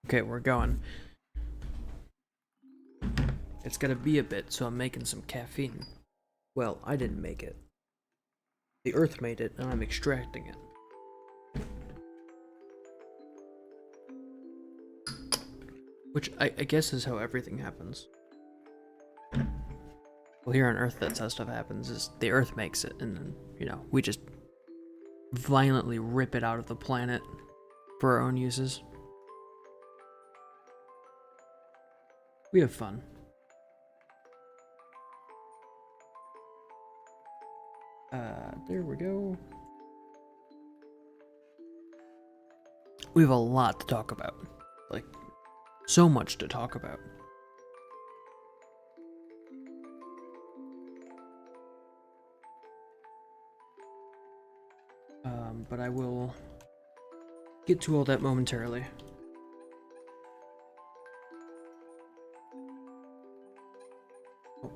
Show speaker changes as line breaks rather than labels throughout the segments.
Okay, we're going. It's gonna be a bit, so I'm making some caffeine. Well, I didn't make it. The Earth made it, and I'm extracting it. Which I guess is how everything happens. Well, here on Earth, that's how stuff happens, is the Earth makes it, and then, you know, we just violently rip it out of the planet for our own uses. We have fun. There we go. We have a lot to talk about. Like, so much to talk about. But I will get to all that momentarily. Oh,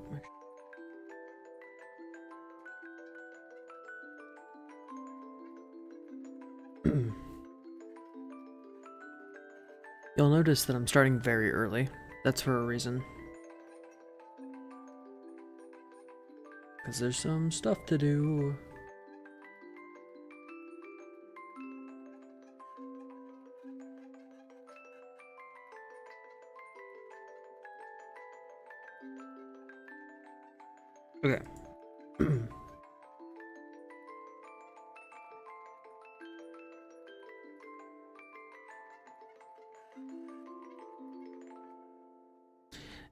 You'll notice that I'm starting very early. That's for a reason. Because there's some stuff to do. Okay.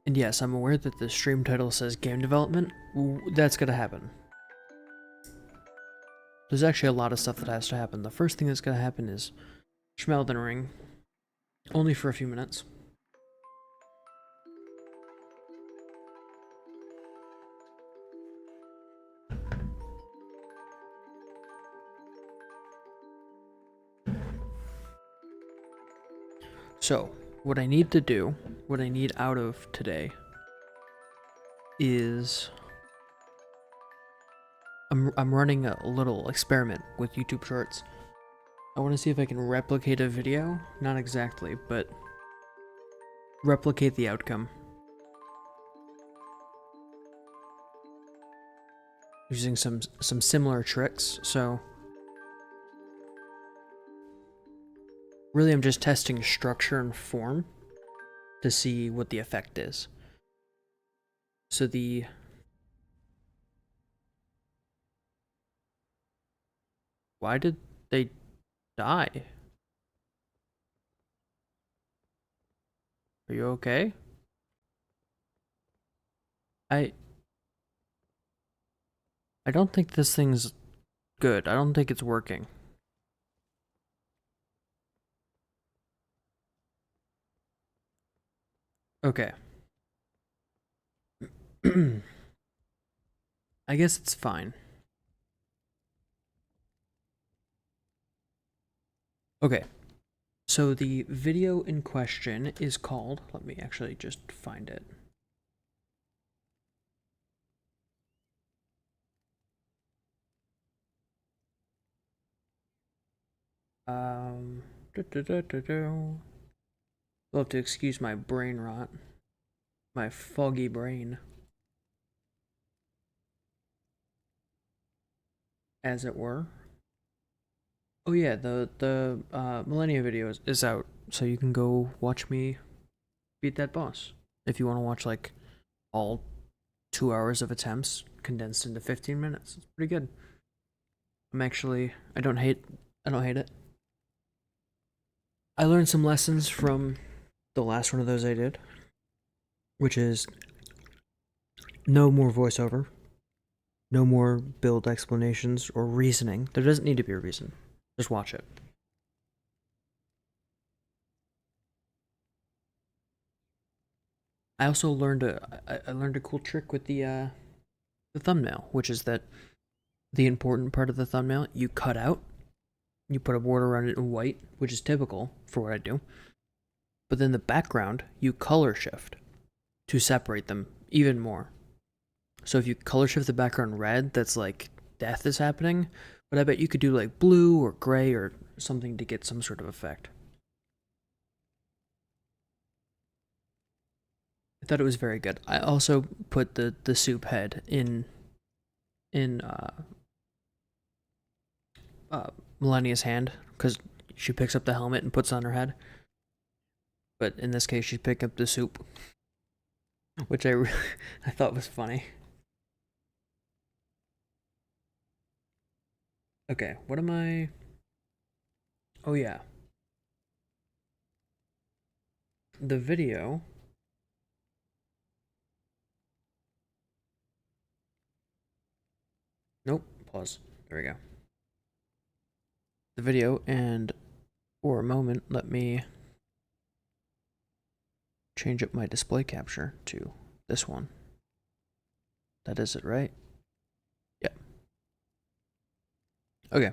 And yes, I'm aware that the stream title says game development. That's gonna happen. There's actually a lot of stuff that has to happen. The first thing that's gonna happen is Elden Ring. Only for a few minutes. So, what I need to do, what I need out of today, is I'm running a little experiment with YouTube Shorts. I want to see if I can replicate a video. Not exactly, but replicate the outcome. Using some similar tricks, so really I'm just testing structure and form to see what the effect is. So why did they die? Are you okay? I don't think this thing's good. I don't think it's working. Okay. I guess it's fine. Okay. So the video in question is called, let me actually just find it. You'll have to excuse my brain rot. My foggy brain. As it were. Oh yeah, the Millennia video is out, so you can go watch me beat that boss. If you want to watch like all 2 hours of attempts condensed into 15 minutes. It's pretty good. I don't hate it. I learned some lessons from the last one of those I did, which is no more voiceover, no more build explanations or reasoning. There doesn't need to be a reason. Just watch it. I also learned a cool trick with the thumbnail, which is that the important part of the thumbnail you cut out. You put a border around it in white, which is typical for what I do. But then the background, you color shift to separate them even more. So if you color shift the background red, that's like death is happening. But I bet you could do like blue or gray or something to get some sort of effect. I thought it was very good. I also put the soup head in uh, Millennia's hand because she picks up the helmet and puts it on her head. But in this case, she's picking up the soup, which I thought was funny. Okay, what am I? Oh yeah, the video. Nope. Pause. There we go. The video, and for a moment, let me change up my display capture to this one. That is it, right? Yep. Okay.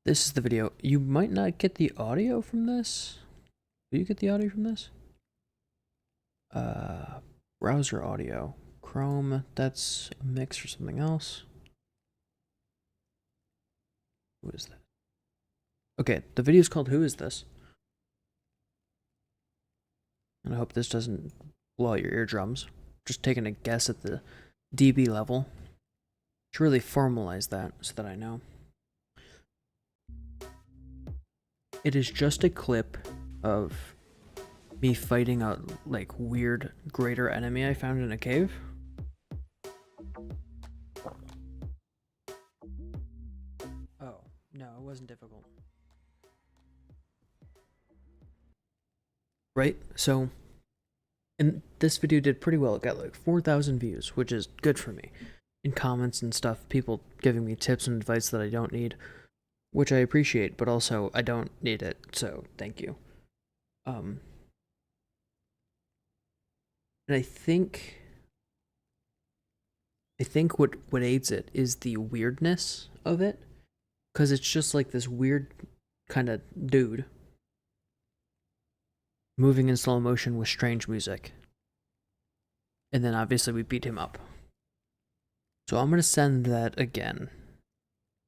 This is the video. You might not get the audio from this. Do you get the audio from this? Browser audio. Chrome, that's a mix or something else. Who is that? Okay, the video is called Who Is This? And I hope this doesn't blow out your eardrums. Just taking a guess at the dB level. Should really formalize that so that I know. It is just a clip of me fighting a like weird greater enemy I found in a cave. Oh, no, it wasn't difficult. Right? So, and this video did pretty well. It got like 4,000 views, which is good for me. In comments and stuff, people giving me tips and advice that I don't need, which I appreciate, but also I don't need it, so thank you. And I think what aids it is the weirdness of it, because it's just like this weird kind of dude moving in slow motion with strange music. And then obviously we beat him up. So I'm going to send that again.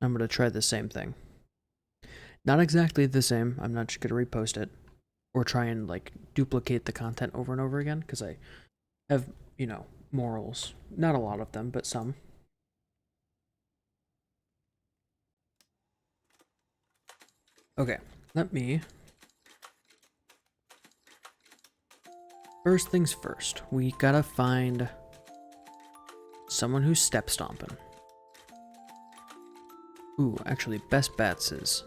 I'm going to try the same thing. Not exactly the same. I'm not just going to repost it or try and like duplicate the content over and over again because I have, you know, morals. Not a lot of them, but some. Okay, let me... First things first, we gotta find someone who's step stomping. Ooh, actually, best bets is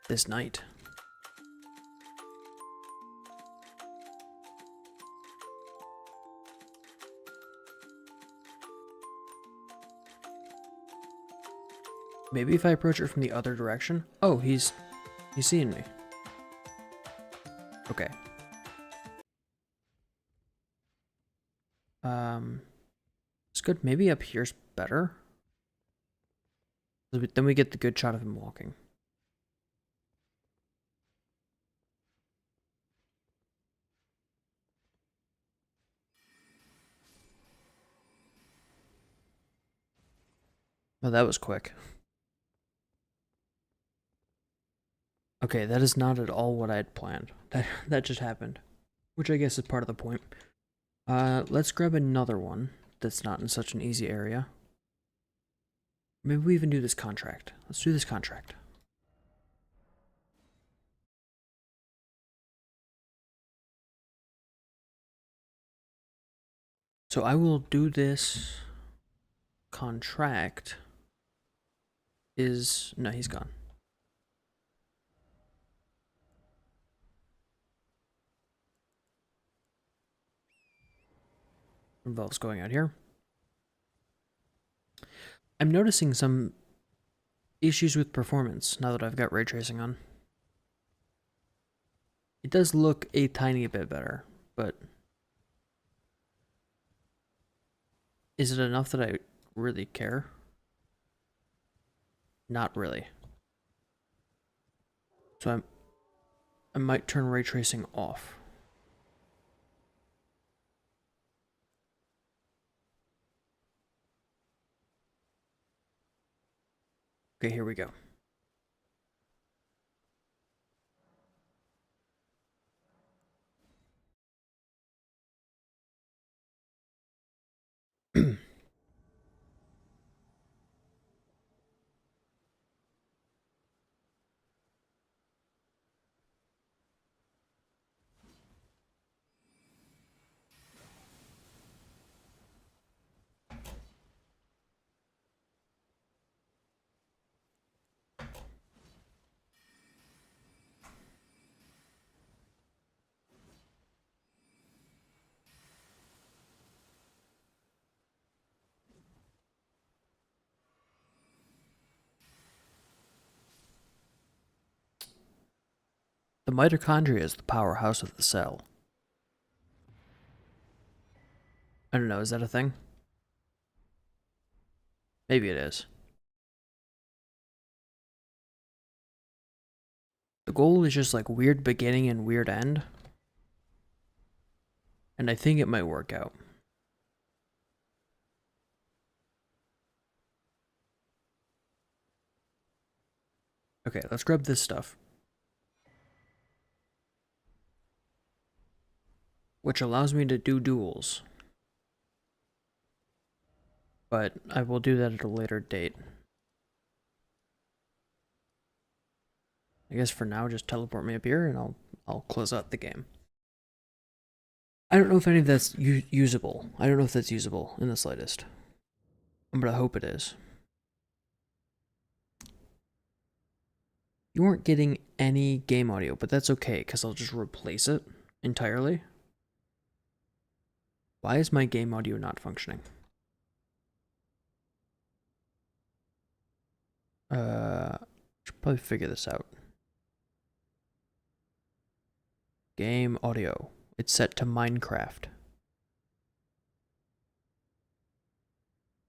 this night. Maybe if I approach it from the other direction. Oh, he's seeing me. Okay. It's good. Maybe up here's better. Then we get the good shot of him walking. Oh, that was quick. Okay, that is not at all what I had planned. That just happened. Which I guess is part of the point. Let's grab another one that's not in such an easy area. Maybe we even do this contract. Let's do this contract. So I will do this contract is... No, he's gone. Involves going out here. I'm noticing some issues with performance now that I've got ray tracing on. It does look a tiny bit better, but is it enough that I really care? Not really. So I might turn ray tracing off. Okay, here we go. The mitochondria is the powerhouse of the cell. I don't know, is that a thing? Maybe it is. The goal is just like weird beginning and weird end. And I think it might work out. Okay, let's grab this stuff. Which allows me to do duels. But I will do that at a later date. I guess for now, just teleport me up here and I'll close out the game. I don't know if any of that's usable. I don't know if that's usable in the slightest. But I hope it is. You weren't getting any game audio, but that's okay, because I'll just replace it entirely. Why is my game audio not functioning? Should probably figure this out. Game audio. It's set to Minecraft.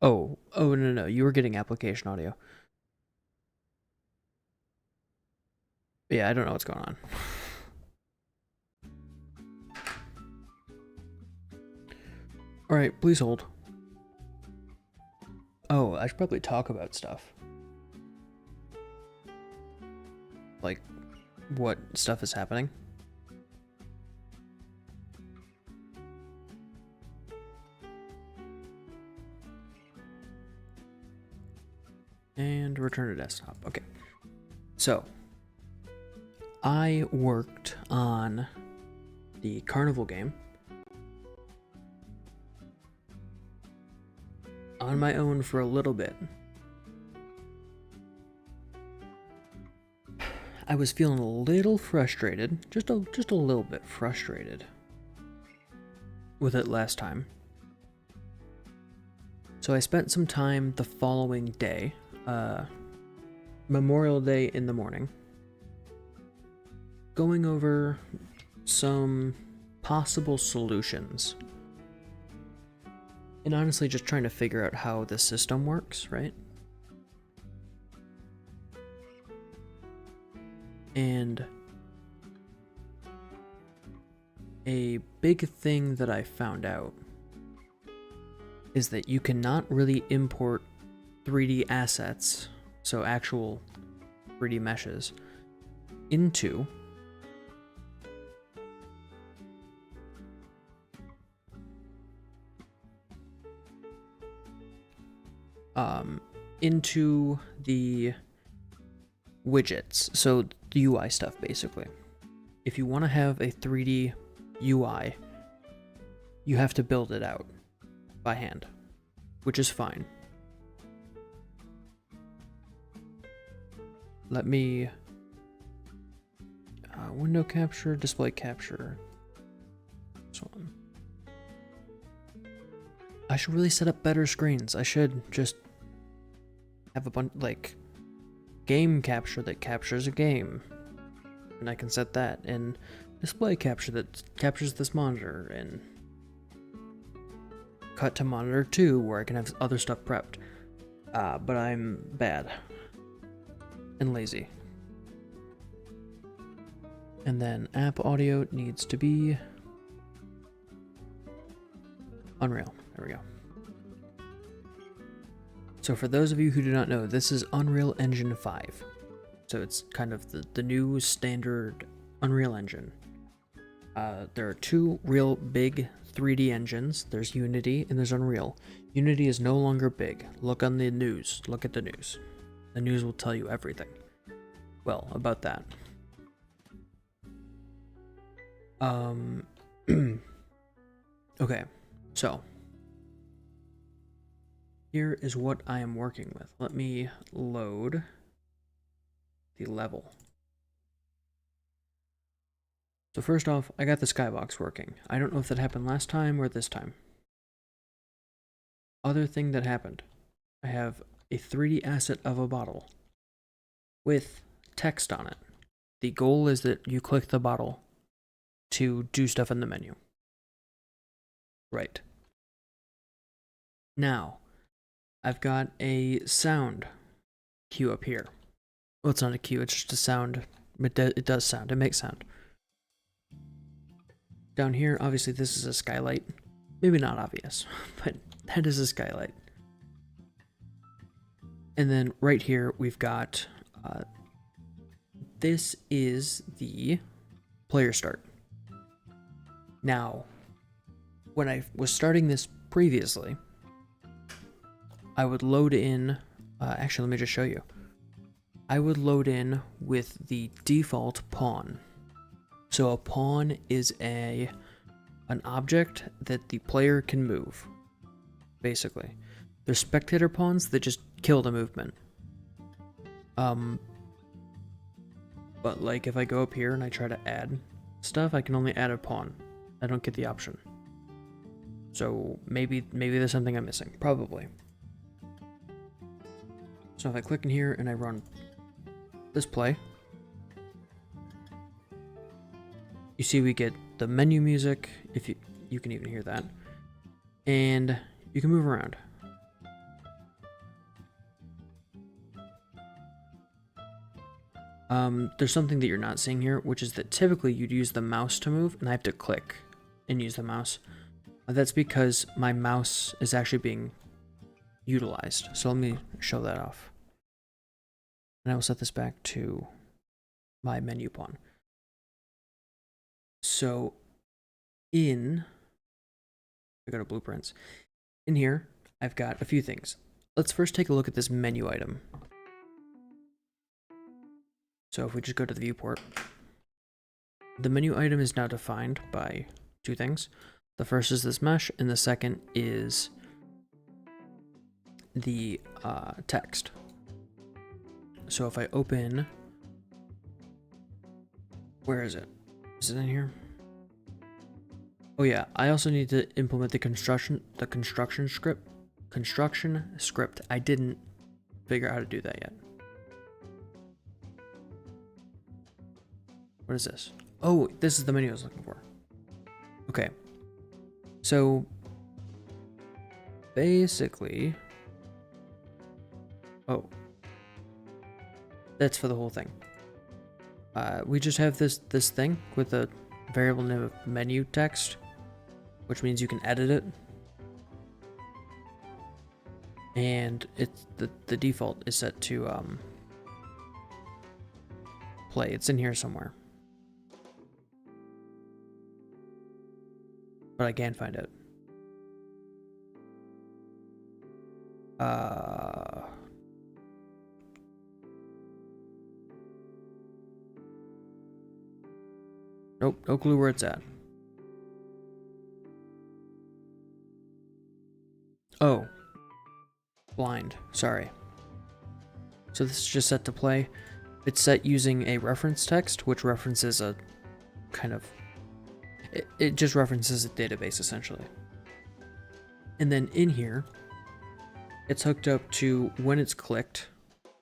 Oh, no, you were getting application audio. Yeah, I don't know what's going on. Alright, please hold. Oh, I should probably talk about stuff. Like, what stuff is happening. And return to desktop. Okay. So, I worked on the Carnival game on my own for a little bit. I was feeling a little frustrated, just a little bit frustrated with it last time. So I spent some time the following day, Memorial Day in the morning, going over some possible solutions. And honestly, just trying to figure out how the system works, right? And a big thing that I found out is that you cannot really import 3D assets, so actual 3D meshes, into into the widgets, so the UI stuff basically. If you want to have a 3D UI, you have to build it out by hand, which is fine. Let me window capture, display capture. This one. I should really set up better screens. I should just have a bunch like game capture that captures a game, and I can set that, and display capture that captures this monitor, and cut to monitor 2 where I can have other stuff prepped. But I'm bad and lazy. And then app audio needs to be Unreal. There we go. So for those of you who do not know, this is Unreal Engine 5. So it's kind of the new standard Unreal Engine. There are two real big 3D engines. There's Unity and there's Unreal. Unity is no longer big. Look on the news. Look at the news. The news will tell you everything. Well, about that. Okay, so here is what I am working with. Let me load the level. So first off, I got the skybox working. I don't know if that happened last time or this time. Other thing that happened, I have a 3D asset of a bottle with text on it. the goal is that you click the bottle to do stuff in the menu. Right. Now, I've got a sound cue up here. Well, it's not a cue, it's just a sound. It does sound, it makes sound. Down here, obviously this is a skylight. Maybe not obvious, but that is a skylight. And then right here, we've got, this is the player start. Now, when I was starting this previously, I would load in, actually let me just show you. I would load in with the default pawn. So a pawn is an object that the player can move, basically. They're spectator pawns that just kill the movement. But like if I go up here and I try to add stuff, I can only add a pawn. I don't get the option. So maybe there's something I'm missing. Probably. So if I click in here and I run this play, you see we get the menu music, if you can even hear that, and you can move around. There's something that you're not seeing here, which is that typically you'd use the mouse to move, and I have to click and use the mouse. That's because my mouse is actually being utilized. So let me show that off. And I will set this back to my menu pawn. So I go to blueprints. In here, I've got a few things. Let's first take a look at this menu item. So if we just go to the viewport, the menu item is now defined by two things. The first is this mesh, and the second is the text. So if I open, where is it? Is it in here? Oh yeah, I also need to implement the construction script. I didn't figure out how to do that yet. What is this? Oh, this is the menu I was looking for. Okay. So basically, oh, that's for the whole thing. We just have this thing with a variable name of menu text, which means you can edit it. And it's the default is set to play. It's in here somewhere. But I can't find it. Nope, no clue where it's at. Oh. Blind, sorry. So this is just set to play. It's set using a reference text, which references a kind of... It just references a database, essentially. And then in here, it's hooked up to when it's clicked,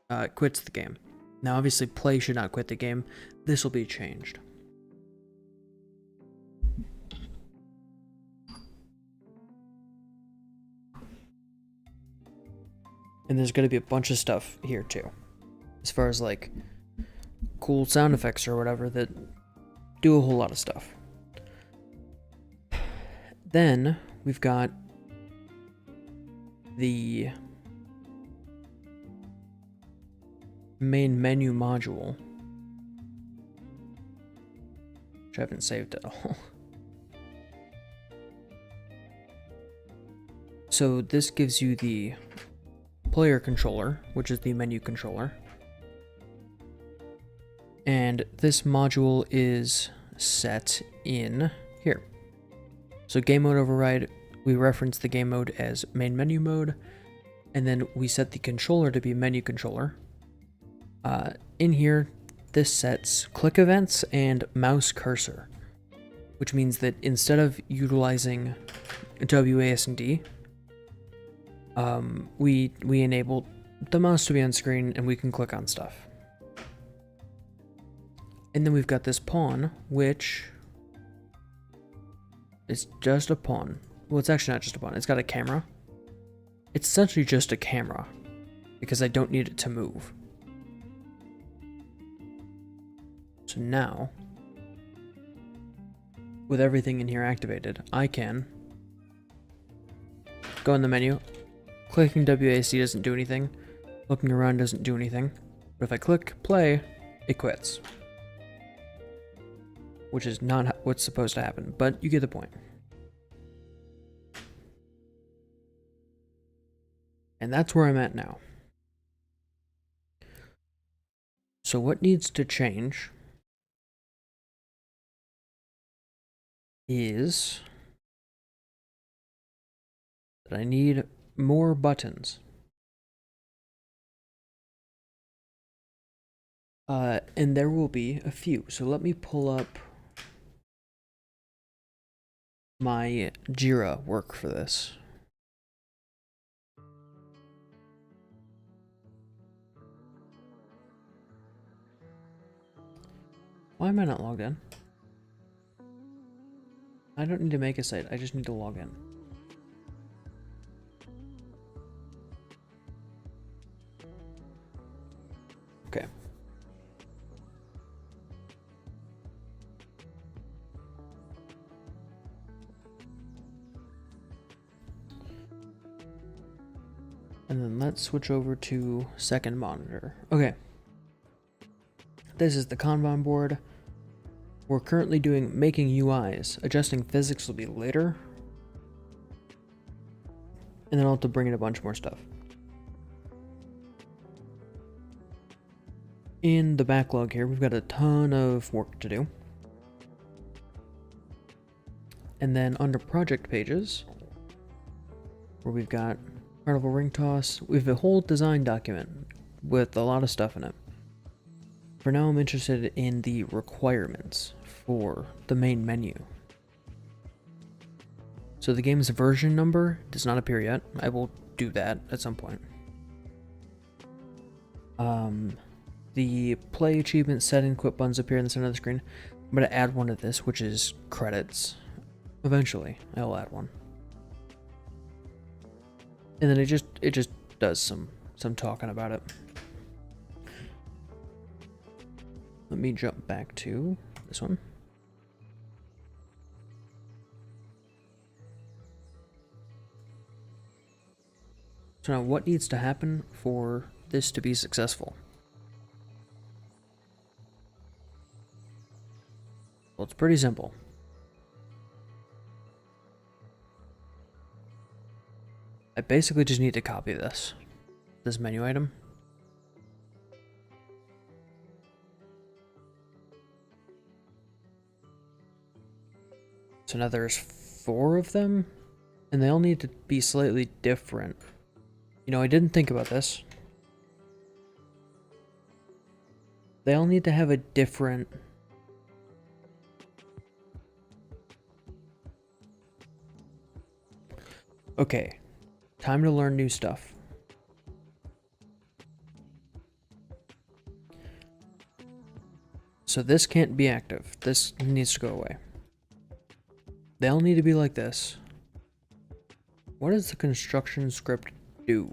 it quits the game. Now, obviously, play should not quit the game. This will be changed. And there's going to be a bunch of stuff here, too. As far as, like, cool sound effects or whatever that do a whole lot of stuff. Then we've got the main menu module, which I haven't saved at all. So this gives you the player controller, which is the menu controller. And this module is set in here. So game mode override, we reference the game mode as main menu mode, and then we set the controller to be menu controller. In here, this sets click events and mouse cursor, which means that instead of utilizing WASD, we enable the mouse to be on screen and we can click on stuff. And then we've got this pawn, which is just a pawn. Well, it's actually not just a pawn. It's got a camera. It's essentially just a camera because I don't need it to move. So now, with everything in here activated, I can go in the menu. Clicking WASD doesn't do anything. Looking around doesn't do anything. But if I click play, it quits. Which is not what's supposed to happen, but you get the point. And that's where I'm at now. So what needs to change is that I need more buttons. And there will be a few. So let me pull up my Jira work for this. Why am I not logged in? I don't need to make a site, I just need to log in. Okay. And then let's switch over to second monitor. Okay. This is the Kanban board. We're currently doing making UIs. Adjusting physics will be later. And then I'll have to bring in a bunch more stuff. In the backlog here, we've got a ton of work to do. And then under project pages, where we've got carnival ring toss, we have a whole design document with a lot of stuff in it. For now, I'm interested in the requirements for the main menu. So the game's version number does not appear yet. I will do that at some point. The play achievement set and quit buttons appear in the center of the screen. I'm going to add one to this, which is credits. Eventually, I'll add one. And then it just does some talking about it. Let me jump back to this one. So now what needs to happen for this to be successful? Well, it's pretty simple. I basically just need to copy this menu item. So now there's 4 of them, and they all need to be slightly different. You know, I didn't think about this. They all need to have a different... Okay, time to learn new stuff. So this can't be active. This needs to go away. They all need to be like this. What does the construction script do?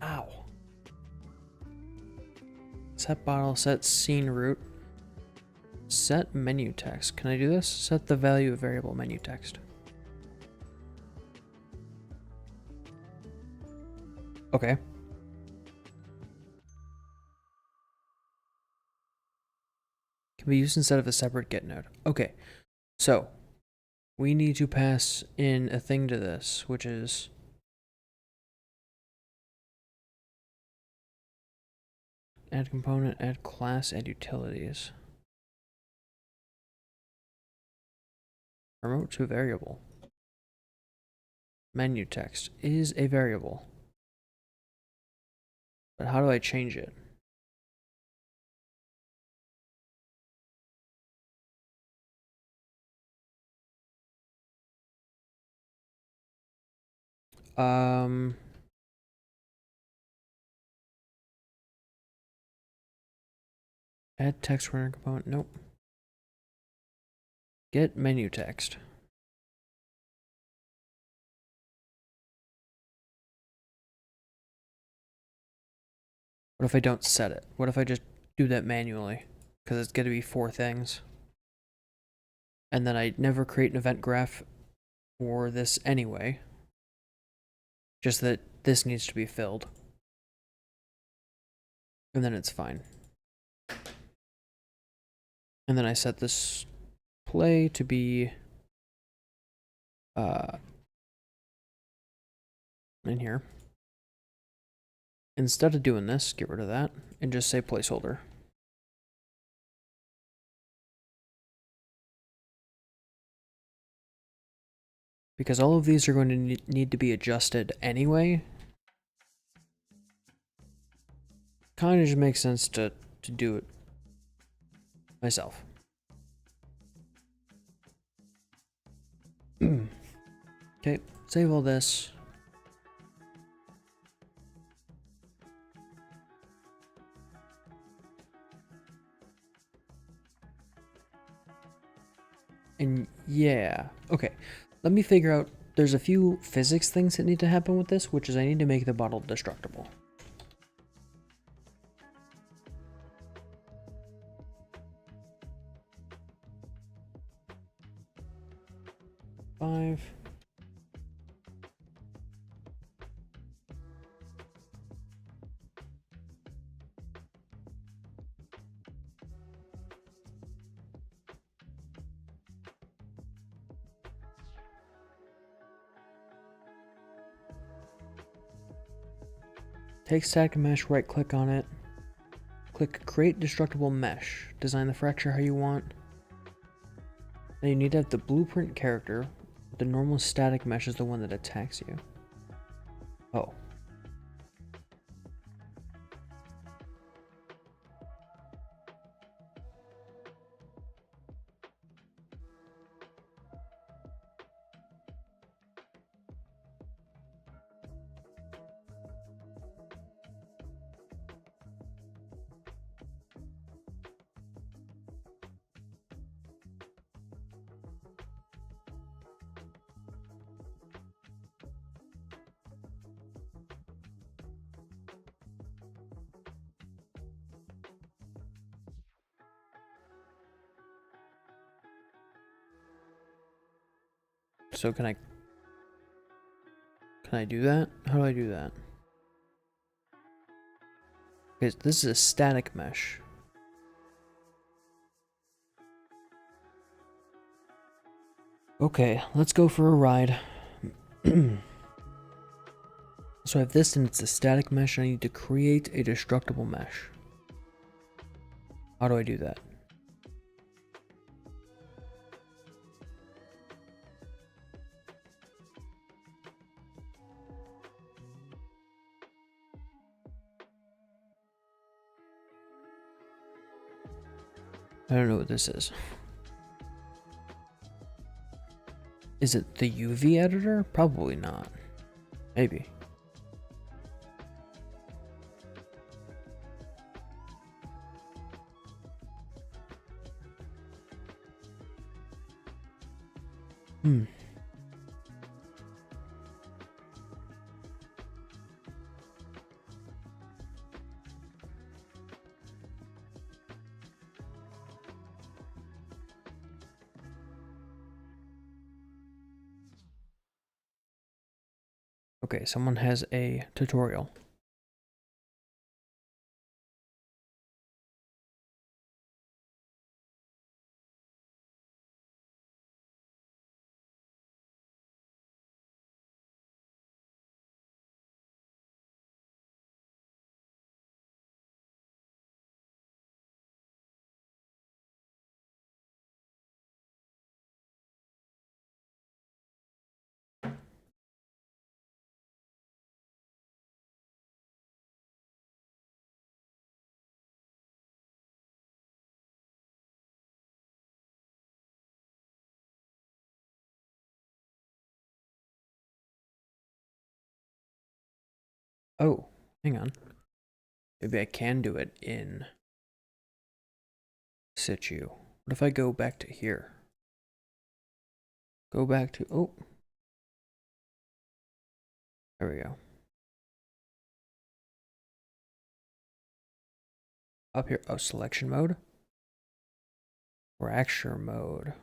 Ow. Set bottle, set scene root, set menu text. Can I do this? Set the value of variable menu text. Okay. Can be used instead of a separate get node. Okay. So, we need to pass in a thing to this, which is add component, add class, add utilities. Remote to variable. Menu text is a variable. But how do I change it? Add text renderer component. Nope. Get menu text. What if I don't set it? What if I just do that manually? Because it's going to be 4 things. And then I never create an event graph for this anyway. Just that this needs to be filled. And then it's fine. And then I set this play to be in here. Instead of doing this, get rid of that and just say placeholder. Because all of these are going to need to be adjusted anyway. Kind of just makes sense to do it myself. Okay, save all this. And yeah, okay. Let me figure out, there's a few physics things that need to happen with this, which is I need to make the bottle destructible. Five. Take static mesh, right click on it. Click create destructible mesh. Design the fracture how you want. Now you need to have the blueprint character. The normal static mesh is the one that attacks you. Oh. So can I do that? How do I do that? Okay, this is a static mesh. Okay, let's go for a ride. So I have this and it's a static mesh and I need to create a destructible mesh. How do I do that? I don't know what this is. Is it the UV editor? Probably not. Maybe. Okay, someone has a tutorial. Oh, hang on. Maybe I can do it in situ. What if I go back to here? Go back to, oh, there we go. Up here, oh, selection mode. Fracture mode.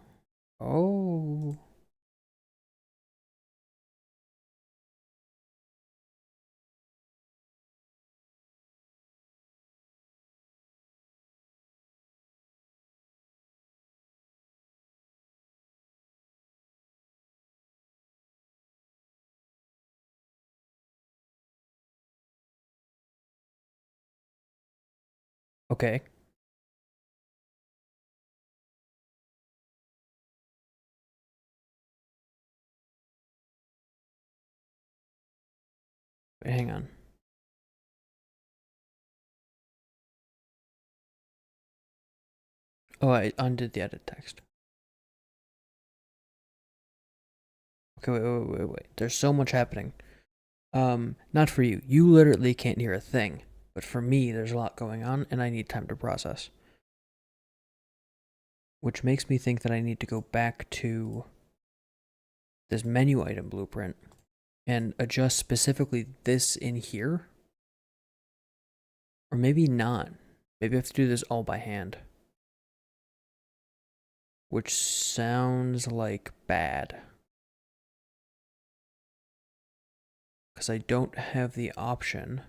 Oh. Okay. Wait, hang on. Oh, I undid the edit text. Okay, wait. There's so much happening. Not for you. You literally can't hear a thing. But for me, there's a lot going on, and I need time to process. Which makes me think that I need to go back to this menu item blueprint and adjust specifically this in here. Or maybe not. Maybe I have to do this all by hand. Which sounds like bad. Because I don't have the option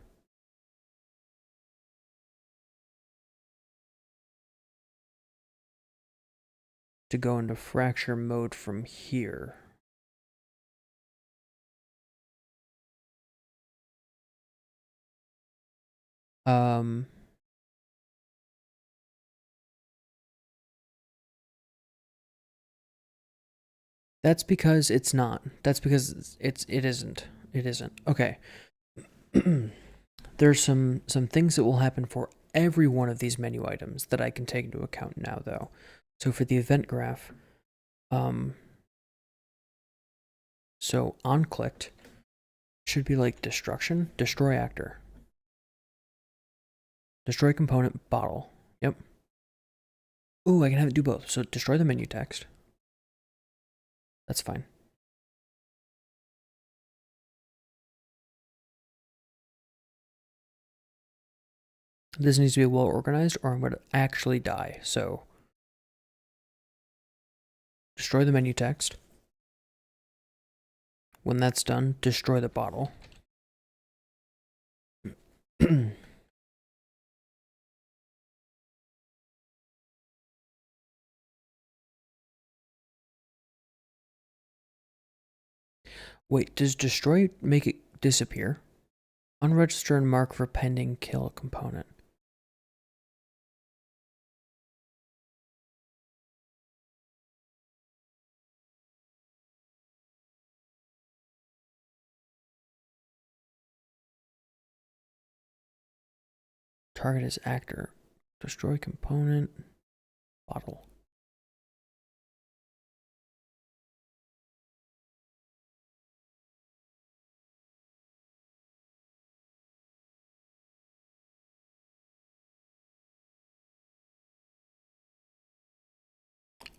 to go into fracture mode from here. That's because it's not. That's because it isn't. It isn't. Okay. There's some things that will happen for every one of these menu items that I can take into account now though. So for the event graph, so on clicked should be like destruction, destroy actor. Destroy component bottle. Yep. Ooh, I can have it do both. So destroy the menu text. That's fine. This needs to be well organized or I'm going to actually die. So destroy the menu text. When that's done, destroy the bottle. Wait, does destroy make it disappear? Unregister and mark for pending kill component. Target is actor. Destroy component. Bottle.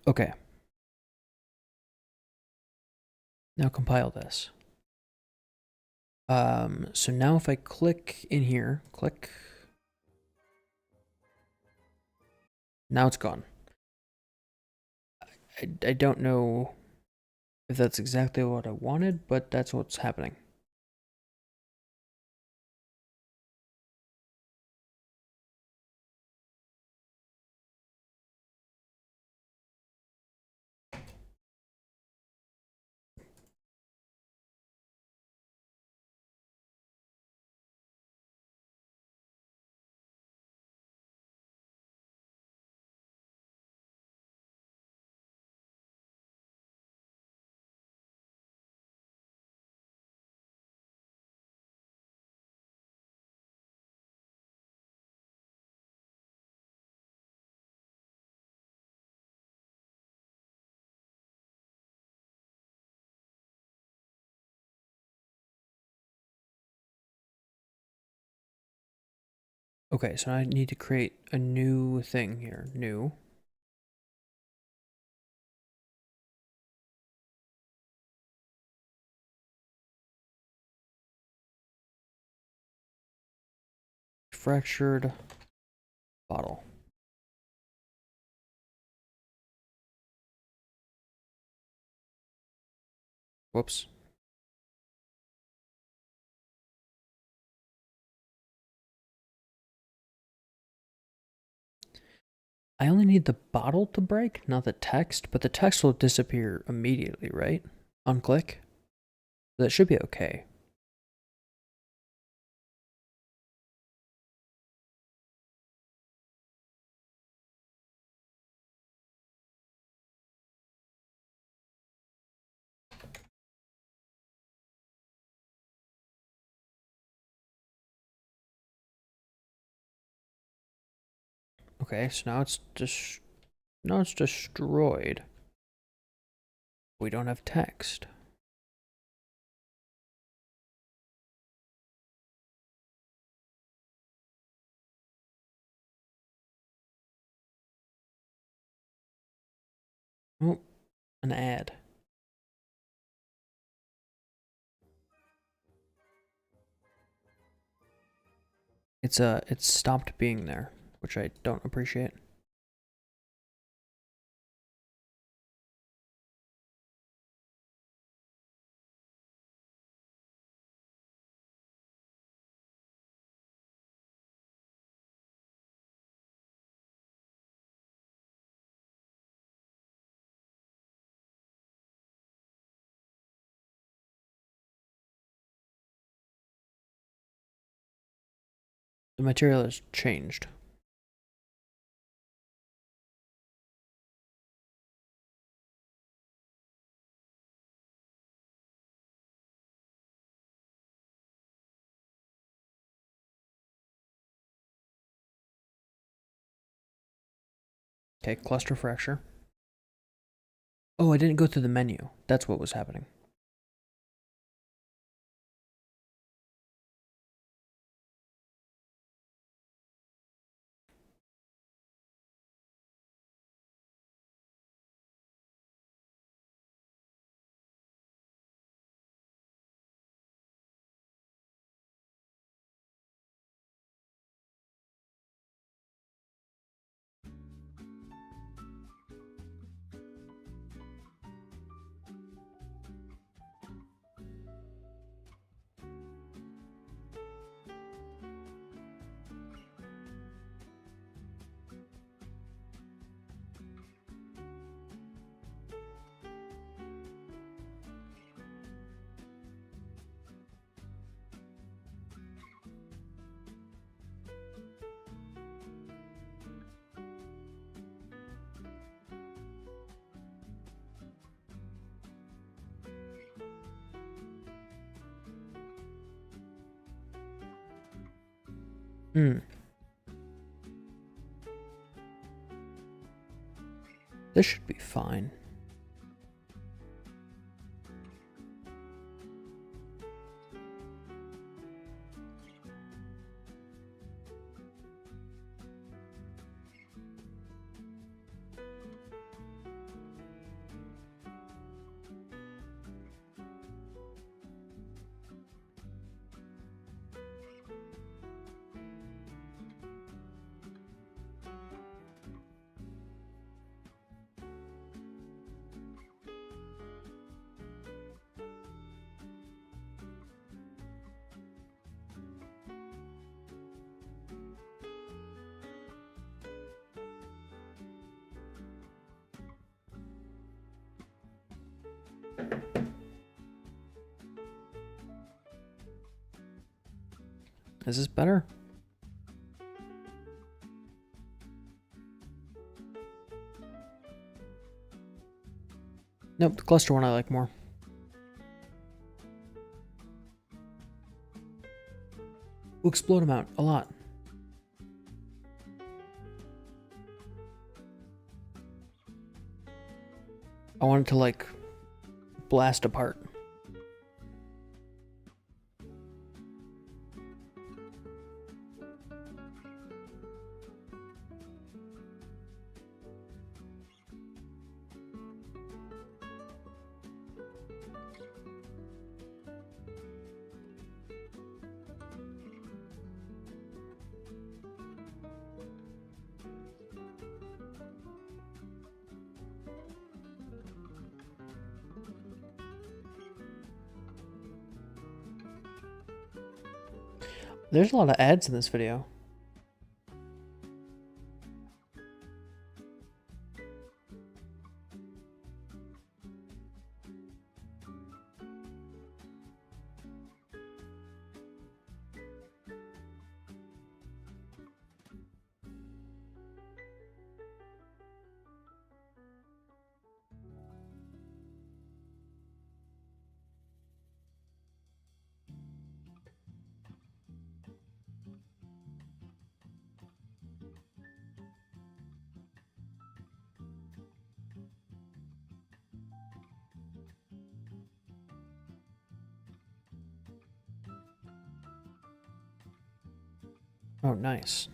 Okay. Now compile this. So now if I click in here, click. Now it's gone. I don't know if that's exactly what I wanted, but that's what's happening. Okay, so I need to create a new thing here. New. Fractured bottle. Whoops. I only need the bottle to break, not the text, but the text will disappear immediately, right? On click? That should be okay. Okay, so now it's destroyed. We don't have text. Oh, an ad. It's stopped being there, which I don't appreciate. The material has changed. Okay, cluster fracture. Oh, I didn't go through the menu. That's what was happening. Hmm. This should be fine. Is this better? Nope, the cluster one I like more. We'll explode them out a lot. I want it to like blast apart. There's a lot of ads in this video. Oh, nice.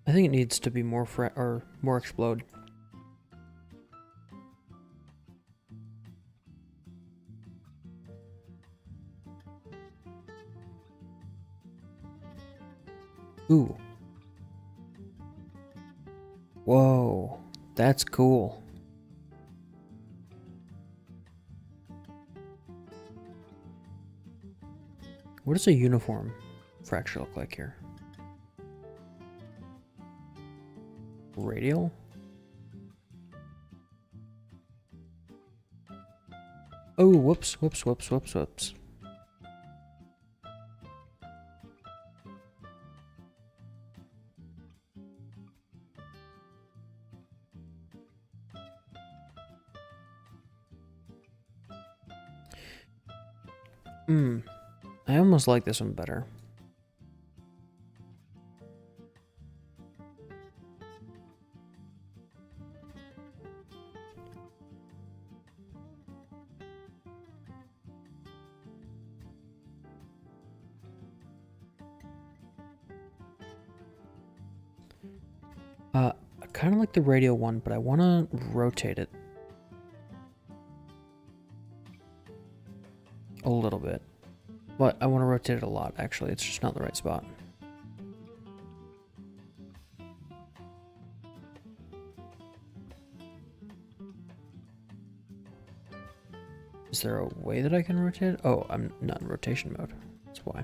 I think it needs to be more more explode. Ooh. Whoa, that's cool. What does a uniform fracture look like here? Radial? Oh, whoops, whoops, whoops, whoops, whoops. I almost like this one better. I kind of like the radial one, but I want to rotate it a little bit. But I want to rotate it a lot, actually. It's just not the right spot. Is there a way that I can rotate it? Oh, I'm not in rotation mode. That's why.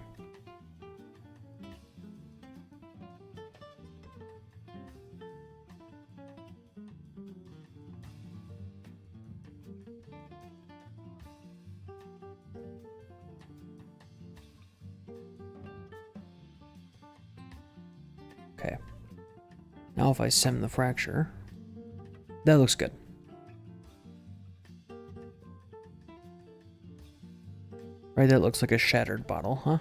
Okay. Now if I sim the fracture, that looks good. Right, that looks like a shattered bottle, huh?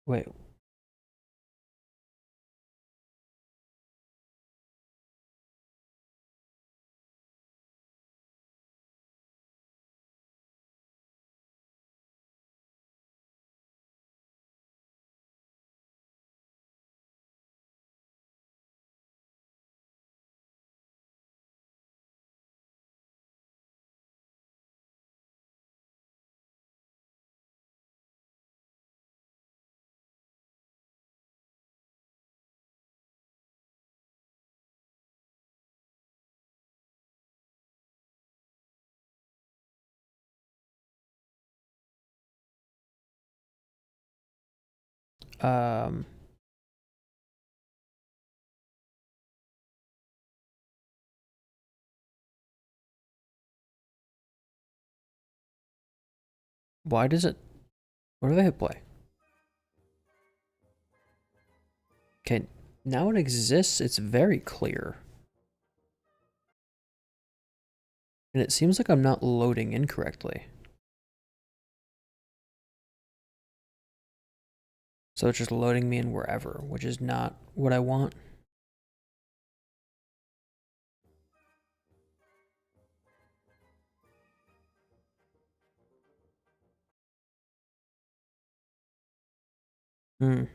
Wait. Um... Why does it... What if I hit play? Okay, now it exists. It's very clear. And it seems like I'm not loading incorrectly. So it's just loading me in wherever, which is not what I want. Hmm.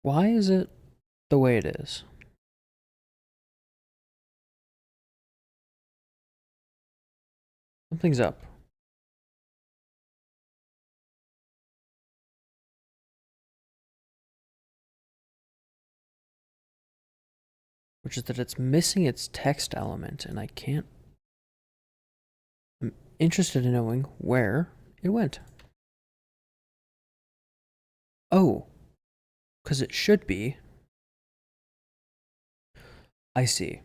Why is it the way it is? Something's up. Which is that it's missing its text element, and I can't... I'm interested in knowing where it went. Oh, because it should be. I see.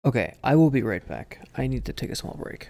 Okay, I will be right back. I need to take a small break.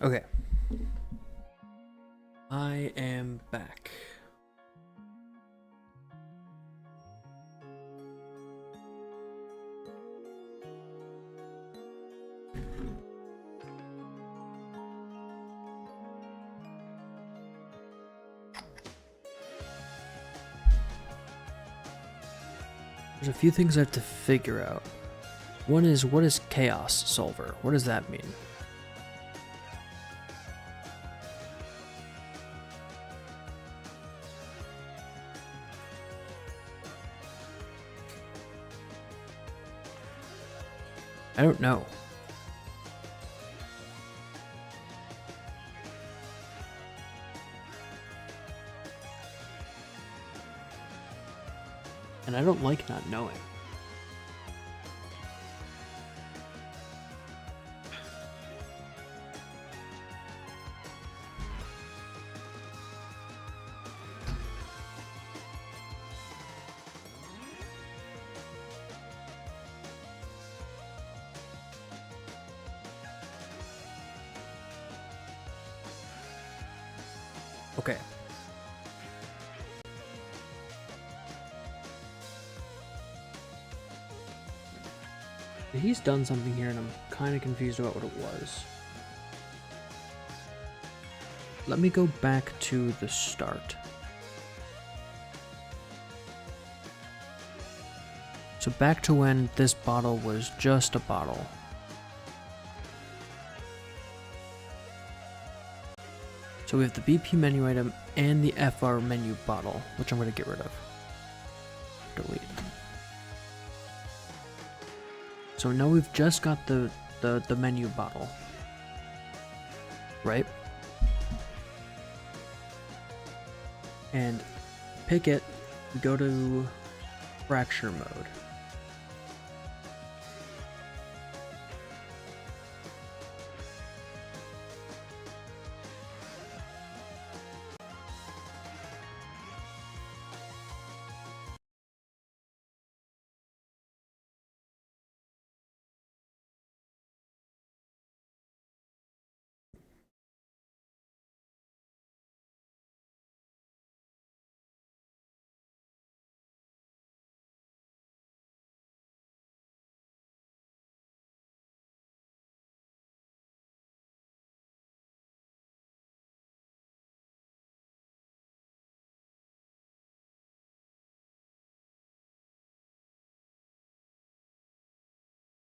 Okay. I am back. There's a few things I have to figure out. One is, what is chaos solver? What does that mean? I don't know. And I don't like not knowing. Okay. He's done something here and I'm kind of confused about what it was. Let me go back to the start. So back to when this bottle was just a bottle. So we have the BP menu item and the FR menu bottle, which I'm going to get rid of. Delete. So now we've just got the menu bottle, right? And pick it, go to fracture mode.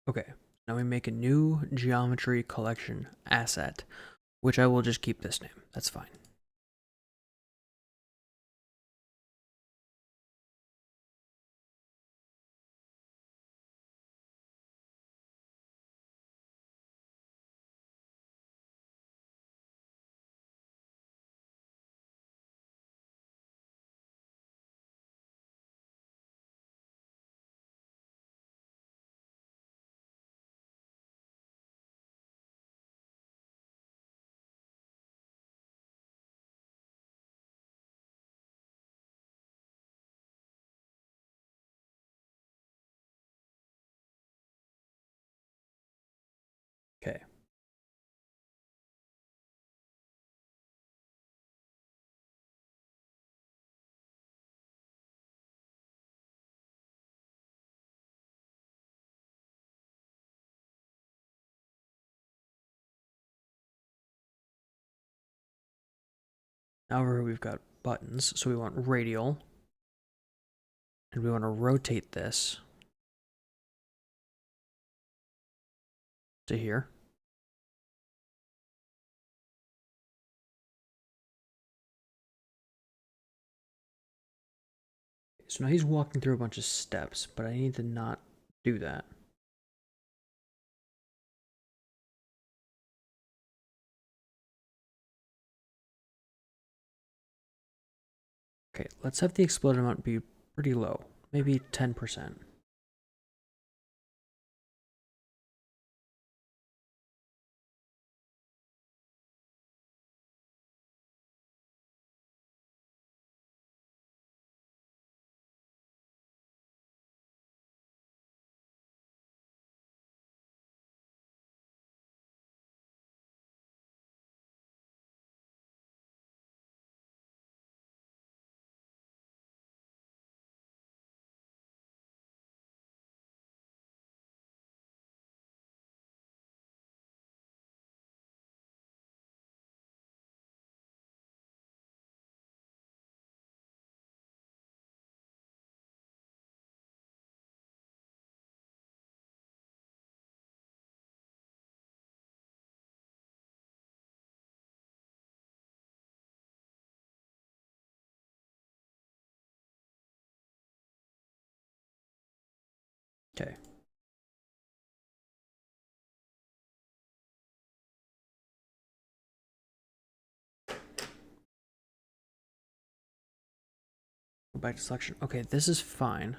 Okay, now we make a new geometry collection asset, which I will just keep this name. That's fine. Okay. Now over we've got buttons, so we want radial, and we want to rotate this to here. So now he's walking through a bunch of steps, but I need to not do that. Okay, let's have the explode amount be pretty low, maybe 10%. Okay. Go back to selection. Okay, this is fine.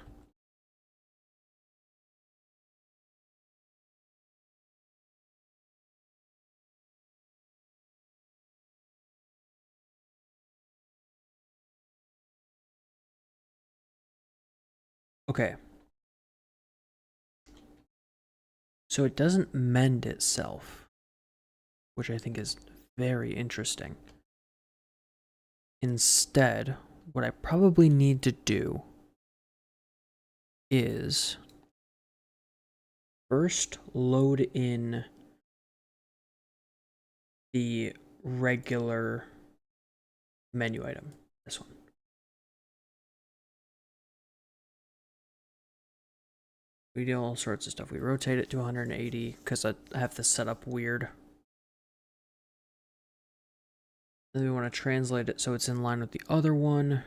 Okay. So it doesn't mend itself, which I think is very interesting. Instead, what I probably need to do is first load in the regular menu item, this one. We do all sorts of stuff. We rotate it to 180 because I have this set up weird. Then we want to translate it so it's in line with the other one.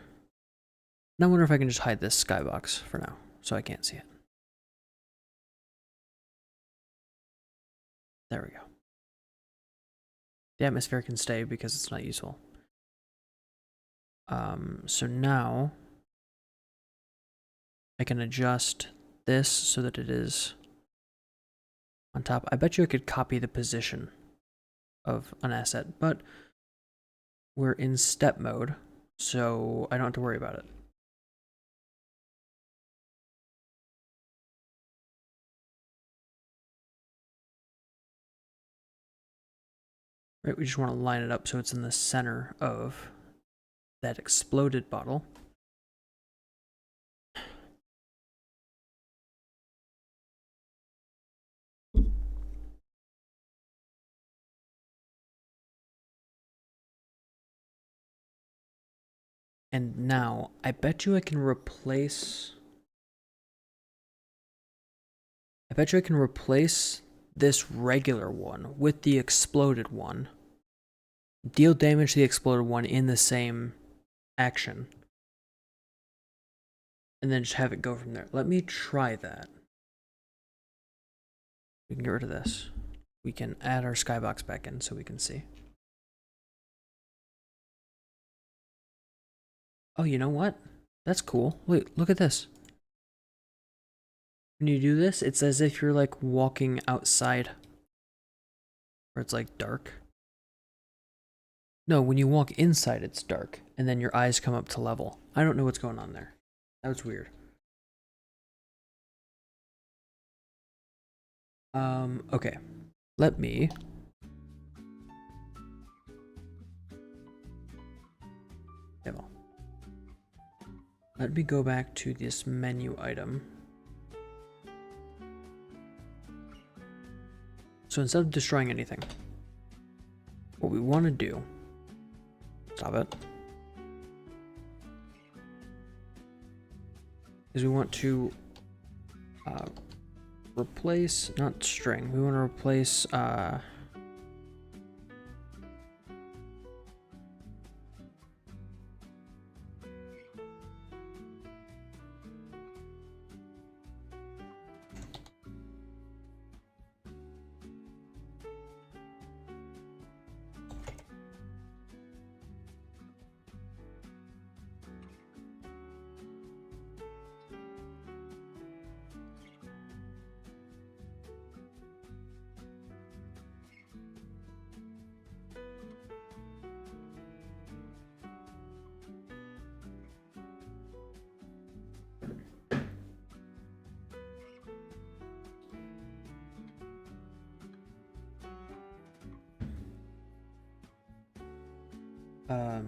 Now I wonder if I can just hide this skybox for now so I can't see it. There we go. The atmosphere can stay because it's not useful. So now I can adjust this so that it is on top. I bet you I could copy the position of an asset, but we're in step mode, so I don't have to worry about it. Right, we just want to line it up so it's in the center of that exploded bottle. And now, I bet you I can replace... this regular one with the exploded one. Deal damage to the exploded one in the same action. And then just have it go from there. Let me try that. We can get rid of this. We can add our skybox back in so we can see. Oh, you know what? That's cool. Wait, look at this. When you do this, it's as if you're like walking outside. Where it's like dark. No, when you walk inside, it's dark. And then your eyes come up to level. I don't know what's going on there. That was weird. Okay. Let me... Let me go back to this menu item. So instead of destroying anything, what we want to do... Stop it. Is we want to replace, not string, we want to replace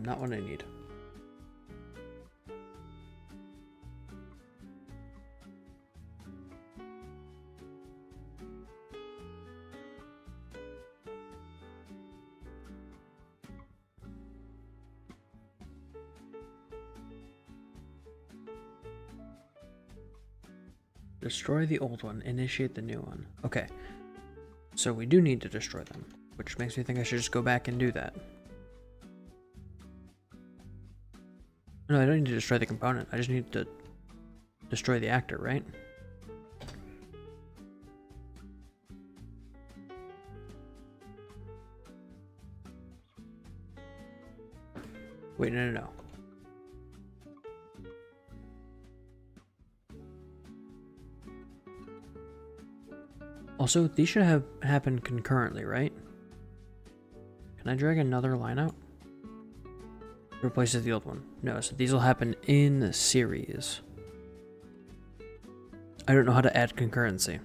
not what I need. Destroy the old one, initiate the new one. Okay, so we do need to destroy them, which makes me think I should just go back and do that. No, I don't need to destroy the component. I just need to destroy the actor, right? Wait, no. Also, these should have happened concurrently, right? Can I drag another line out? Replaces the old one. No, so these will happen in series. I don't know how to add concurrency.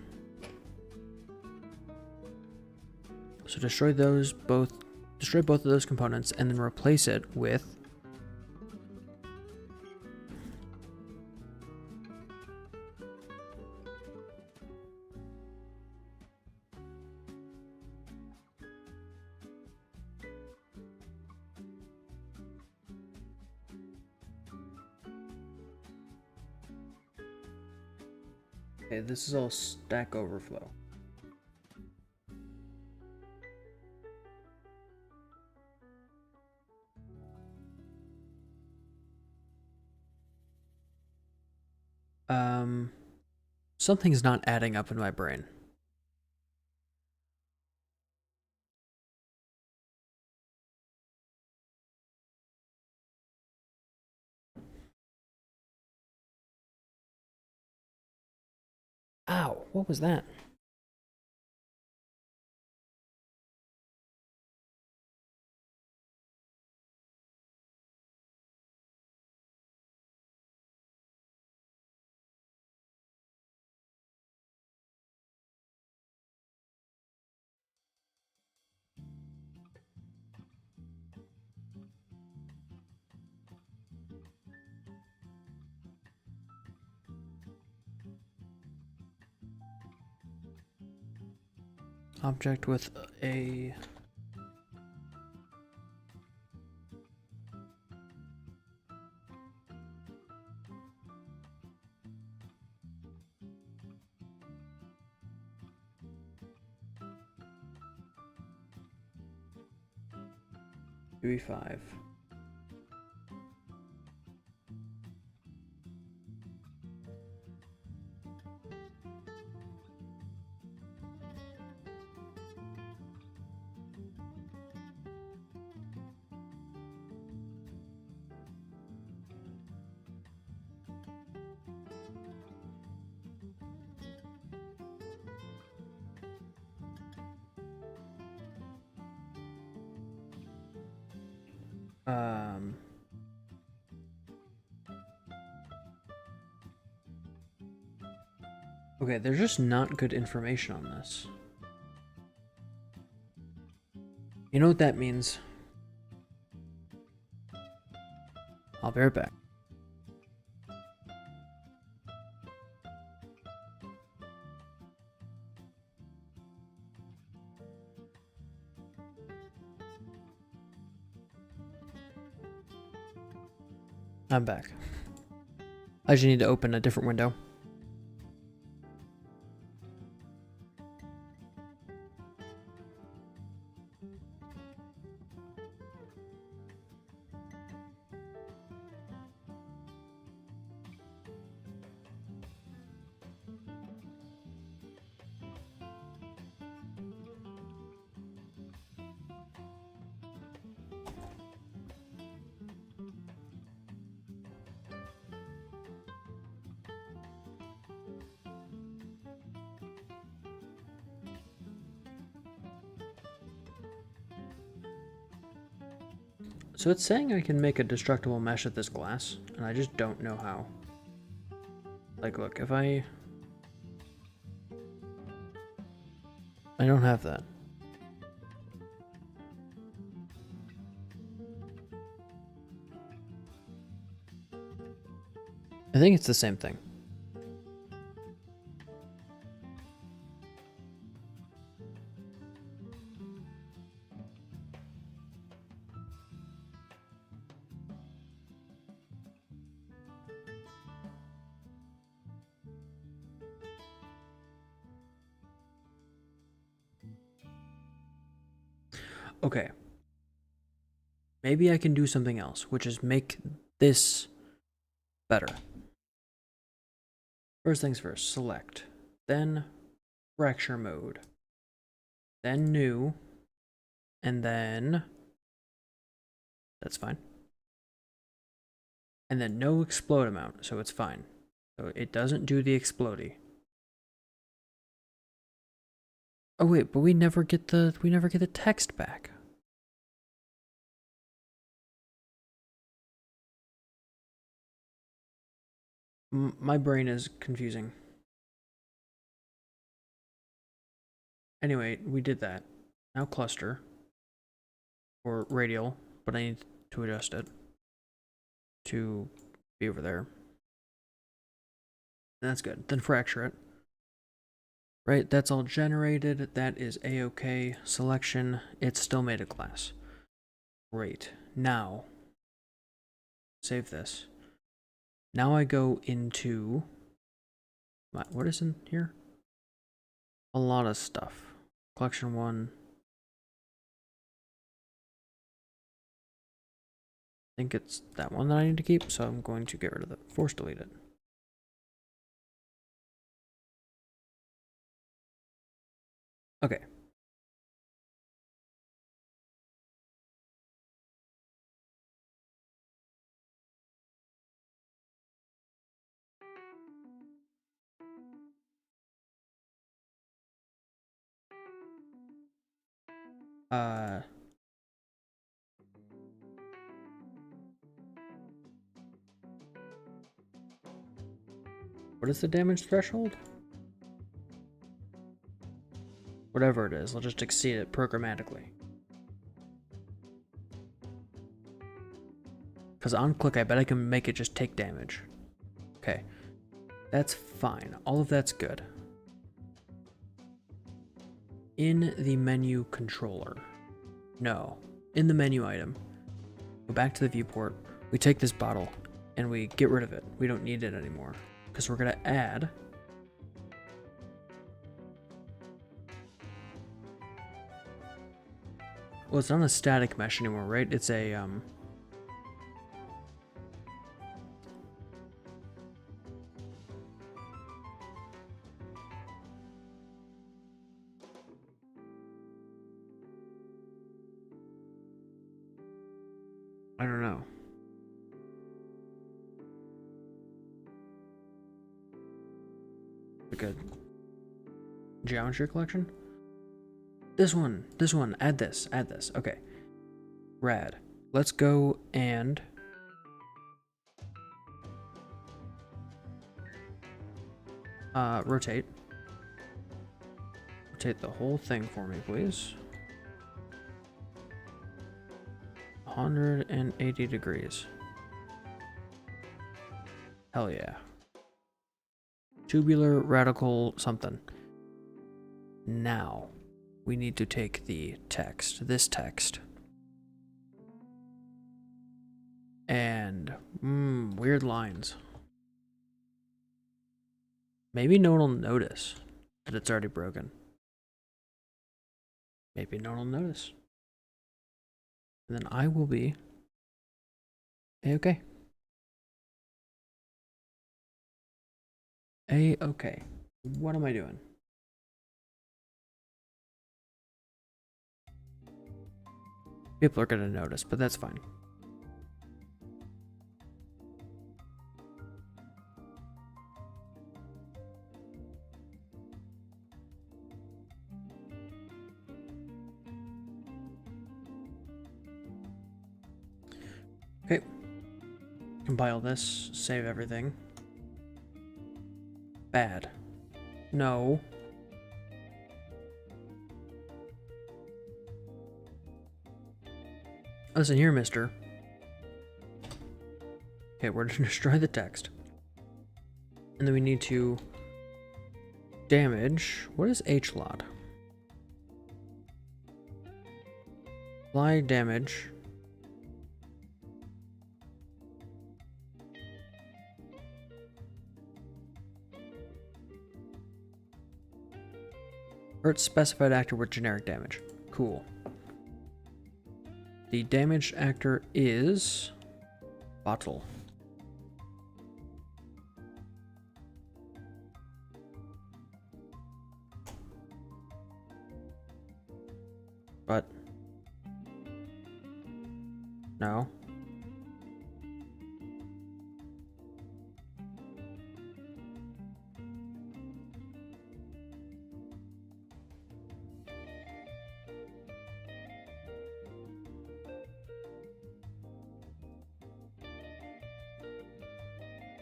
So destroy both of those components and then replace it with okay, this is all Stack Overflow. Something's not adding up in my brain. Ow, what was that? Object with a UI5. Okay, there's just not good information on this. You know what that means? I'll be right back. I'm back. I just need to open a different window. So it's saying I can make a destructible mesh of this glass, and I just don't know how. Like, look, if I don't have that. I think it's the same thing. Okay. Maybe I can do something else, which is make this better. First things first, select. Then fracture mode. Then new. And then... That's fine. and then no explode amount, so it's fine. So it doesn't do the explodey. Oh wait, but we never get the text back. My brain is confusing. Anyway, we did that. Now cluster. Or radial, but I need to adjust it to be over there. And that's good. Then fracture it. Right, that's all generated. That is a-okay. Selection, it's still made a class. Great. Now, save this. Now I go into, what is in here? A lot of stuff. Collection 1. I think it's that one that I need to keep, so I'm going to get rid of it. Force delete it. Okay. What is the damage threshold? Whatever it is, I'll just exceed it programmatically. Because on click, I bet I can make it just take damage. Okay. That's fine. All of that's good. In the menu controller. No. In the menu item. Go back to the viewport. We take this bottle and we get rid of it. We don't need it anymore. Because we're going to add... Well, it's not a static mesh anymore, right? It's a, I don't know. Like a geometry collection? This one, add this, okay. Rad. Let's go and... rotate. Rotate the whole thing for me, please. 180 degrees. Hell yeah. Tubular, radical, something. Now, we need to take the text, this text, and, weird lines. Maybe no one will notice that it's already broken. Maybe no one will notice. And then I will be A-okay. A-okay. What am I doing? People are gonna notice, but that's fine. Okay. Compile this, save everything. Bad. No. Listen here, mister. Okay, we're gonna destroy the text. And then we need to damage. What is HLOD? Apply damage. Hurt specified actor with generic damage. Cool. The damaged actor is bottle. But no.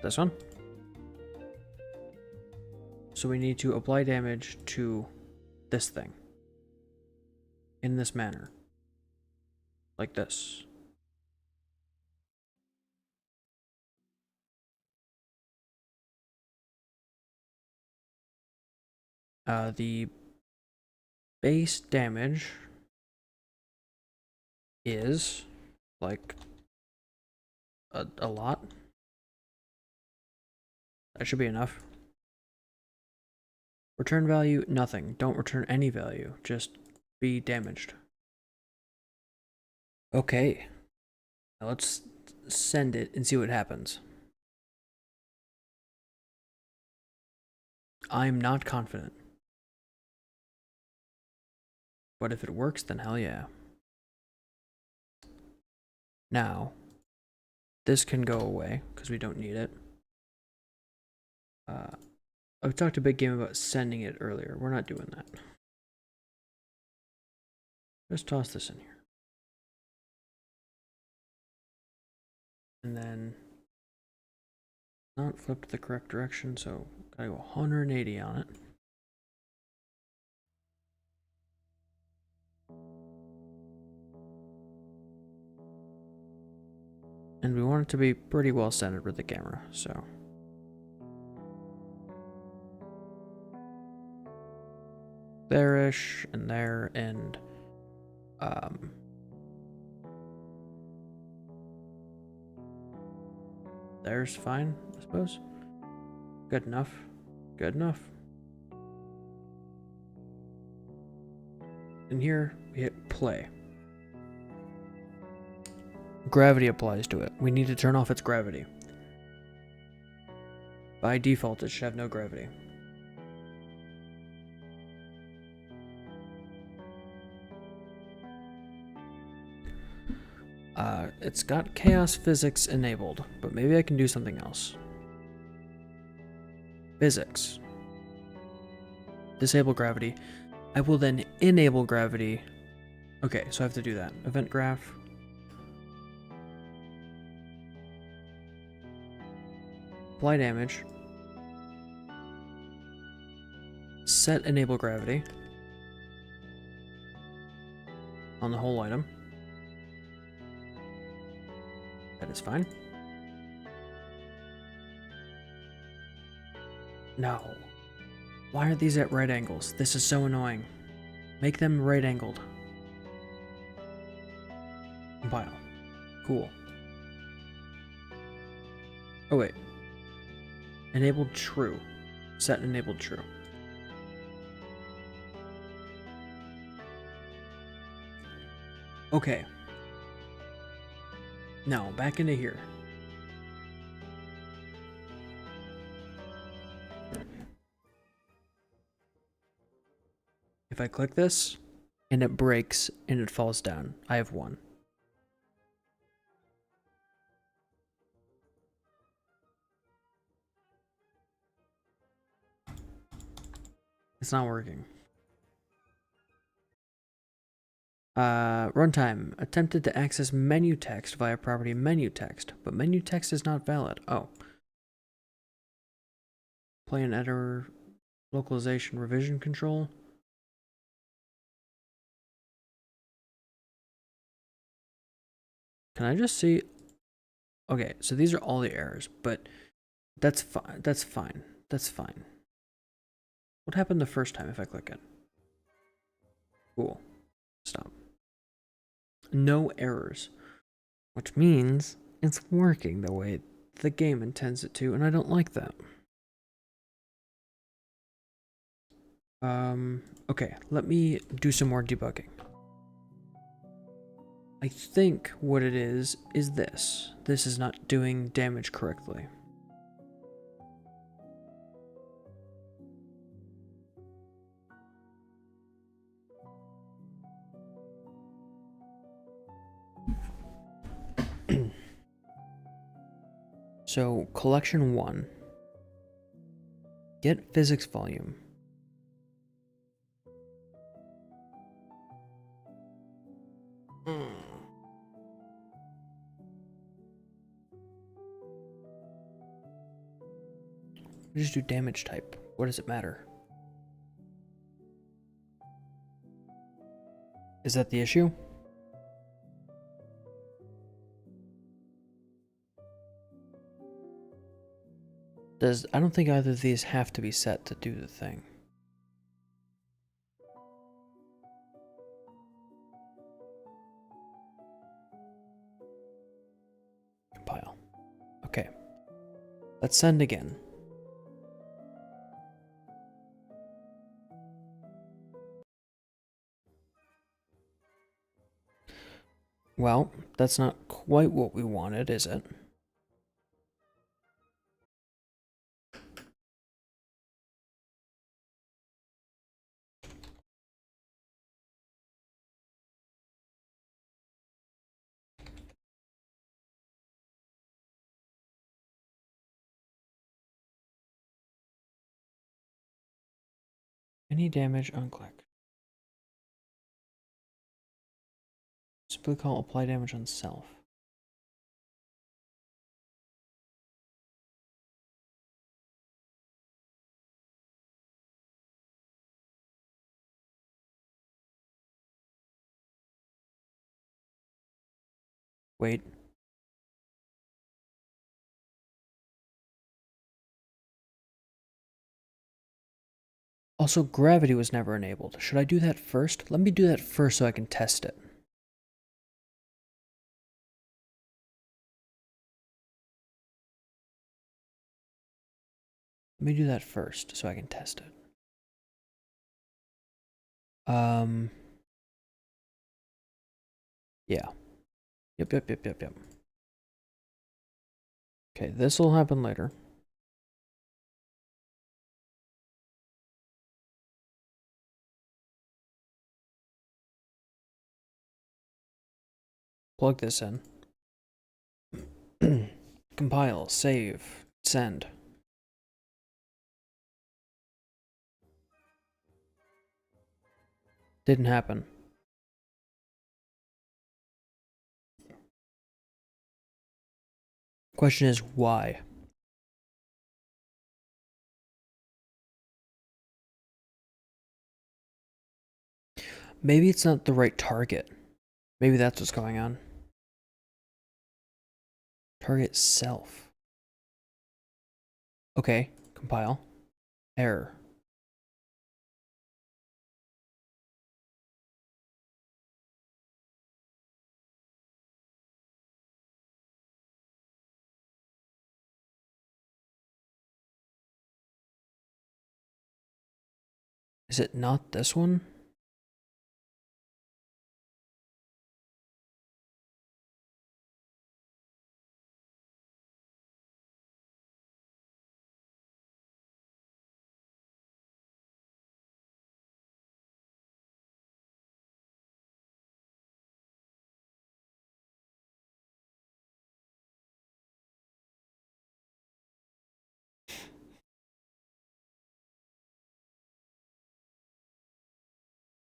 This one. So we need to apply damage to this thing in this manner, like this. The base damage is like a lot. That should be enough. Return value, nothing. Don't return any value. Just be damaged. Okay. Now let's send it and see what happens. I'm not confident. But if it works, then hell yeah. Now, this can go away because we don't need it. I've talked to Big Game about sending it earlier. We're not doing that. Just toss this in here. And then not flipped the correct direction, so gotta go 180 on it. And we want it to be pretty well centered with the camera, so. There-ish, and there, and there's fine, I suppose. Good enough. Good enough. And here, we hit play. Gravity applies to it. We need to turn off its gravity. By default, it should have no gravity. It's got chaos physics enabled, but maybe I can do something else. Physics. Disable gravity. I will then enable gravity. Okay, so I have to do that. Event graph. Apply damage. Set enable gravity on the whole item. That is fine. No. Why are these at right angles? This is so annoying. Make them right angled. Compile. Cool. Oh wait. Enabled true. Set enabled true. Okay. Now, back into here. If I click this, and it breaks, and it falls down, I have one. It's not working. Runtime. Attempted to access menu text via property menu text, but menu text is not valid. Oh. Play and editor localization revision control. Can I just see? Okay, so these are all the errors, but that's fine. That's fine. That's fine. What happened the first time if I click it? Cool. Stop. No errors, which means it's working the way the game intends it to, and I don't like that. Okay, let me do some more debugging. I think what it is this. This is not doing damage correctly. So, collection 1. Get physics volume. We just do damage type. What does it matter? Is that the issue? I don't think either of these have to be set to do the thing. Compile. Okay. Let's send again. Well, that's not quite what we wanted, is it? Any damage, unclick. Simply call apply damage on self. Wait. Also, gravity was never enabled. Should I do that first? Let me do that first so I can test it. Let me do that first so I can test it. Yeah. Yep. Okay, this will happen later. Plug this in. Compile, save, send. Didn't happen. Question is why? Maybe it's not the right target. Maybe that's what's going on. Target self. Okay, compile. Error. Is it not this one?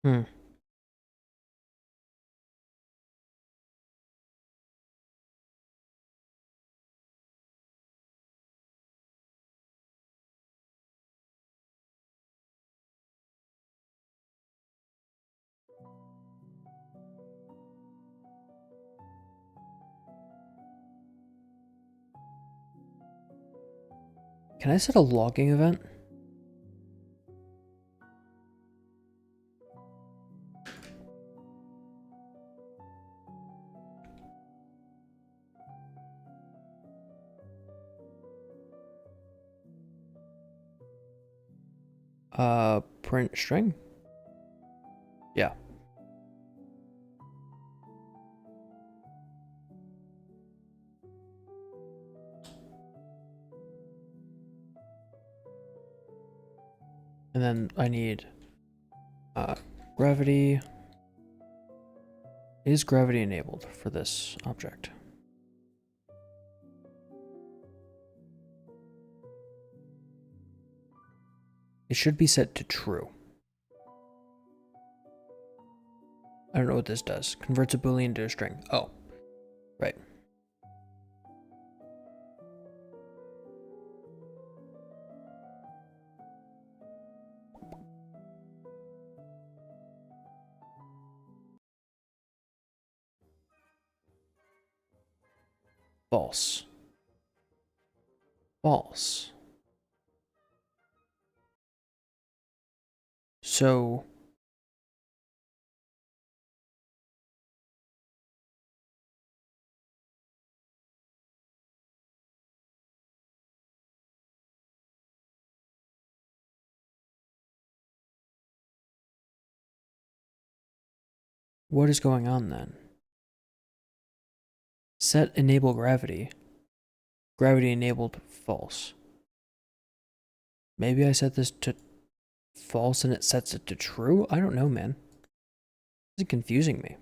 Hmm. Can I set a logging event? Print string? Yeah. And then I need gravity. Is gravity enabled for this object? It should be set to true. I don't know what this does. Converts a boolean to a string. Oh, right. False. False. So what is going on then? Set enable gravity. Gravity enabled false. Maybe I set this to false and it sets it to true? I don't know, man. This is confusing me.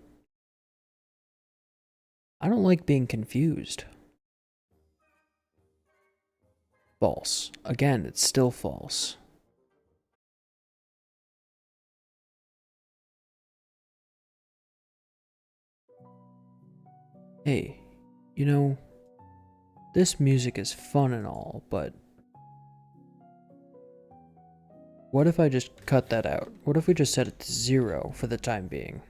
I don't like being confused. False. Again, it's still false. Hey, you know, this music is fun and all, but what if I just cut that out? What if we just set it to 0 for the time being?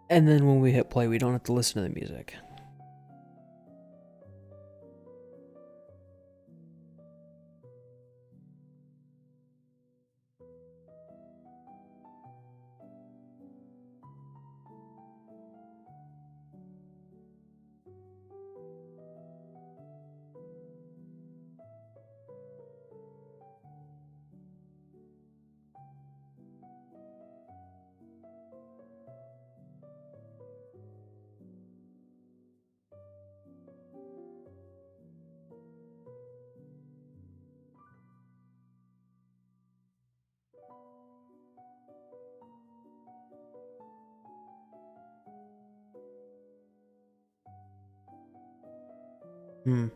And then when we hit play, we don't have to listen to the music. Hmm.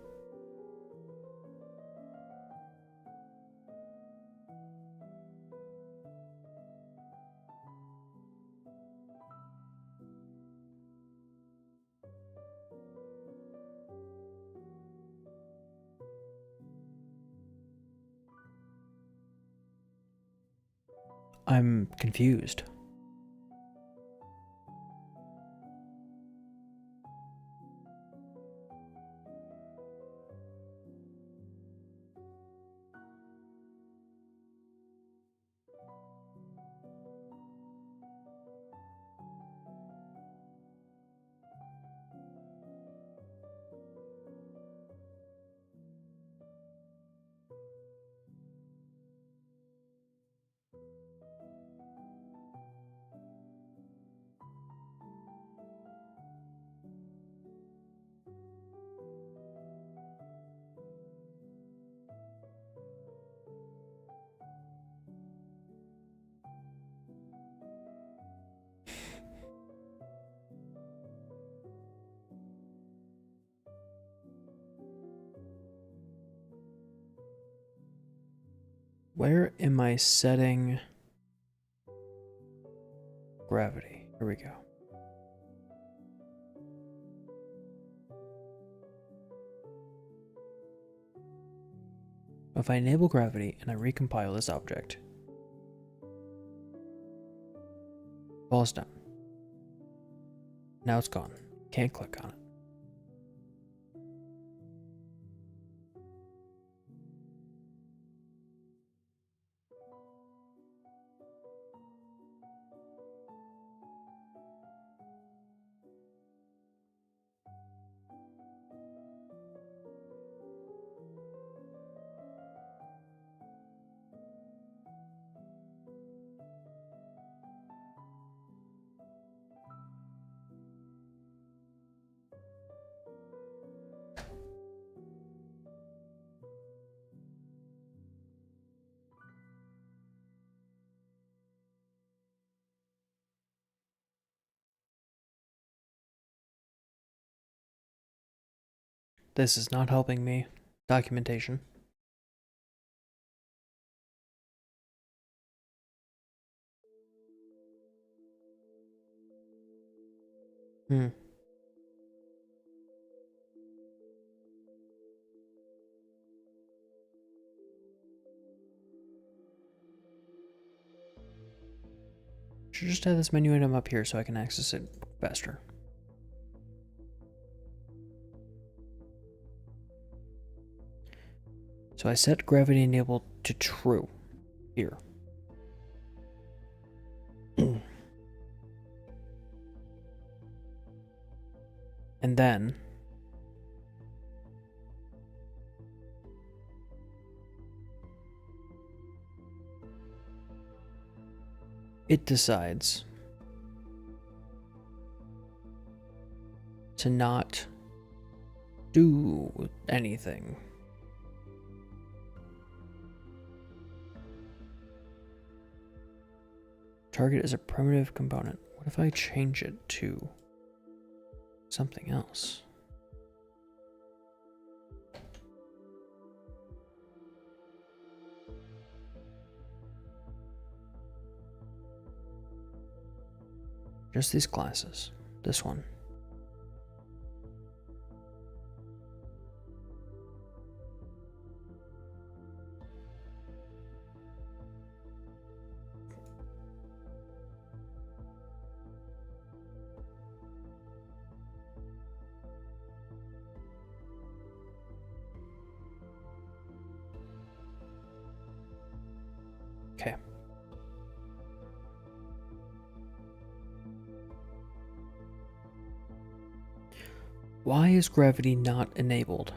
I'm confused. Where am I setting gravity? Here we go. If I enable gravity and I recompile this object, falls down. Now it's gone. Can't click on it. This is not helping me. Documentation. Hmm. Should just have this menu item up here so I can access it faster. So I set gravity enabled to true here. And then it decides to not do anything. Target is a primitive component. What if I change it to something else? Just these classes. This one. Okay. Why is gravity not enabled?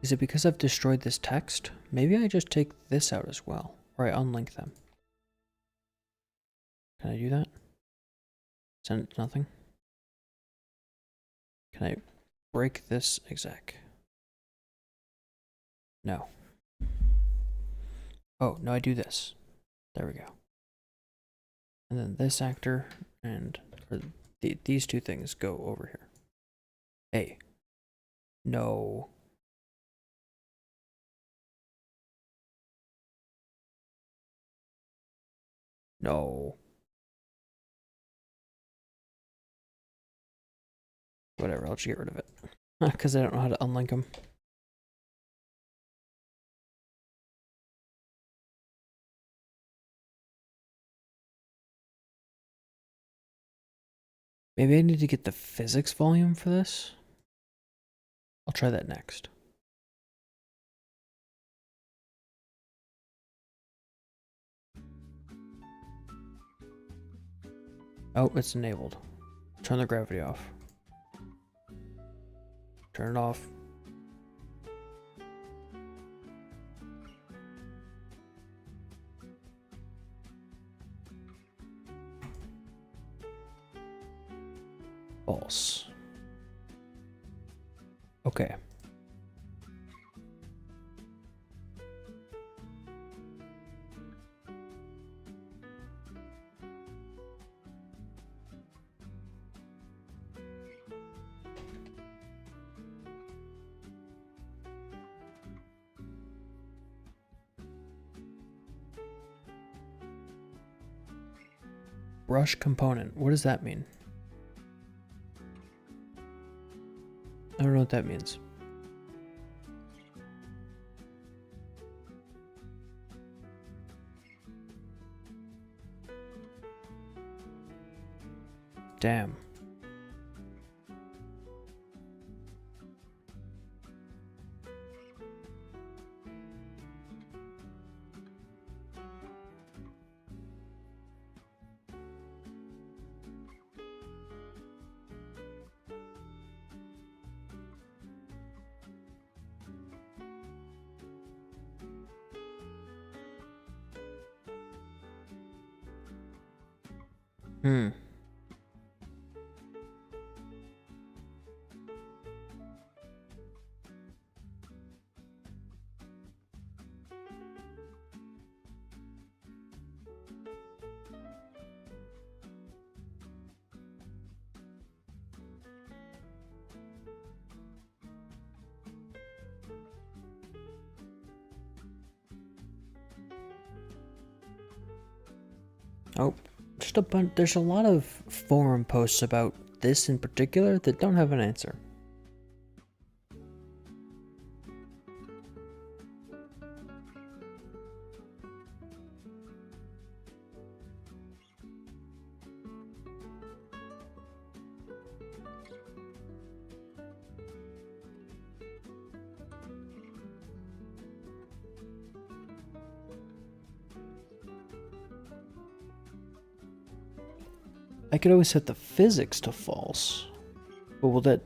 Is it because I've destroyed this text? Maybe I just take this out as well, or I unlink them. Can I do that? Send it to nothing? Can I break this exec? No. Oh, no, I do this. There we go. And then this actor and these two things go over here. Hey. No. No. Whatever, I'll just get rid of it. Because I don't know how to unlink them. Maybe I need to get the physics volume for this. I'll try that next. Oh, it's enabled. Turn the gravity off. Turn it off. False. Okay. Brush component. What does that mean? I don't know what that means. Damn. Hmm. Oh, just a bunch. There's a lot of forum posts about this in particular that don't have an answer. I could always set the physics to false. But will that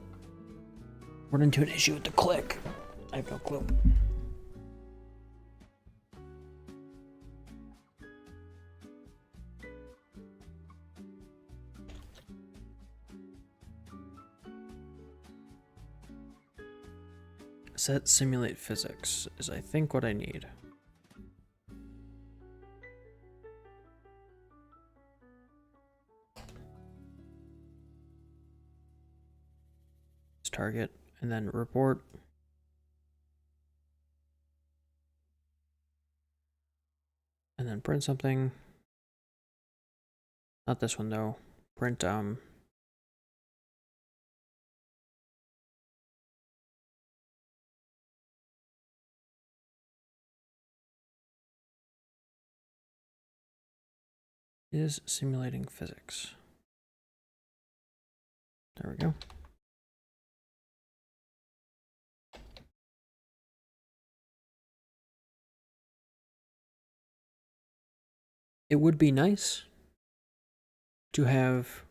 run into an issue with the click? I have no clue. Set simulate physics is, I think, what I need. It's target, and then report. And then print something. Not this one though. Print is simulating physics. There we go. It would be nice to have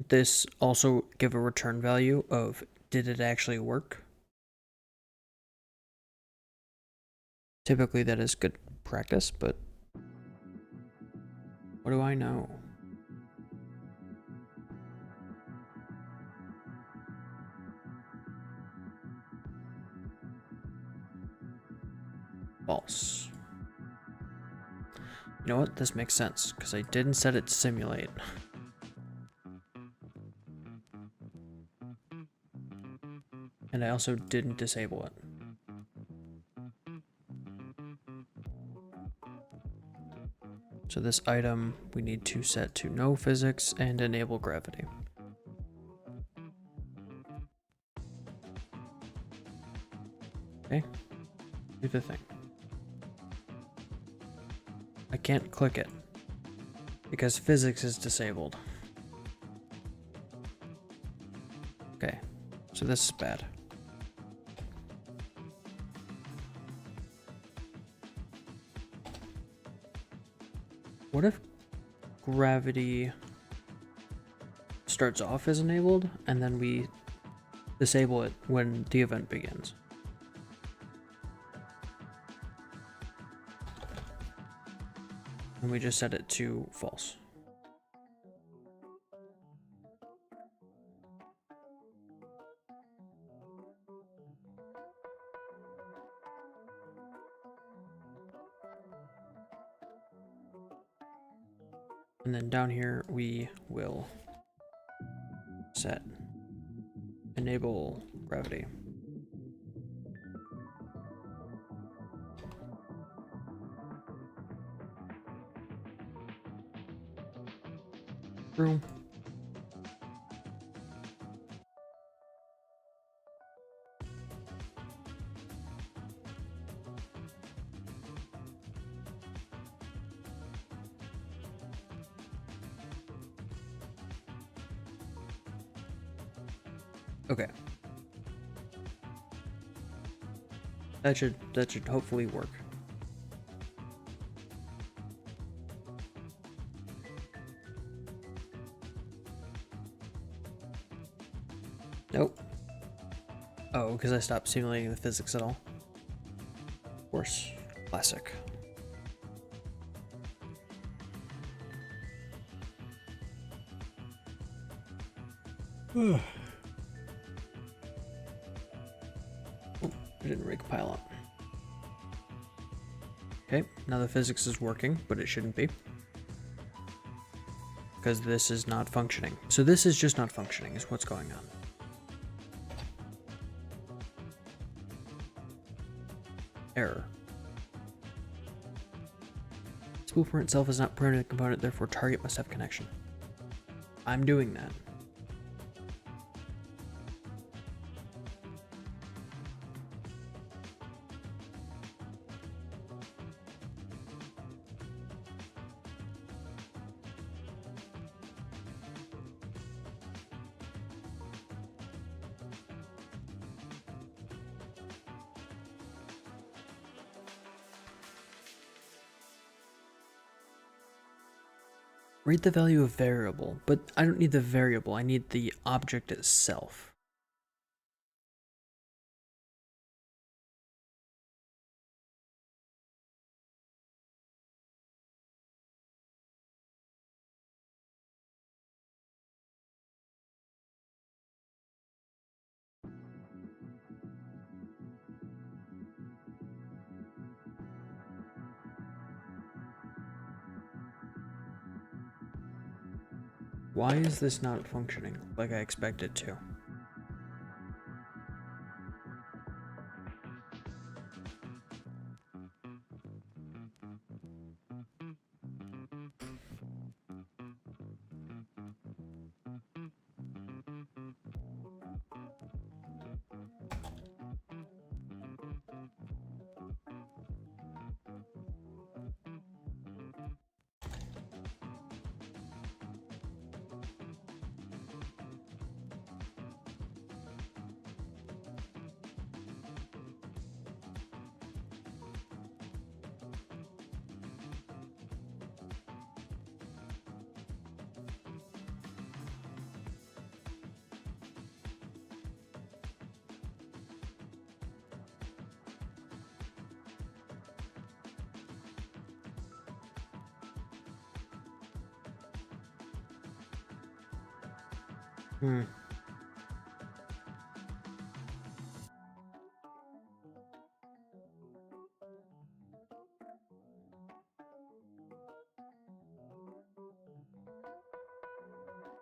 this also give a return value of did it actually work? Typically that is good practice, but what do I know? False. You know what? This makes sense because I didn't set it to simulate. And I also didn't disable it. So this item we need to set to no physics and enable gravity. Okay, do the thing. I can't click it because physics is disabled. Okay, so this is bad. What if gravity starts off as enabled and then we disable it when the event begins? And we just set it to false. And then down here we will set enable gravity. True. Okay. That should hopefully work. Nope. Oh, because I stopped simulating the physics at all. Of course. Classic. Oh, I didn't recompile it. Okay, now the physics is working, but it shouldn't be. Because this is not functioning. So this is just not functioning, is what's going on. Error. Spoofer itself is not printed a component, therefore target must have connection. I'm doing that. Rate the value of variable, but I don't need the variable, I need the object itself. Why is this not functioning like I expect it to? Hmm.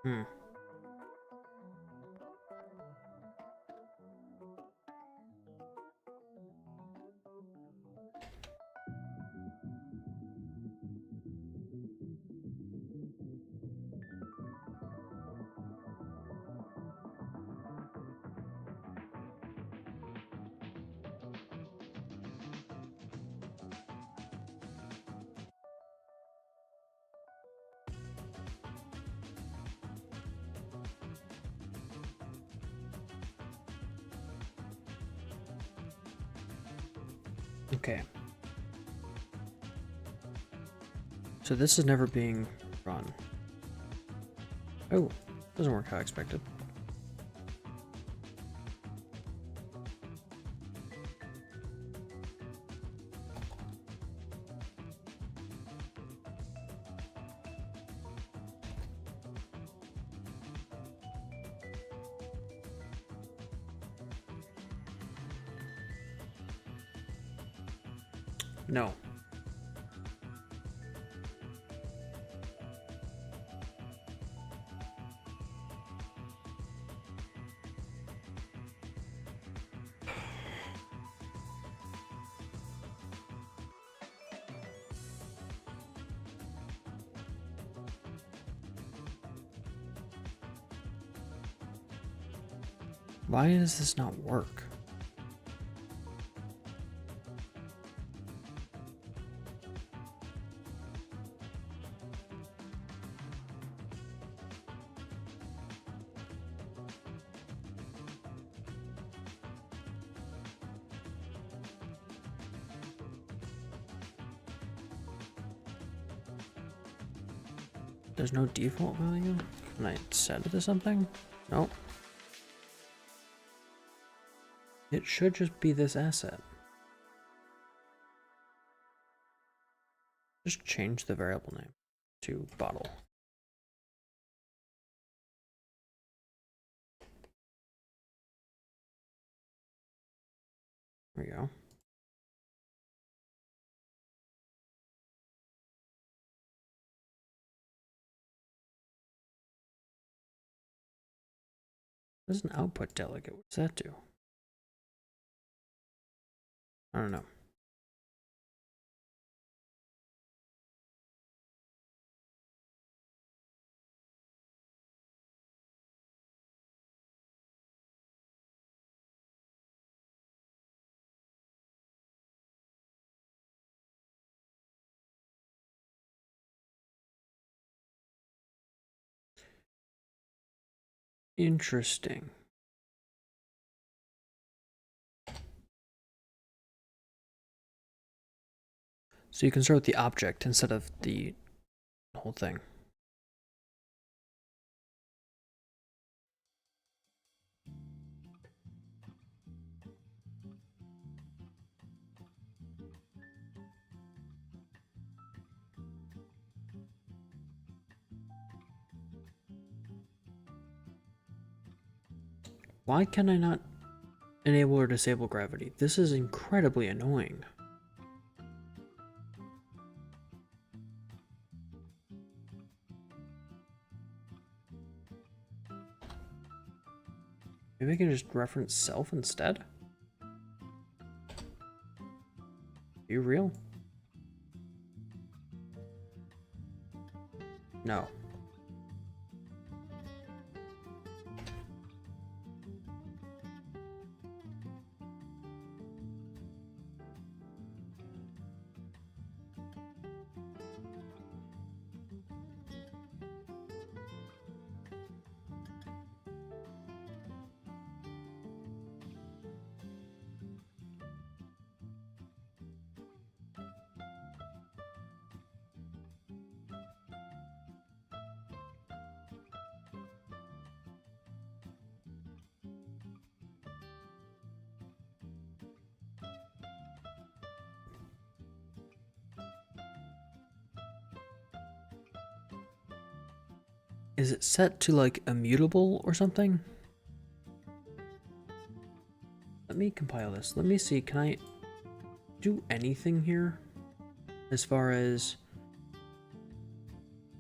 Hmm. Okay. So this is never being run. Oh, doesn't work how I expected. No. Why does this not work? There's no default value? Can I set it to something? Nope. It should just be this asset. Just change the variable name to bottle. There we go. This is an output delegate. What does that do? I don't know. Interesting. So you can start with the object instead of the whole thing. Why can I not enable or disable gravity? This is incredibly annoying. Maybe I can just reference self instead? Be real? No. Is it set to like immutable or something? Let me compile this. Let me see, can I do anything here? As far as...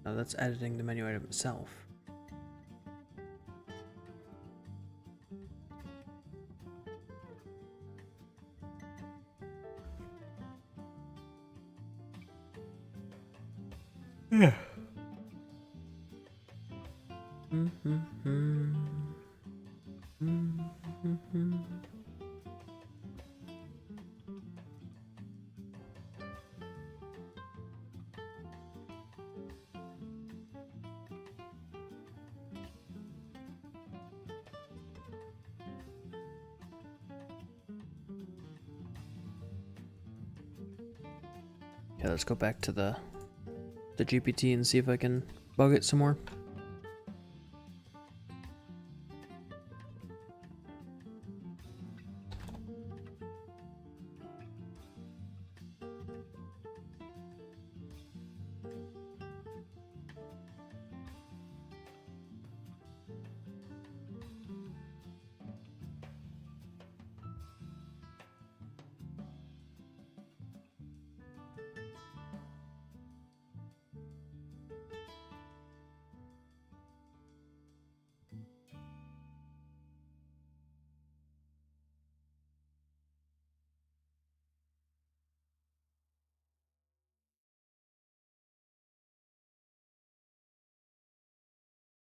No, that's editing the menu item itself. Yeah. Okay, let's go back to the GPT and see if I can bug it some more.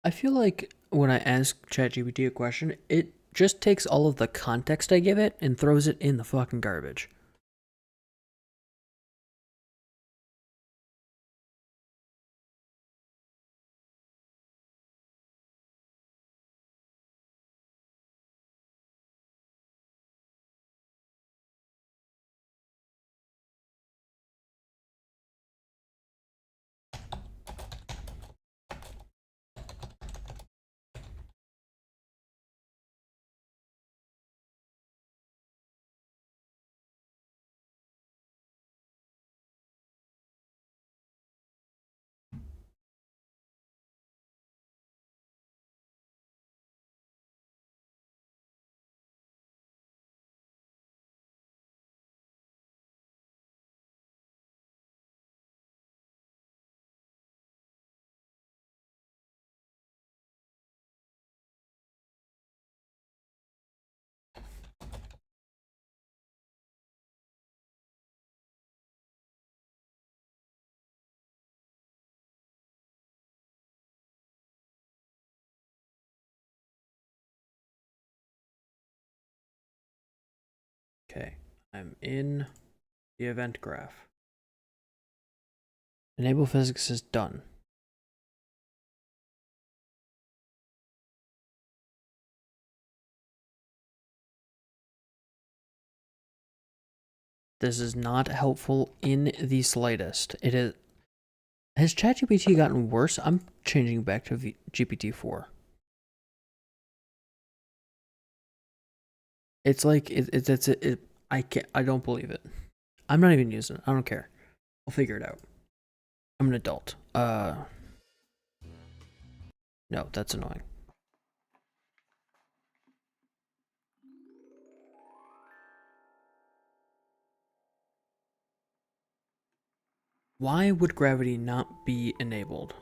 I feel like when I ask ChatGPT a question, it just takes all of the context I give it and throws it in the fucking garbage. Okay, I'm in the event graph. Enable physics is done. This is not helpful in the slightest. It is. Has ChatGPT gotten worse? I'm changing back to GPT-4. It's like I can't. I don't believe it. I'm not even using it. I don't care. I'll figure it out. I'm an adult. No, that's annoying. Why would gravity not be enabled?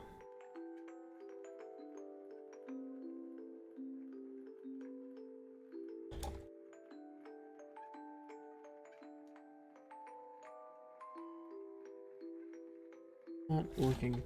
Not working.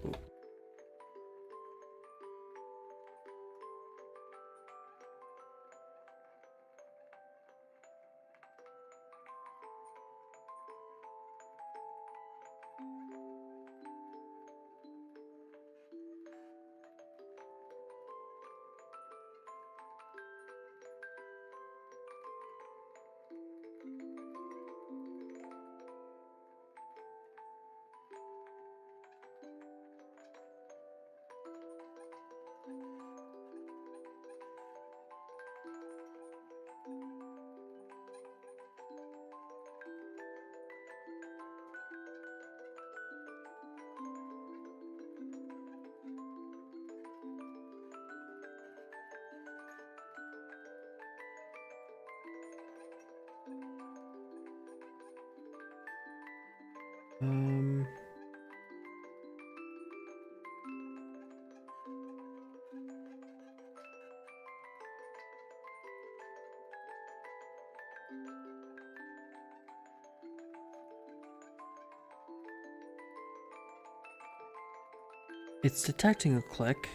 It's detecting a click.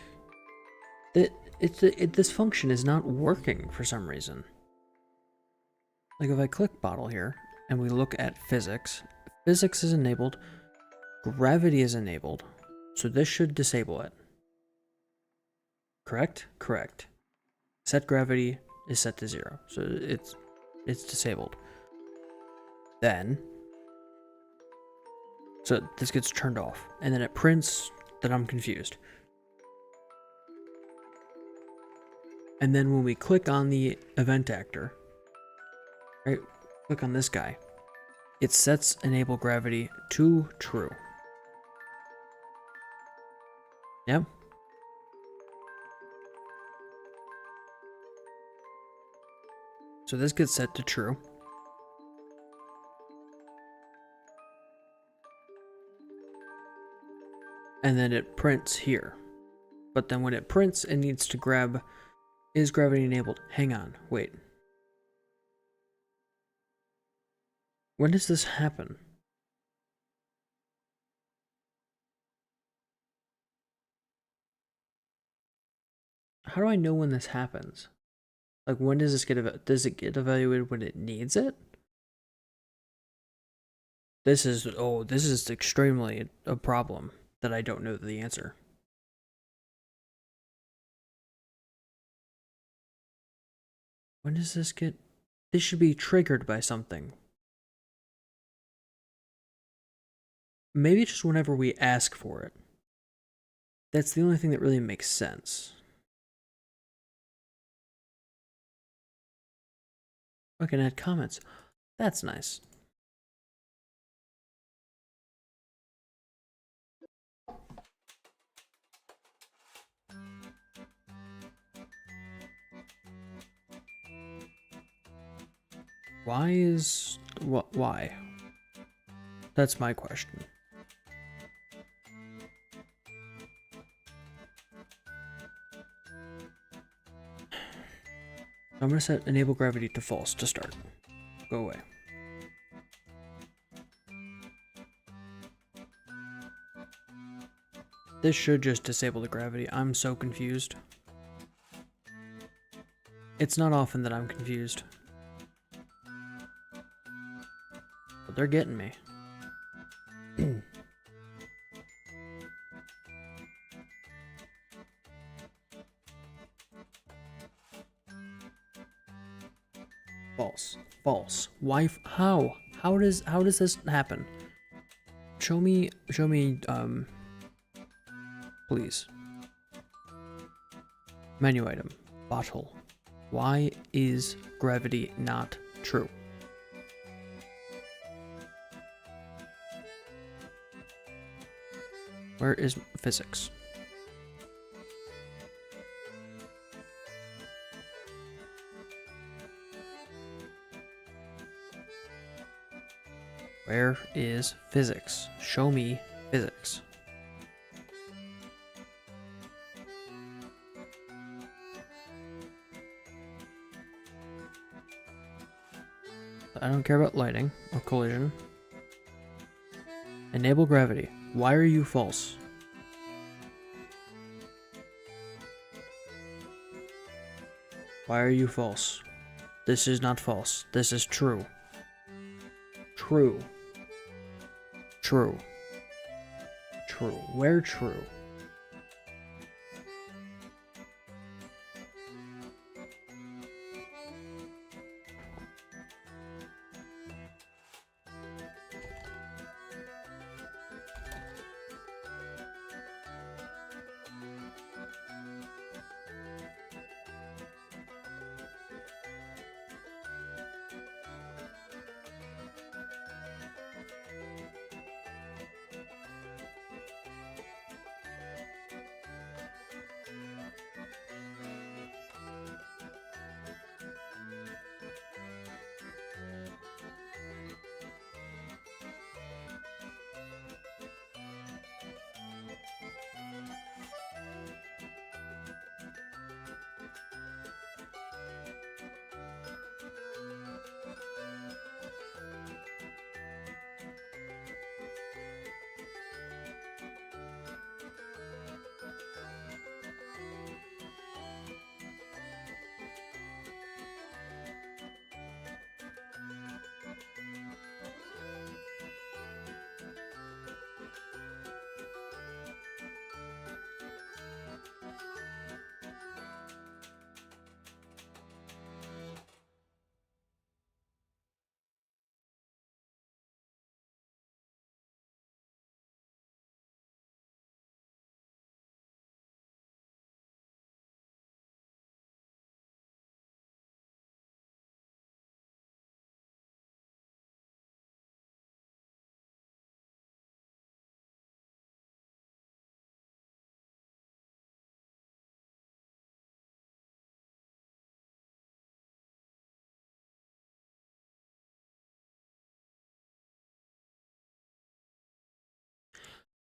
This function is not working for some reason. Like if I click bottle here and we look at physics, physics is enabled, gravity is enabled, so this should disable it. Correct? Correct. Set gravity is set to 0, so it's disabled. Then, so this gets turned off, and then it prints that I'm confused. And then when we click on the event actor, right, click on this guy, it sets enable gravity to true. Yep. So this gets set to true. And then it prints here. But then when it prints, it needs to grab, is gravity enabled? Hang on, wait. When does this happen? How do I know when this happens? Like, when does this get, does it get evaluated when it needs it? This is extremely a problem that I don't know the answer. When does this get, this should be triggered by something. Maybe just whenever we ask for it. That's the only thing that really makes sense. I can add comments. That's nice. Why? That's my question. I'm gonna set enable gravity to false to start. Go away. This should just disable the gravity. I'm so confused. It's not often that I'm confused. But they're getting me. False. False. Why? How? How does this happen? Show me, please. Menu item. Bottle. Why is gravity not true? Where is physics? Where is physics? Show me Physics. I don't care about lighting or collision. Enable gravity. Why are you false? Why are you false? This is not false. This is true. True. True. True. Where true?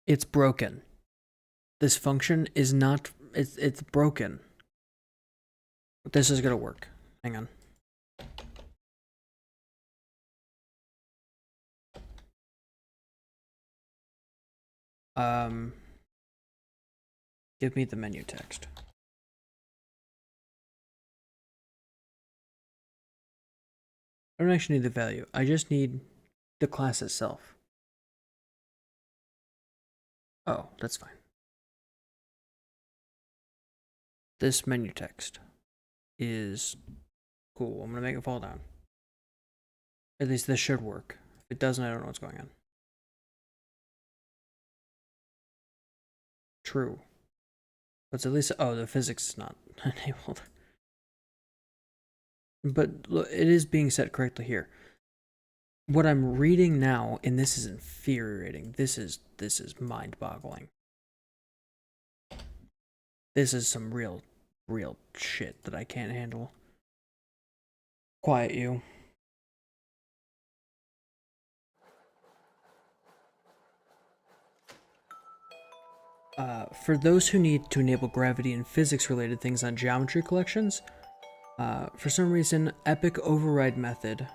It's broken. This function is not, it's broken. This is gonna work. Hang on. Give me the menu text. I don't actually need the value. I just need the class itself. Oh, that's fine. This menu text is cool. I'm gonna make it fall down. At least this should work. If it doesn't, I don't know what's going on. True. But at least, oh, the physics is not enabled. But look, it is being set correctly here. What I'm reading now, and this is infuriating. This is mind-boggling. This is some real shit that I can't handle. Quiet you. For those who need to enable gravity and physics-related things on geometry collections, for some reason, epic override method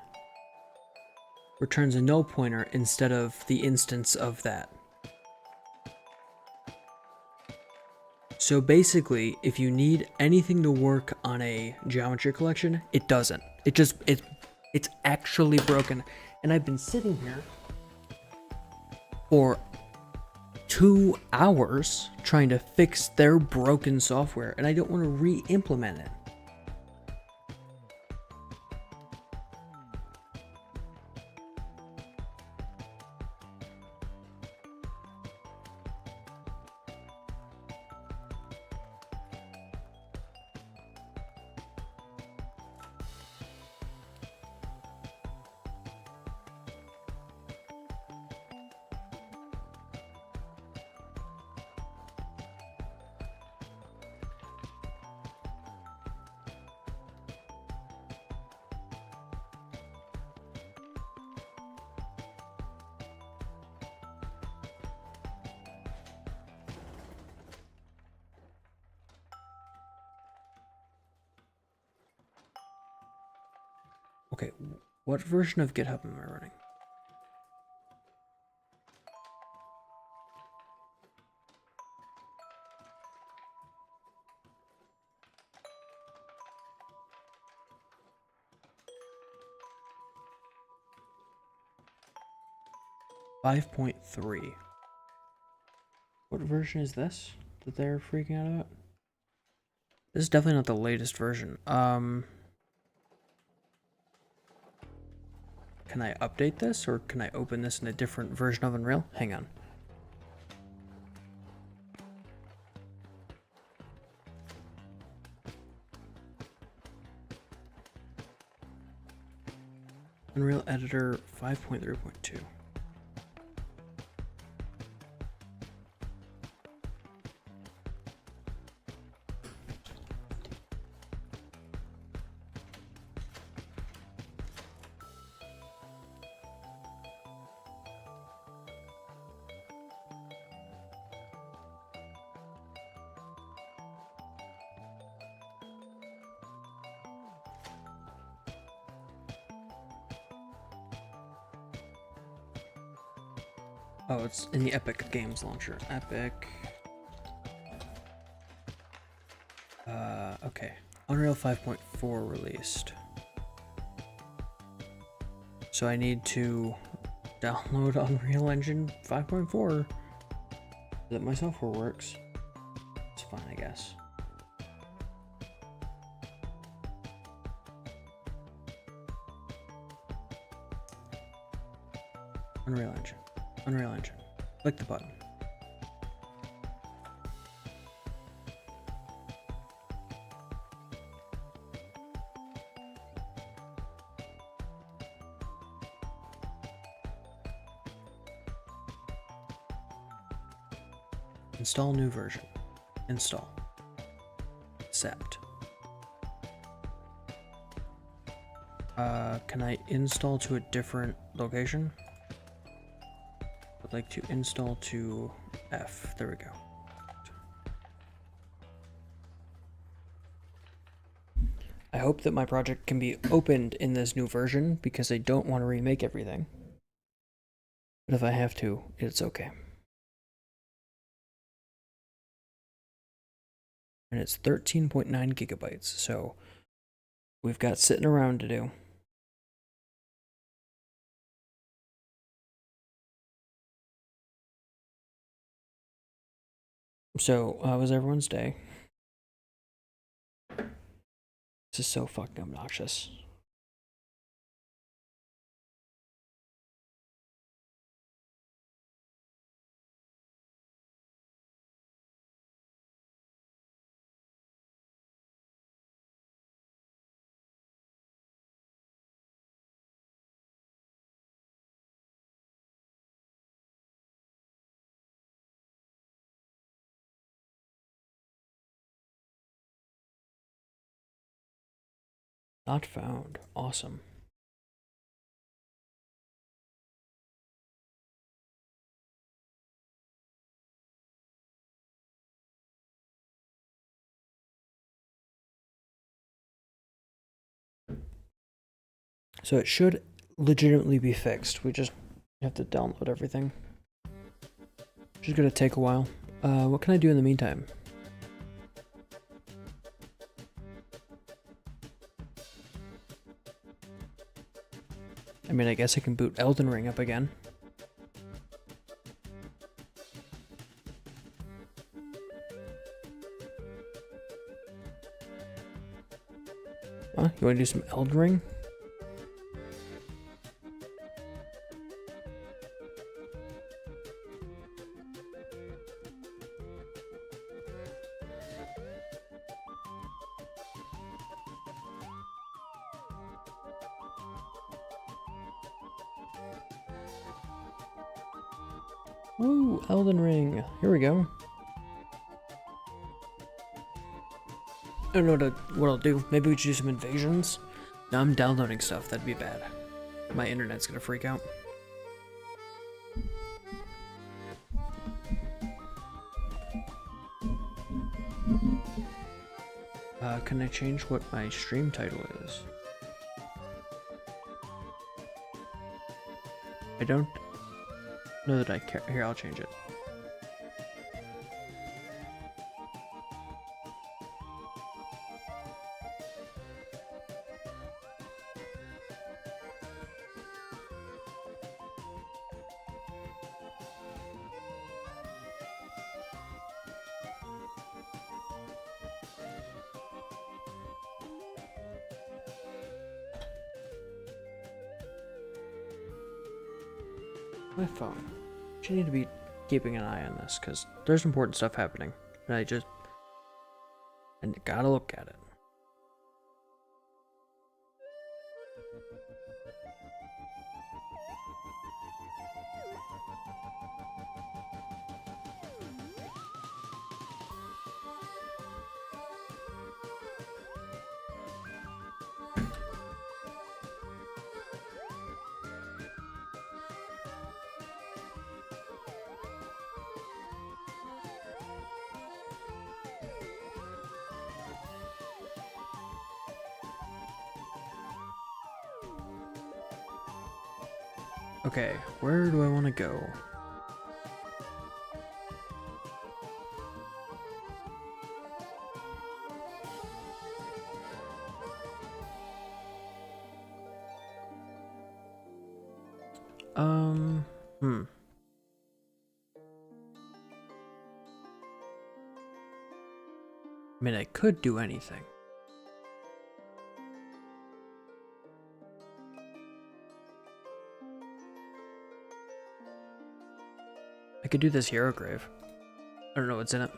returns a null pointer instead of the instance of that. So basically, if you need anything to work on a geometry collection, it doesn't. It's actually broken. And I've been sitting here for 2 hours trying to fix their broken software, and I don't want to re-implement it. Okay, what version of GitHub am I running? .3. What version is this that they're freaking out about? This is definitely not the latest version. Can I update this, or can I open this in a different version of Unreal? Hang on. Unreal Editor 5.3.2. Oh, it's in the Epic Games Launcher. Epic. Okay. Unreal 5.4 released. So I need to download Unreal Engine 5.4 so that my software works. It's fine, I guess. Unreal Engine. Unreal Engine. Click the button. Install new version. Install. Accept. Can I install to a different location? I'd like to install to F. There we go. I hope that my project can be opened in this new version because I don't want to remake everything. But if I have to, it's okay. And it's 13.9 gigabytes, so we've got sitting around to do. So, how was everyone's day? This is so fucking obnoxious. Not found. Awesome. So it should legitimately be fixed. We just have to download everything. Which is gonna take a while. What can I do in the meantime? I mean, I guess I can boot Elden Ring up again. Huh? You wanna do some Elden Ring? Woo, Elden Ring. Here we go. I don't know what I'll do. Maybe we should do some invasions. No, I'm downloading stuff. That'd be bad. My internet's gonna freak out. Can I change what my stream title is? don't know that I care. Here, I'll change it. My phone. You need to be keeping an eye on this because there's important stuff happening, and I gotta look at it. Okay, where do I want to go? I mean, I could do anything. I could do this hero grave. I don't know what's in it.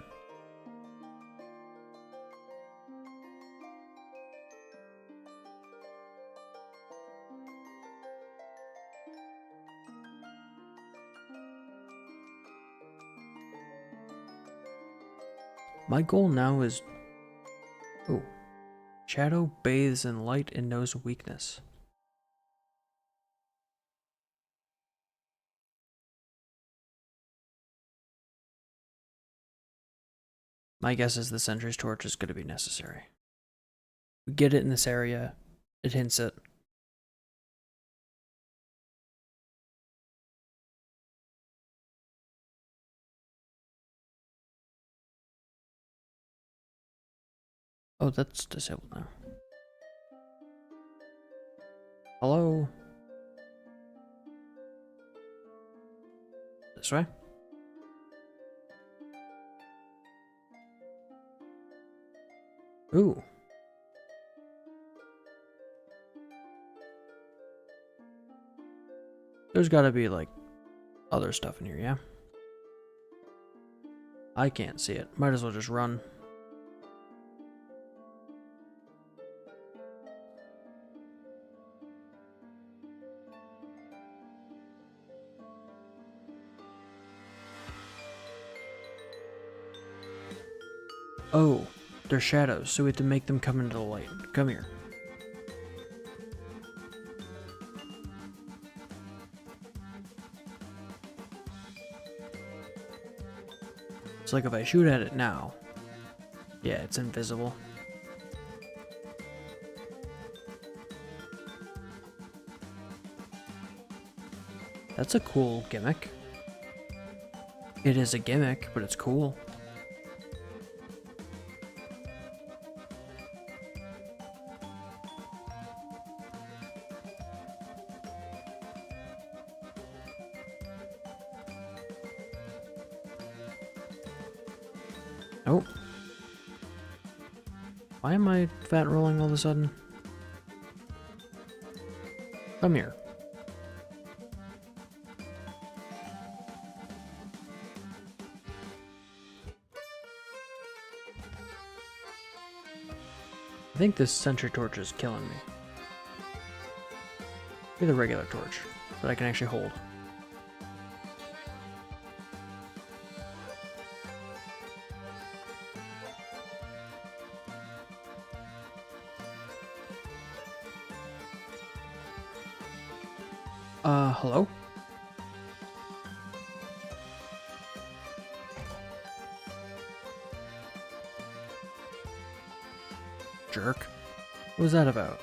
My goal now is... Oh. Shadow bathes in light and knows weakness. My guess is the Sentry's Torch is going to be necessary. We get it in this area. It hints it. Oh, that's disabled now. Hello? This way? Ooh. There's gotta be, like, other stuff in here, yeah? I can't see it. Might as well just run. Oh, they're shadows, so we have to make them come into the light. Come here. It's like if I shoot at it now, yeah, it's invisible. That's a cool gimmick. It is a gimmick, but it's cool. Oh. Why am I fat rolling all of a sudden? Come here. I think this sentry torch is killing me. Maybe the regular torch that I can actually hold. Hello? Jerk. What was that about?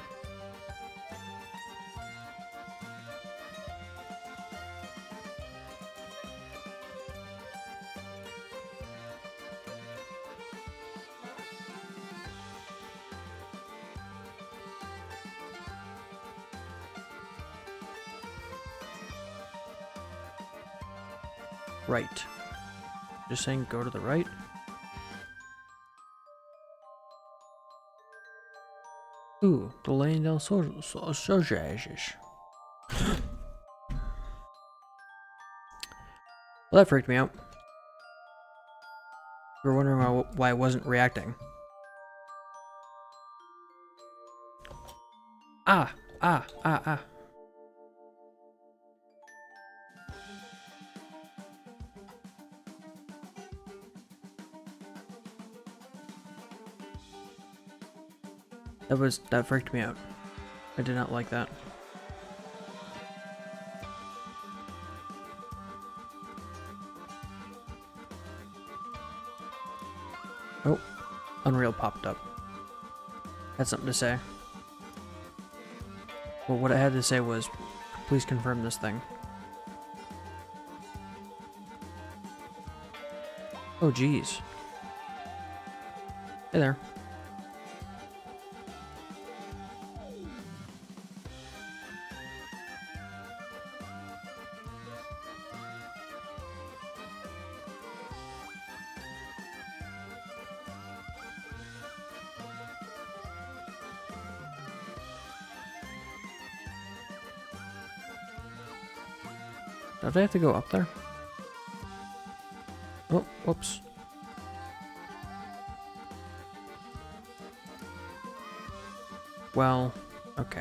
Right. Just saying go to the right. Ooh, the lane del Sojages. Well, that freaked me out. You were wondering why I wasn't reacting. Ah! Ah! Ah! Ah! That freaked me out. I did not like that. Oh, Unreal popped up. Had something to say. Well, what I had to say was, please confirm this thing. Oh, geez. Hey there. Don't I have to go up there? Oh, whoops. Well, okay.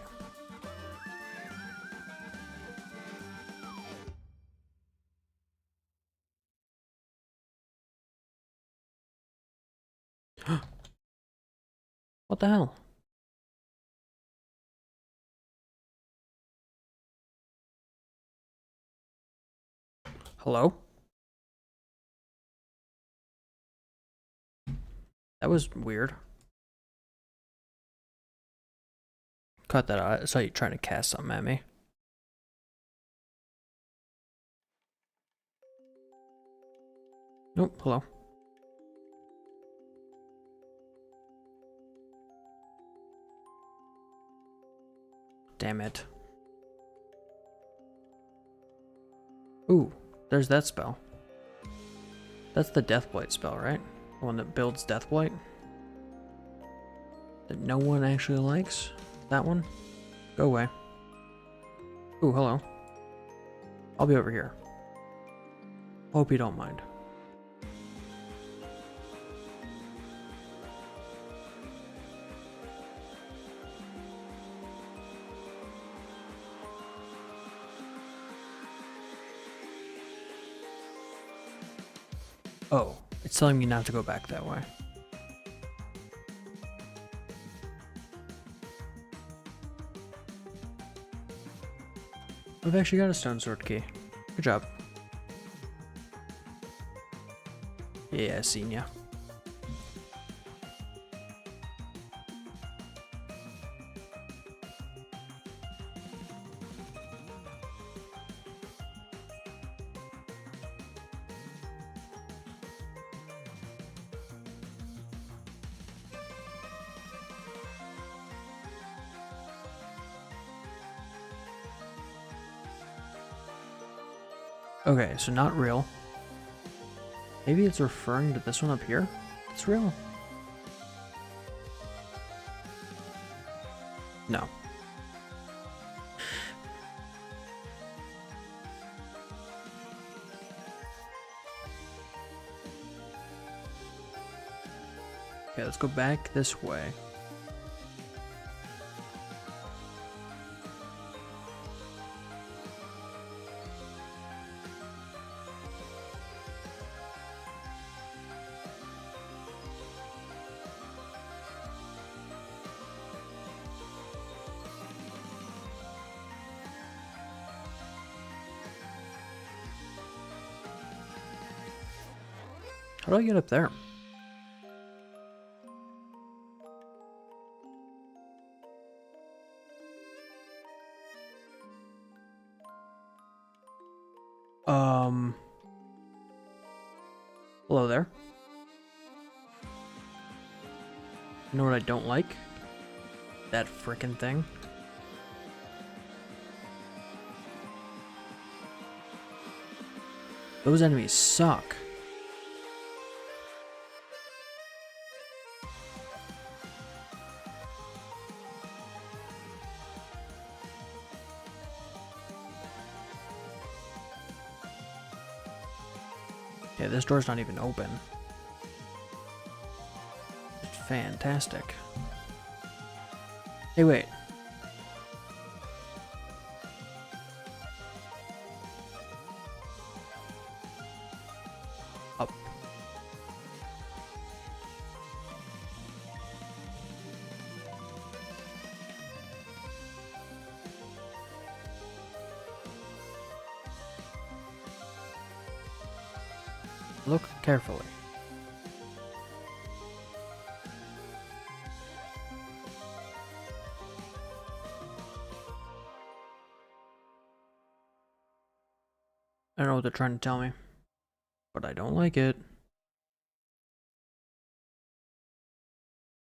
What the hell? Hello? That was weird. Cut that out. I saw you trying to cast something at me. Nope, hello. Damn it. Ooh, there's that spell. That's the Deathblight spell, right? The one that builds Deathblight? That no one actually likes? That one? Go away. Ooh, hello. I'll be over here. Hope you don't mind. Oh, it's telling me not to go back that way. We've actually got a stone sword key. Good job. Yeah, seen ya. Okay, so not real. Maybe it's referring to this one up here? It's real. No. Okay, let's go back this way. How do I get up there? Hello there. You know what I don't like? That frickin' thing. Those enemies suck. Yeah, this door's not even open. It's fantastic. Hey, wait. Up. Look carefully. I don't know what they're trying to tell me, but I don't like it.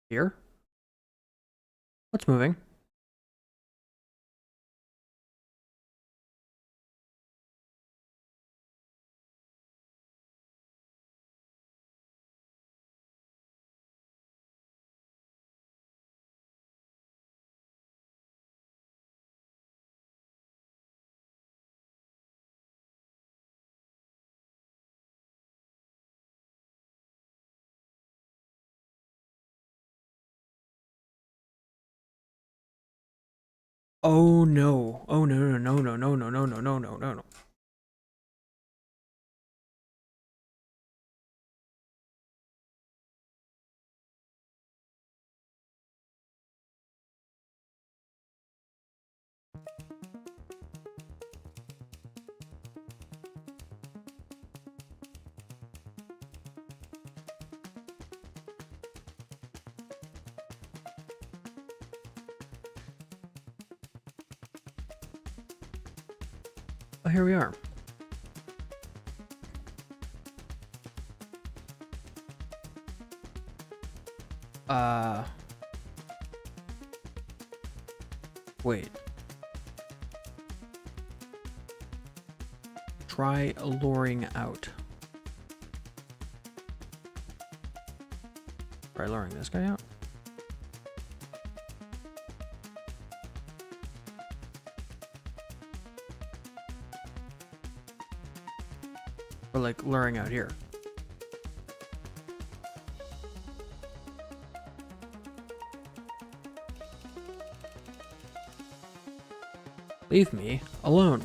Here? What's moving? Oh no. Oh no no no no no no no no no no no no. Oh, here we are. Wait. Try luring out. Try luring this guy out. Or like luring out here. Leave me alone.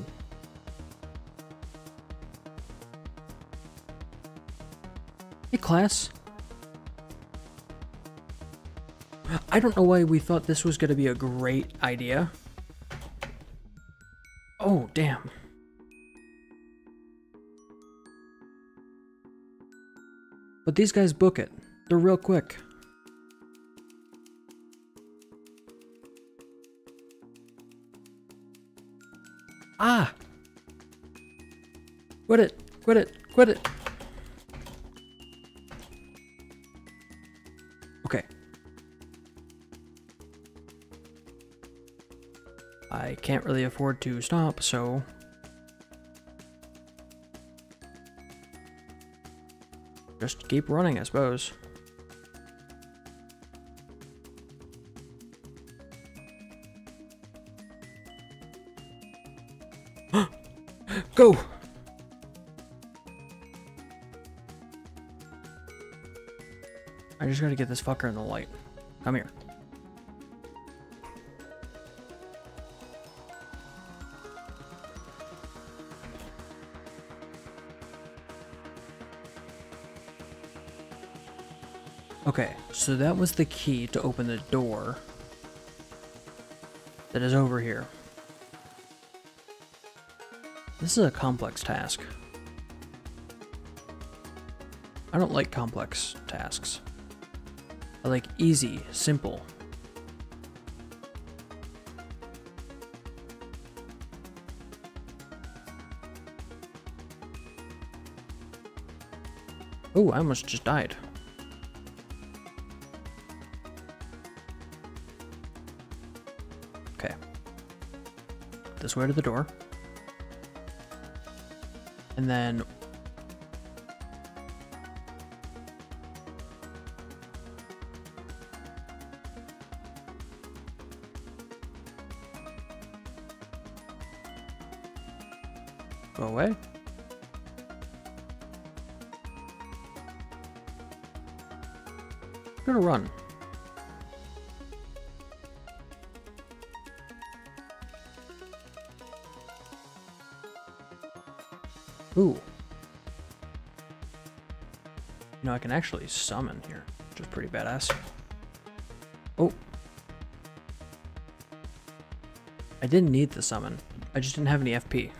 Hey, class. I don't know why we thought this was going to be a great idea. Oh, damn. But these guys book it. They're real quick. Ah! Quit it! Quit it! Quit it! Okay. I can't really afford to stop, so... just keep running, I suppose. Go! I just gotta get this fucker in the light. Come here. Okay, so that was the key to open the door that is over here. This is a complex task. I don't like complex tasks. I like easy, simple. Oh, I almost just died. Okay. This way to the door. And then Go away. I'm gonna run. Ooh. You know, I can actually summon here, which is pretty badass. Oh. I didn't need the summon. I just didn't have any FP.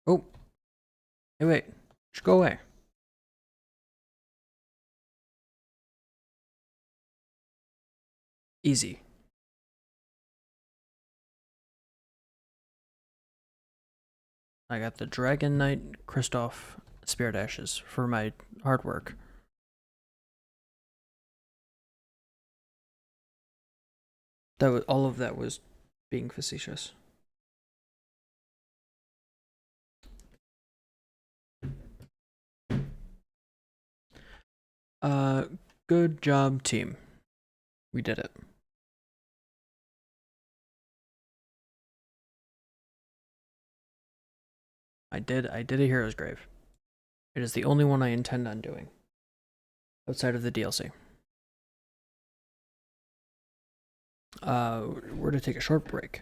Oh. Hey, wait. Just go away. Easy. I got the Dragon Knight Kristoff Spirit Ashes for my hard work. That was, all of that was being facetious. Good job, team. We did it. I did a hero's grave. It is the only one I intend on doing. Outside of the DLC. We're to take a short break.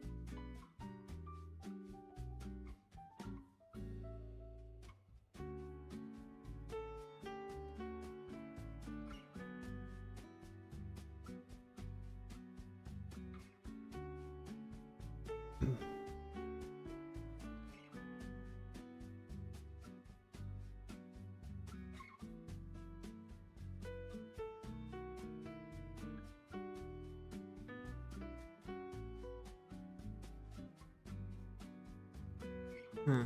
Hmm.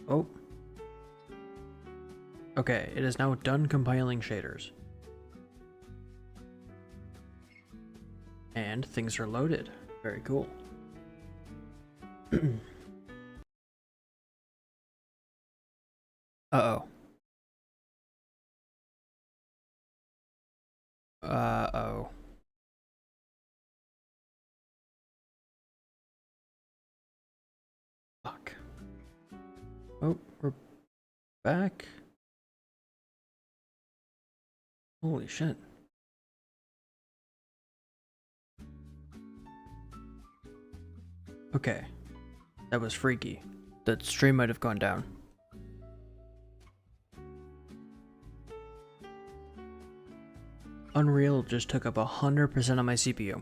Oh. Okay, it is now done compiling shaders. And things are loaded. Very cool. Uh-oh. Uh-oh. Fuck. Oh, we're back. Holy shit. Okay. That was freaky. The stream might have gone down. Unreal just took up 100% of my CPU.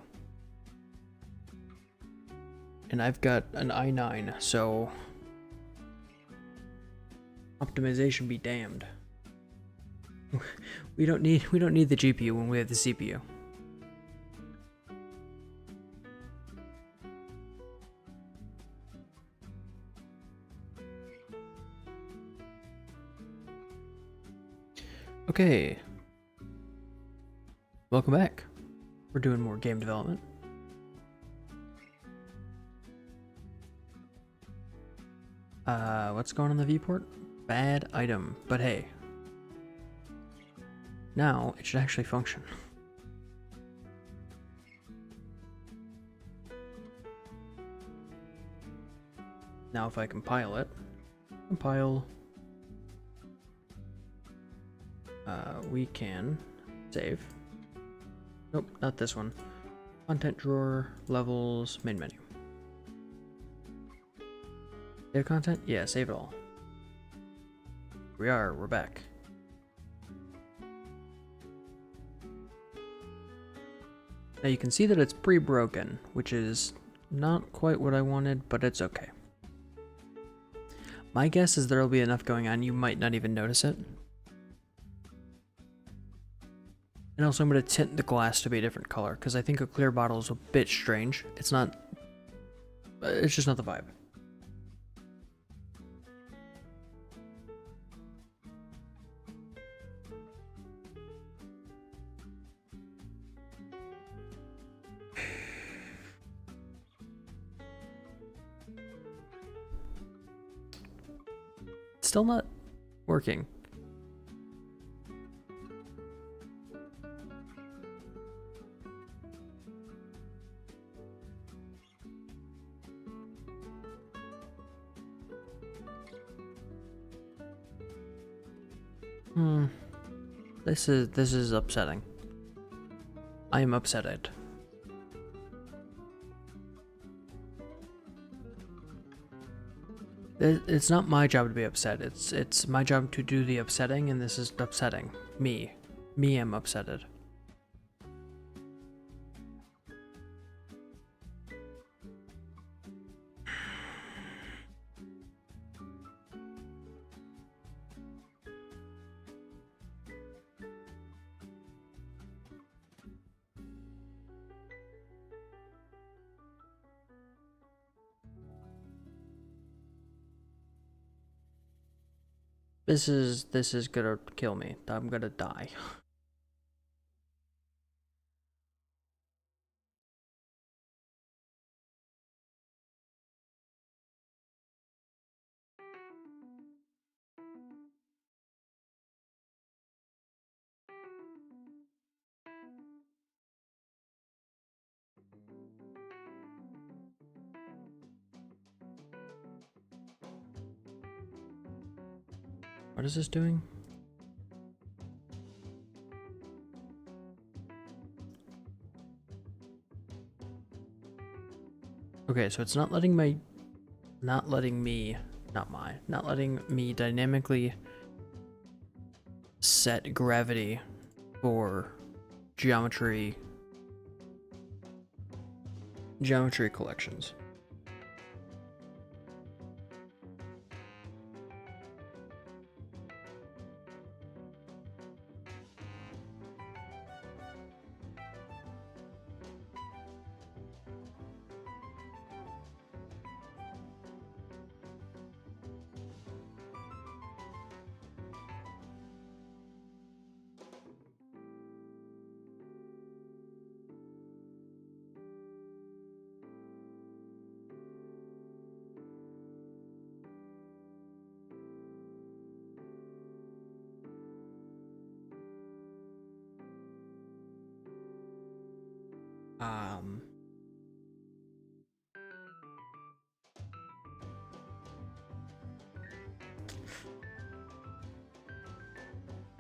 And I've got an i9, so optimization be damned. We don't need the GPU when we have the CPU. Okay. Welcome back. We're doing more game development. What's going on the viewport? Bad item, but hey. Now it should actually function. Now if I compile it, we can save. Nope, not this one. Content drawer, levels, main menu. Save content? Yeah, save it all. We're back. Now you can see that it's pre-broken, which is not quite what I wanted, but it's okay. My guess is there'll be enough going on you might not even notice it. And also I'm going to tint the glass to be a different color, because I think a clear bottle is a bit strange. It's not... it's just not the vibe. Still not working. This is upsetting. I am upsetted. It's not my job to be upset. It's my job to do the upsetting, and this is upsetting me. Me am upsetted. This is gonna kill me. I'm gonna die. What is this doing? Okay, so it's not letting me dynamically set gravity for geometry collections.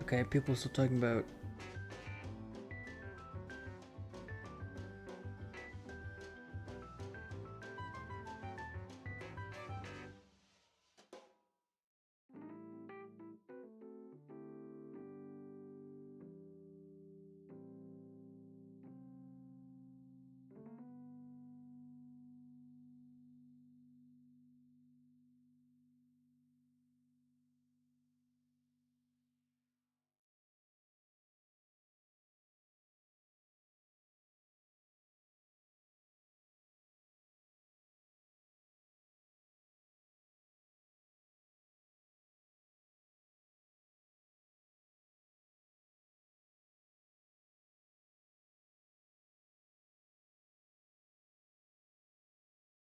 Okay, people still talking about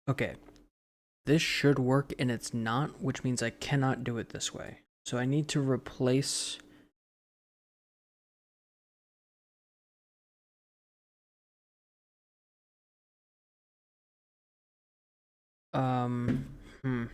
okay, this should work and it's not, which means I cannot do it this way. So I need to replace um hmm.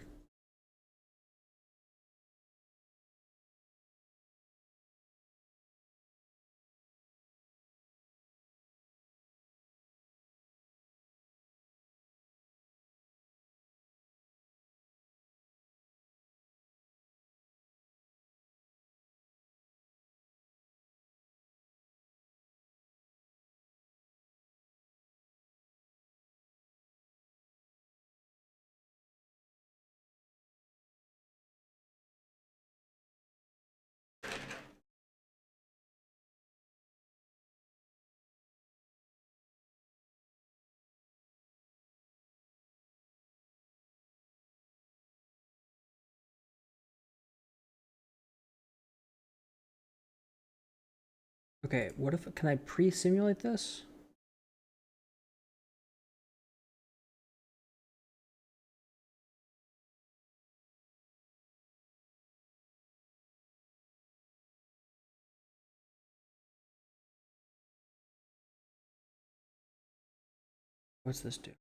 Okay, what if can I pre-simulate this? What's this do?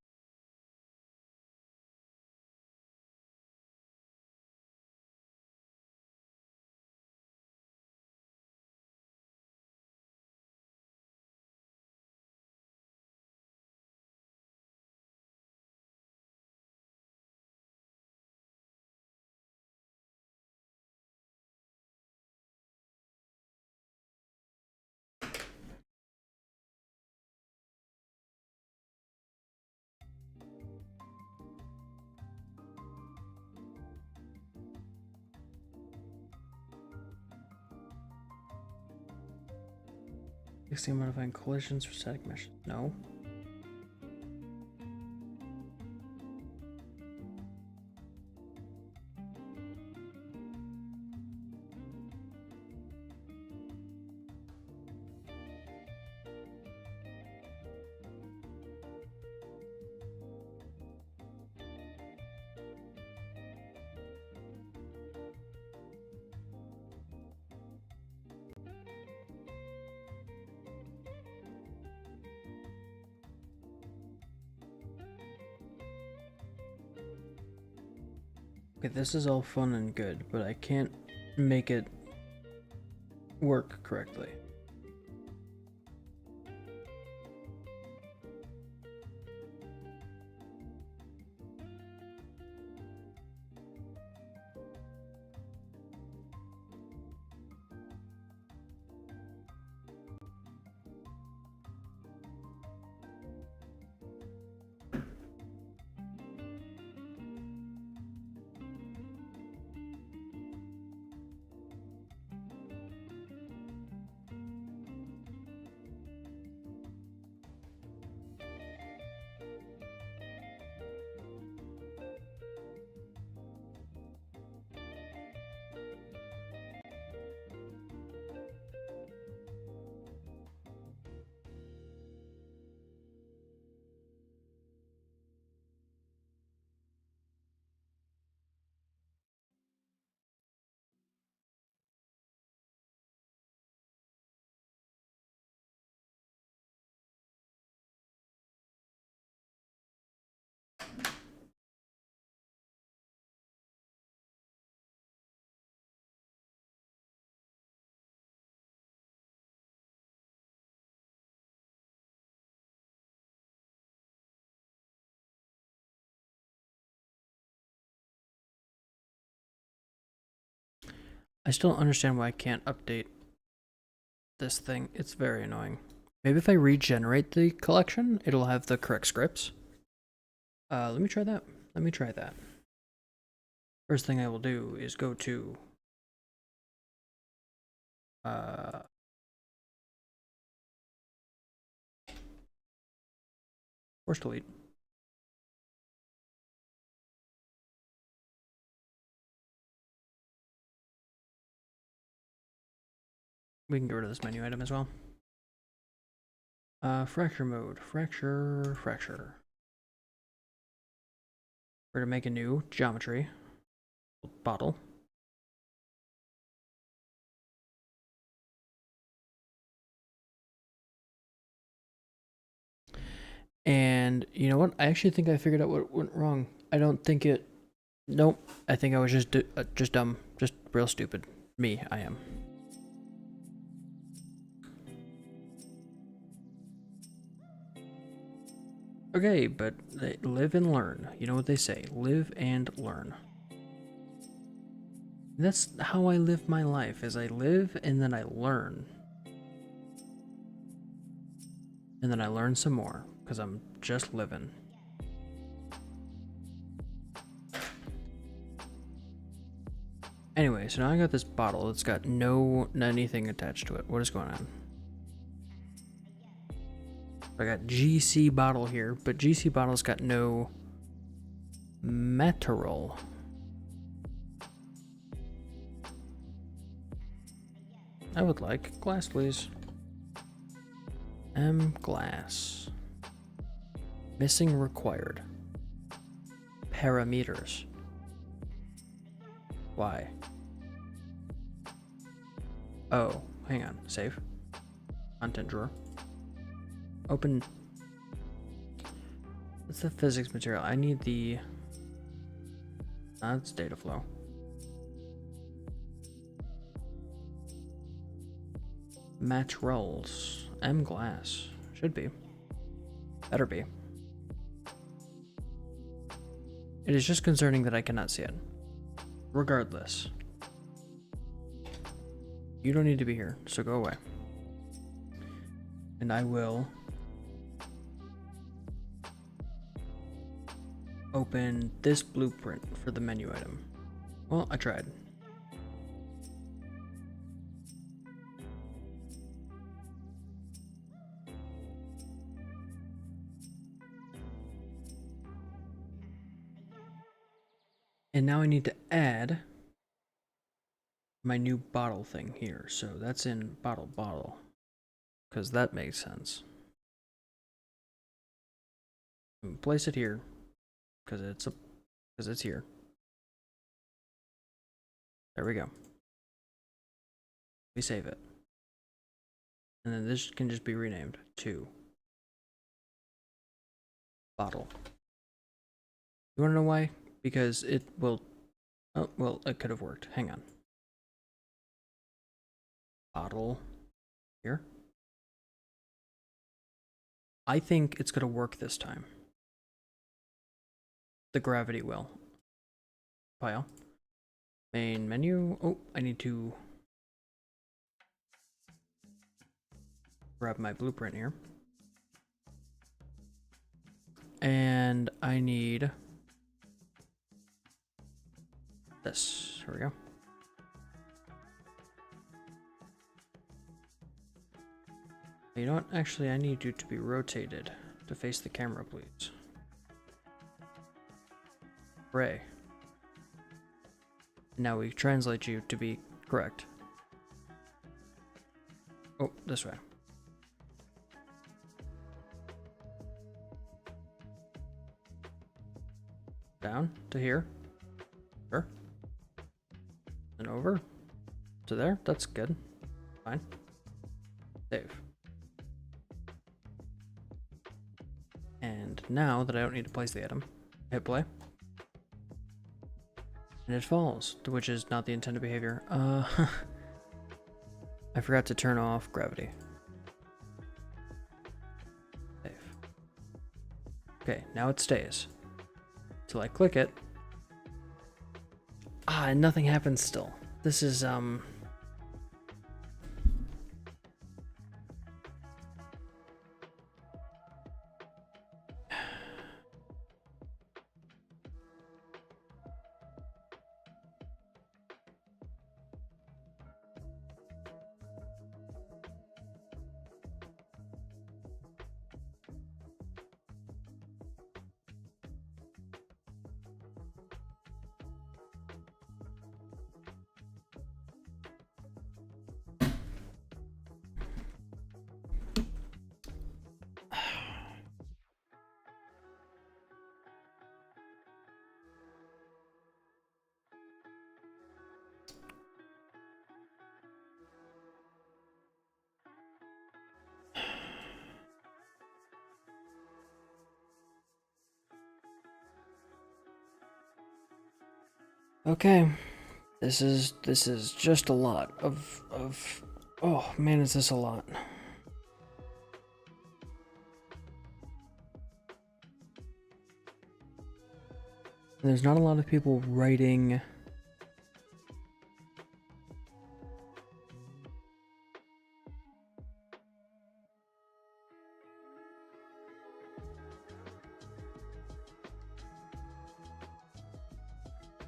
Fixing modifying collisions for static meshes. No. Okay, this is all fun and good, but I can't make it work correctly. I still don't understand why I can't update this thing. It's very annoying. Maybe if I regenerate the collection, it'll have the correct scripts. Let me try that. Let me try that. First thing I will do is go to force delete. We can get rid of this menu item as well. Fracture mode. Fracture. We're gonna make a new geometry bottle. And you know what? I actually think I figured out what went wrong. I don't think it. Nope. I think I was just dumb, just real stupid. Me, I am. Okay, but live and learn. You know what they say, live and learn. That's how I live my life, is I live and then I learn. And then I learn some more, because I'm just living. Anyway, so now I got this bottle that's got no anything attached to it. What is going on? I got GC bottle here, but GC bottle's got no material. I would like glass, please. Glass. Missing required. Parameters. Why? Oh, hang on. Save. Content drawer. Open. What's the physics material? I need the. That's data flow. Match rolls. Glass. Should be. Better be. It is just concerning that I cannot see it. Regardless. You don't need to be here, so go away. And I will open this blueprint for the menu item. Well, I tried. And now I need to add my new bottle thing here. So that's in bottle, because that makes sense. Place it here, because it's here. There we go. We save it. And then this can just be renamed to bottle. You want to know why? Because it will. Oh, well, it could have worked. Hang on. Bottle here. I think it's going to work this time. The gravity will. File. Main menu. Oh, I need to grab my blueprint here. And I need this. Here we go. You know what? Actually, I need you to be rotated to face the camera, please. Hooray. Now we translate you to be correct. Oh, this way. Down to here. Sure. And over to there. That's good. Fine. Save. And now that I don't need to place the item, hit play. And it falls, which is not the intended behavior. I forgot to turn off gravity. Save. Okay, now it stays. Till I click it. Ah, and nothing happens still. This is okay. This is just a lot of oh man, is this a lot. There's not a lot of people writing.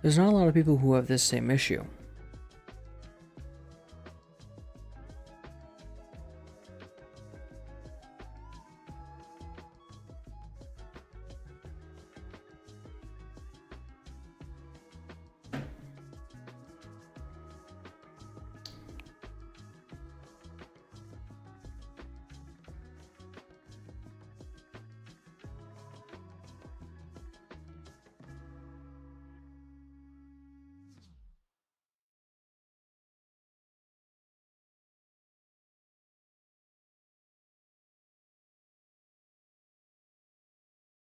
There's not a lot of people who have this same issue.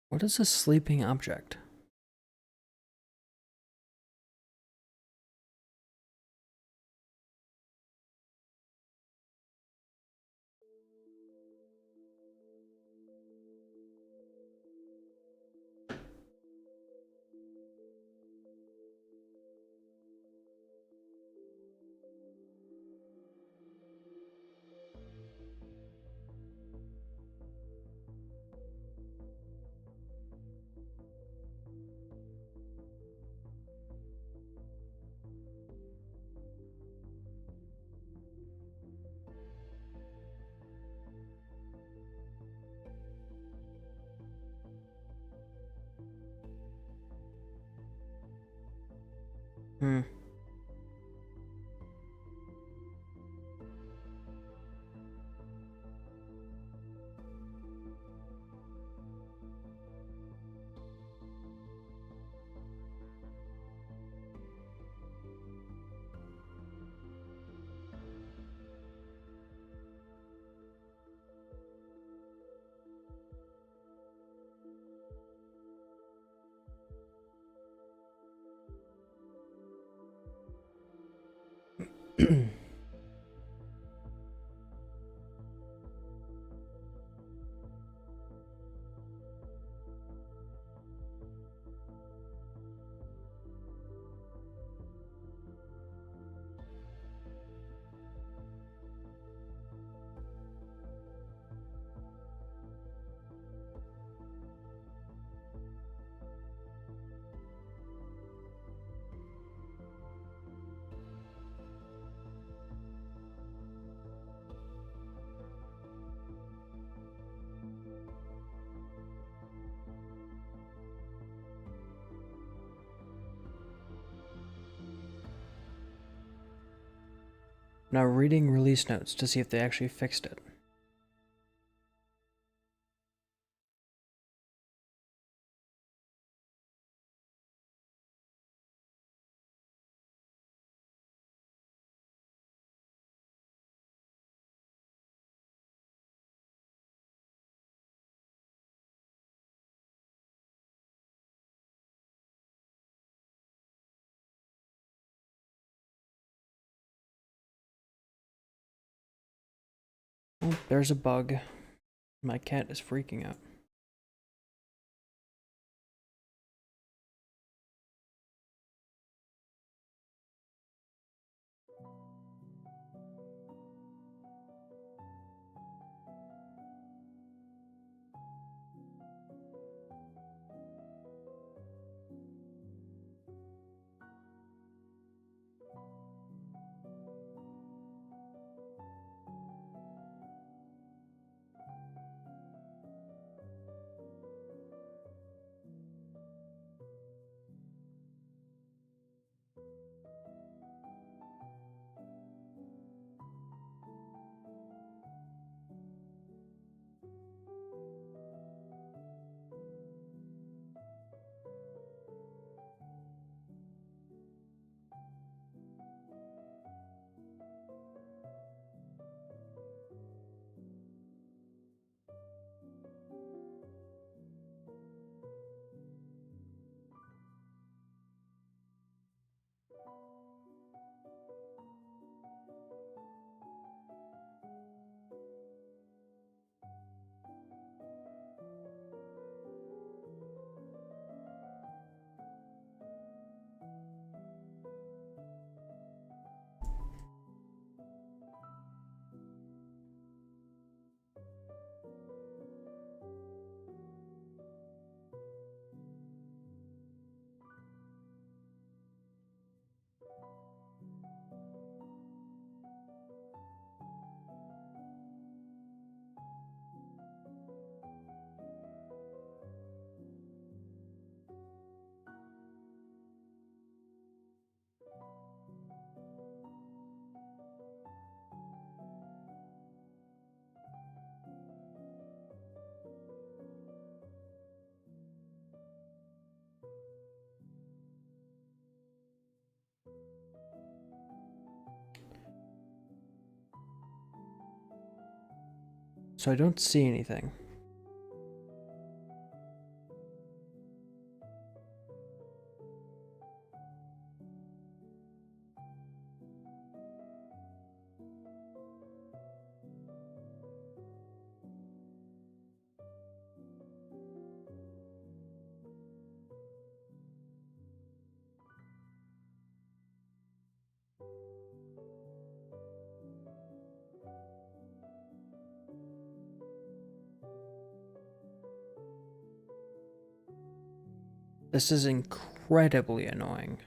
What is a sleeping object? Hmm. Now reading release notes to see if they actually fixed it. Oh, there's a bug. My cat is freaking out. So I don't see anything. This is incredibly annoying.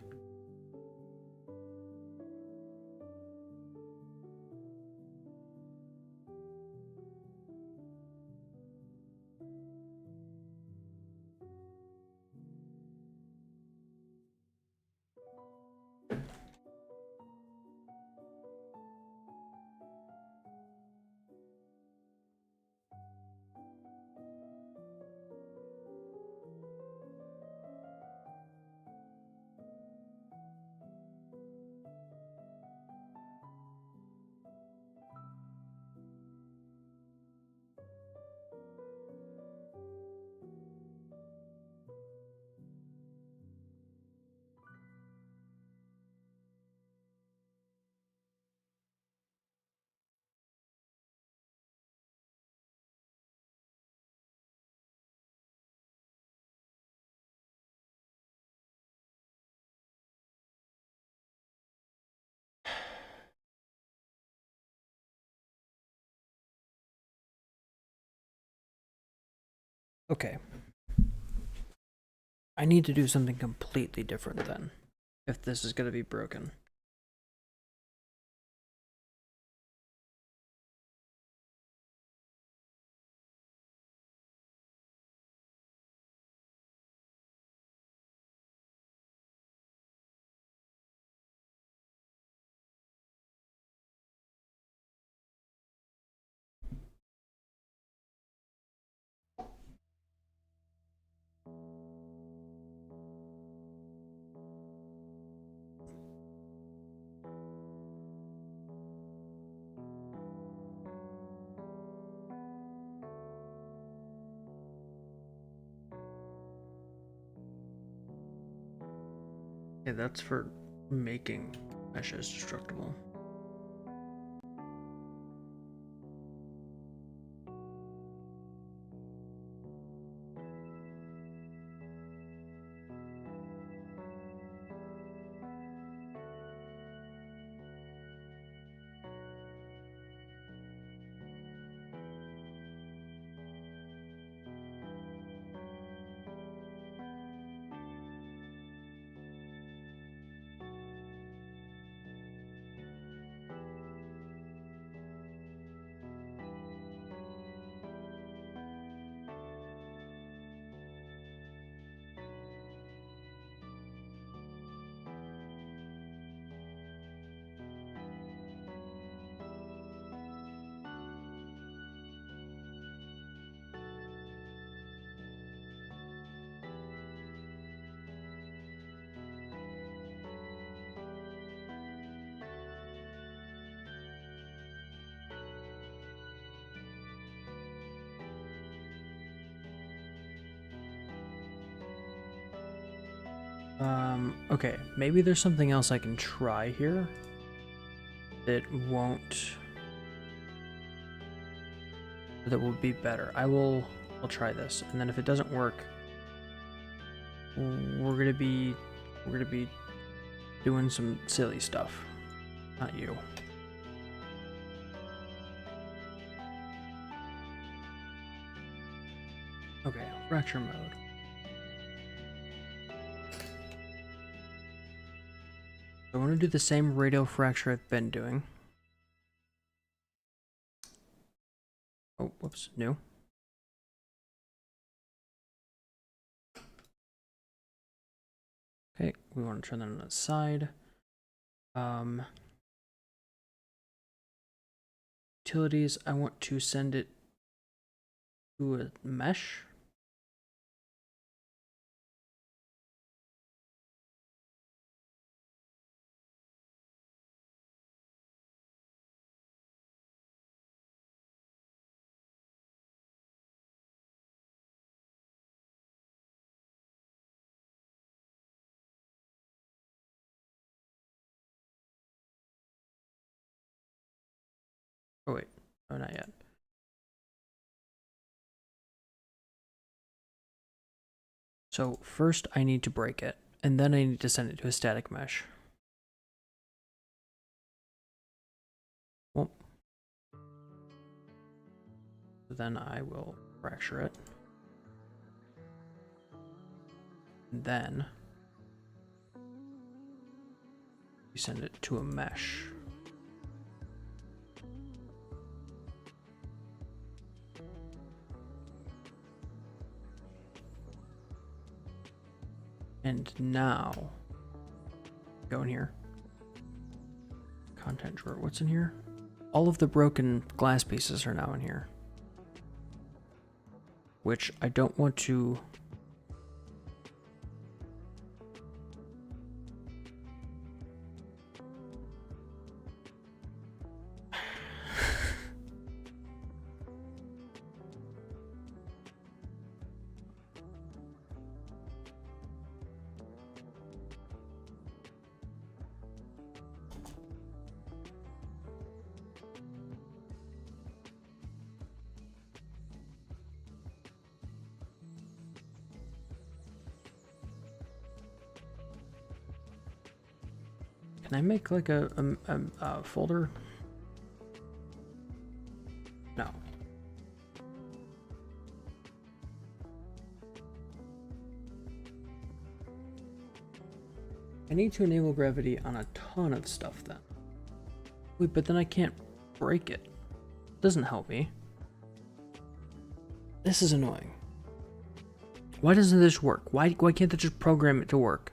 Okay. I need to do something completely different then, if this is going to be broken. Okay, that's for making meshes destructible. Okay, maybe there's something else I can try here that will be better. I'll try this, and then if it doesn't work, we're gonna be doing some silly stuff. Not you. Okay, fracture mode. I want to do the same radial fracture I've been doing. Oh, whoops, new. Okay, we want to turn that on the side. Utilities, I want to send it to a mesh. Oh, not yet. So first I need to break it, and then I need to send it to a static mesh. Well, then I will fracture it. And then we send it to a mesh. And now, go in here. Content drawer, what's in here? All of the broken glass pieces are now in here. Which I don't want to... Can I make like a folder? No. I need to enable gravity on a ton of stuff then. Wait, but then I can't break it. Doesn't help me. This is annoying. Why doesn't this work? Why can't they just program it to work?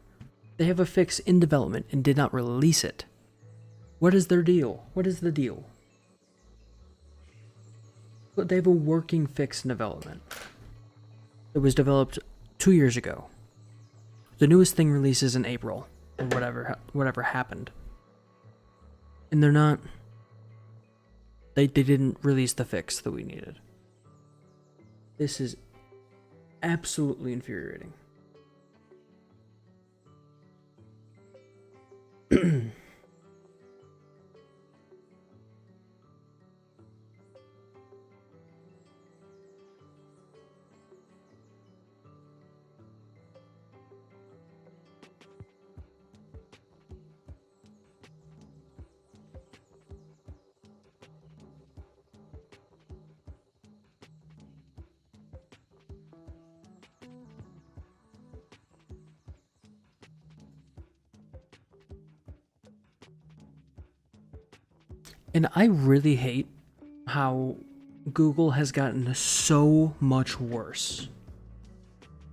They have a fix in development and did not release it. What is their deal? What is the deal? But they have a working fix in development. It was developed 2 years ago. The newest thing releases in April, or whatever happened. And they're not... They didn't release the fix that we needed. This is absolutely infuriating. And I really hate how Google has gotten so much worse.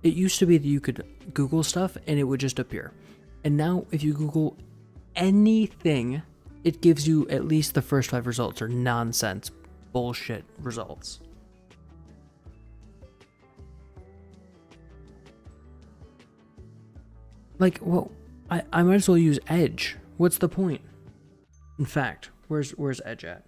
It used to be that you could Google stuff and it would just appear. And now if you Google anything, it gives you at least the first 5 results are nonsense, bullshit results. Like, well, I might as well use Edge. What's the point? In fact, where's Edge at?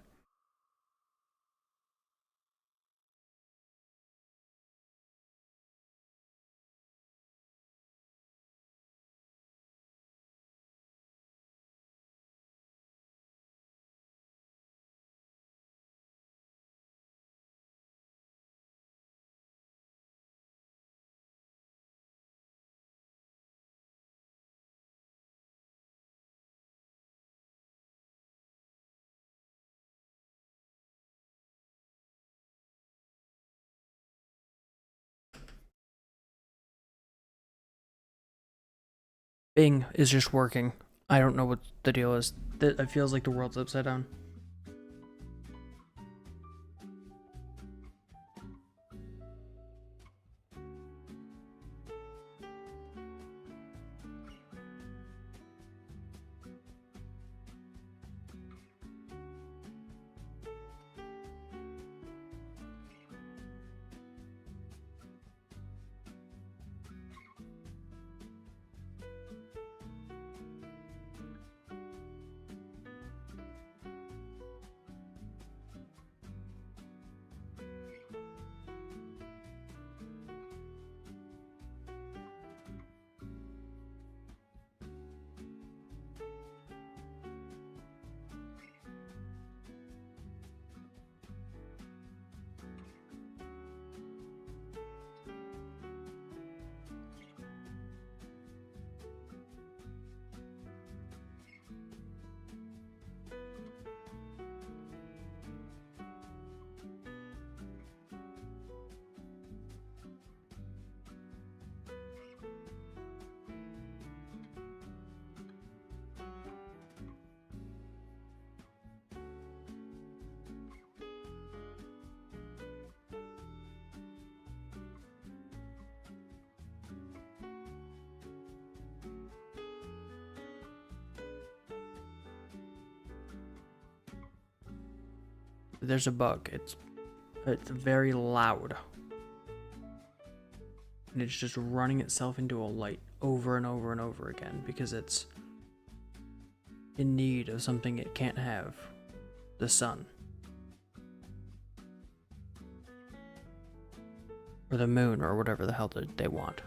Bing is just working. I don't know what the deal is. It feels like the world's upside down. there's a bug. It's very loud. And it's just running itself into a light over and over and over again because it's in need of something it can't have. The sun. Or the moon, or whatever the hell they want.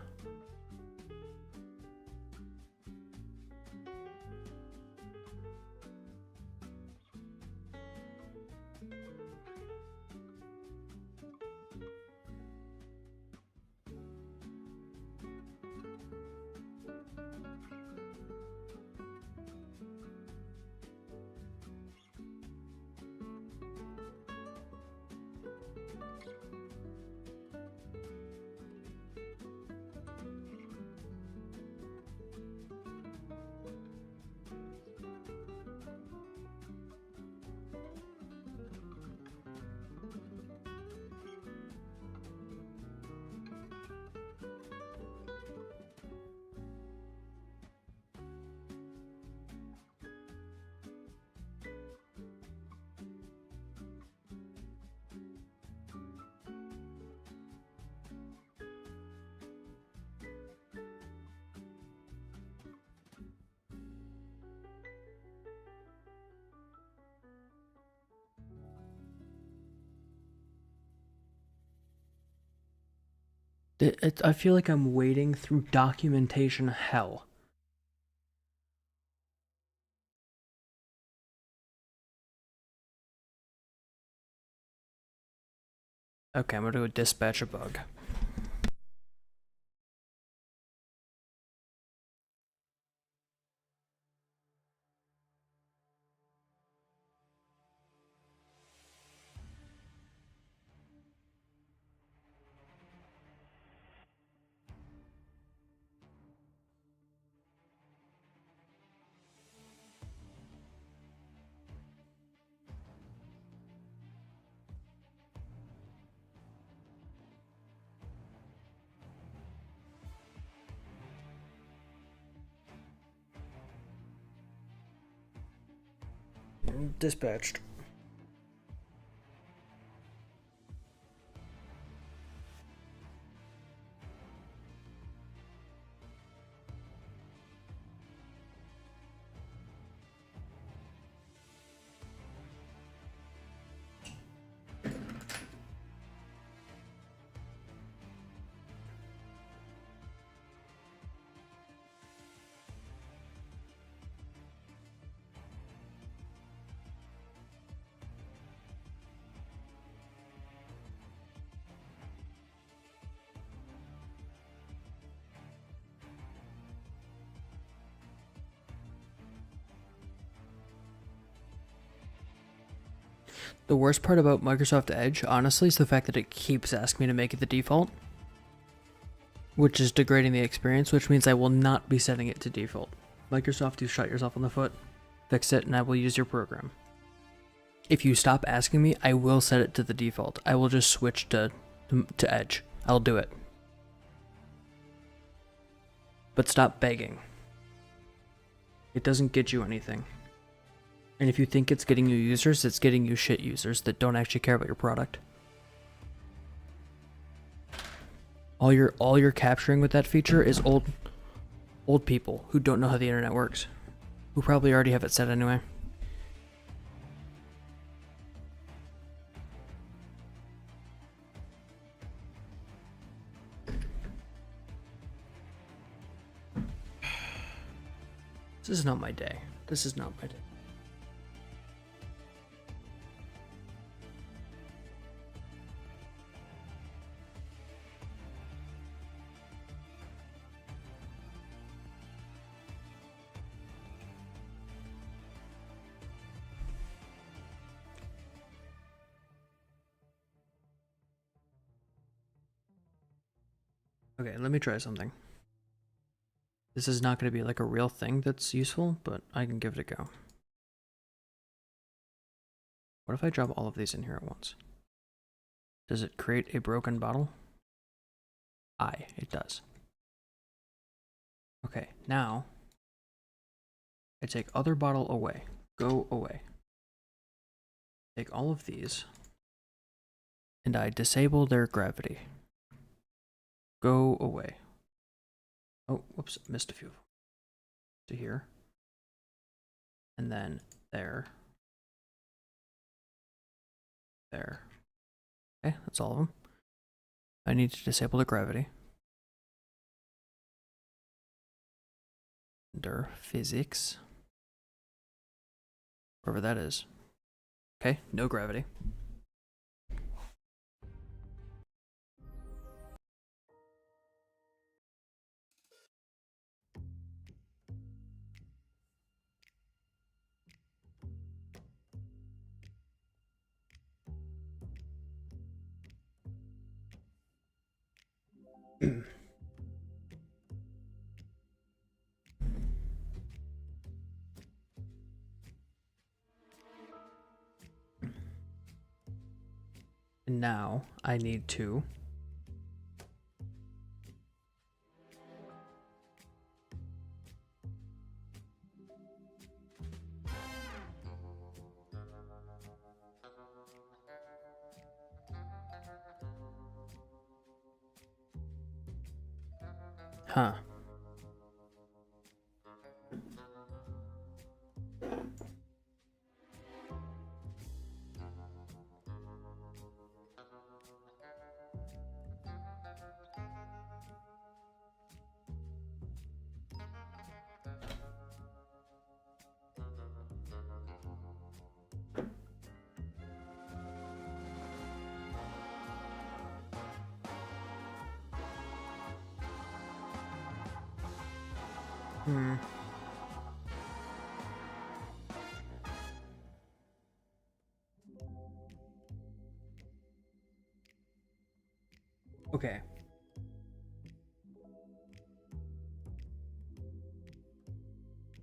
I feel like I'm wading through documentation hell. Okay, I'm gonna go dispatch a bug. Dispatched. The worst part about Microsoft Edge, honestly, is the fact that it keeps asking me to make it the default, which is degrading the experience, which means I will not be setting it to default. Microsoft, you shot yourself in the foot. Fix it, and I will use your program. If you stop asking me, I will set it to the default. I will just switch to Edge. I'll do it. But stop begging. It doesn't get you anything. And if you think it's getting you users, it's getting you shit users that don't actually care about your product. All you're capturing with that feature is old people who don't know how the internet works, who probably already have it set anyway. This is not my day. This is not my day. Okay, let me try something. This is not going to be like a real thing that's useful, but I can give it a go. What if I drop all of these in here at once? Does it create a broken bottle? Aye, it does. Okay, now I take other bottle away. Go away. take all of these, and I disable their gravity. Go away. Oh, whoops, missed a few. To here. And then there. There. Okay, that's all of them. I need to disable the gravity. Under physics. Wherever that is. Okay, no gravity. And now I need to Huh. Okay.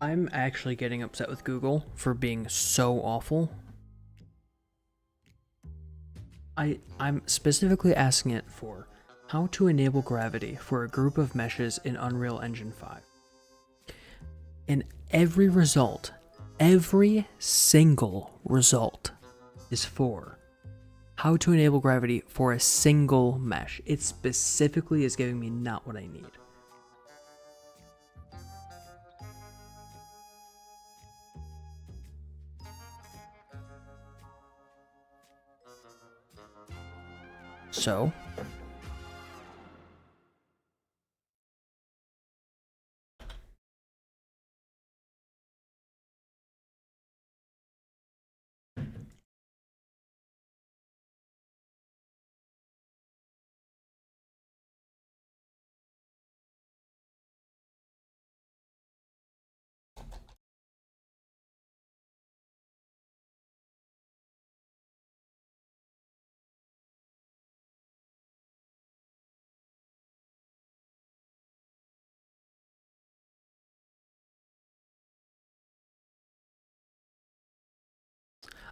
I'm actually getting upset with Google for being so awful. I'm specifically asking it for how to enable gravity for a group of meshes in Unreal Engine 5. And every result, every single result is for how to enable gravity for a single mesh. It specifically is giving me not what I need. So,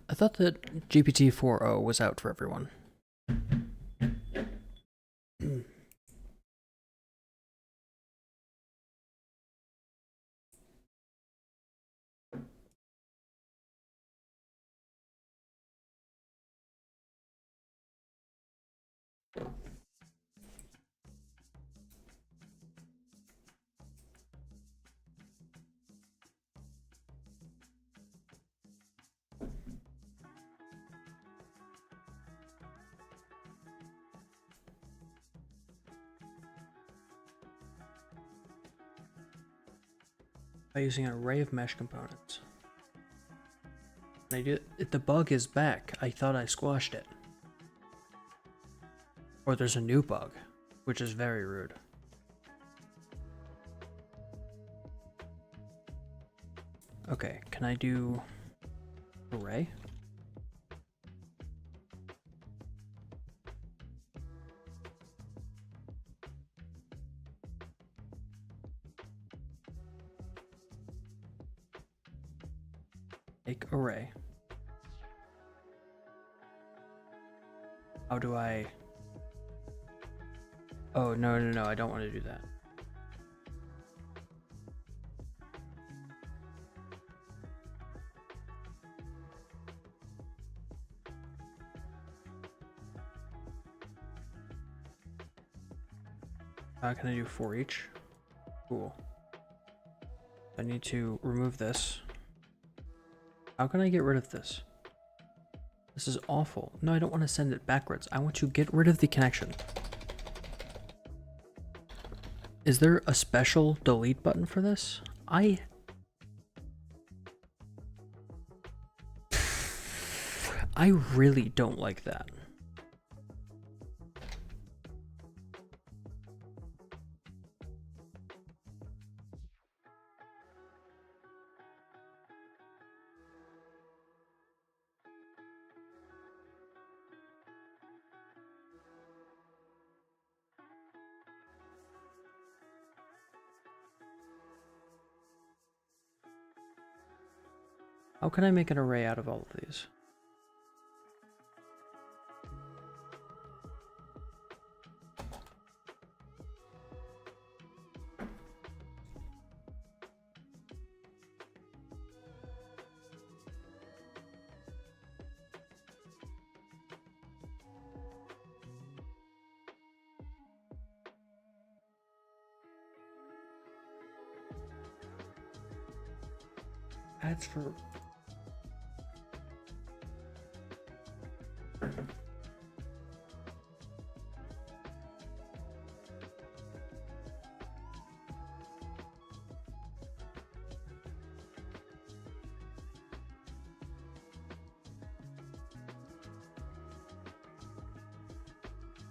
I thought that GPT 4.0 was out for everyone. By using an array of mesh components. The bug is back. I thought I squashed it. Or there's a new bug, which is very rude. Okay, can I do array? Make array. How do I... Oh, no, I don't want to do that. Can I do 4 each? Cool. I need to remove this. How can I get rid of this? This is awful. No, I don't want to send it backwards. I want to get rid of the connection. Is there a special delete button for this? I really don't like that. How can I make an array out of all of these? That's for...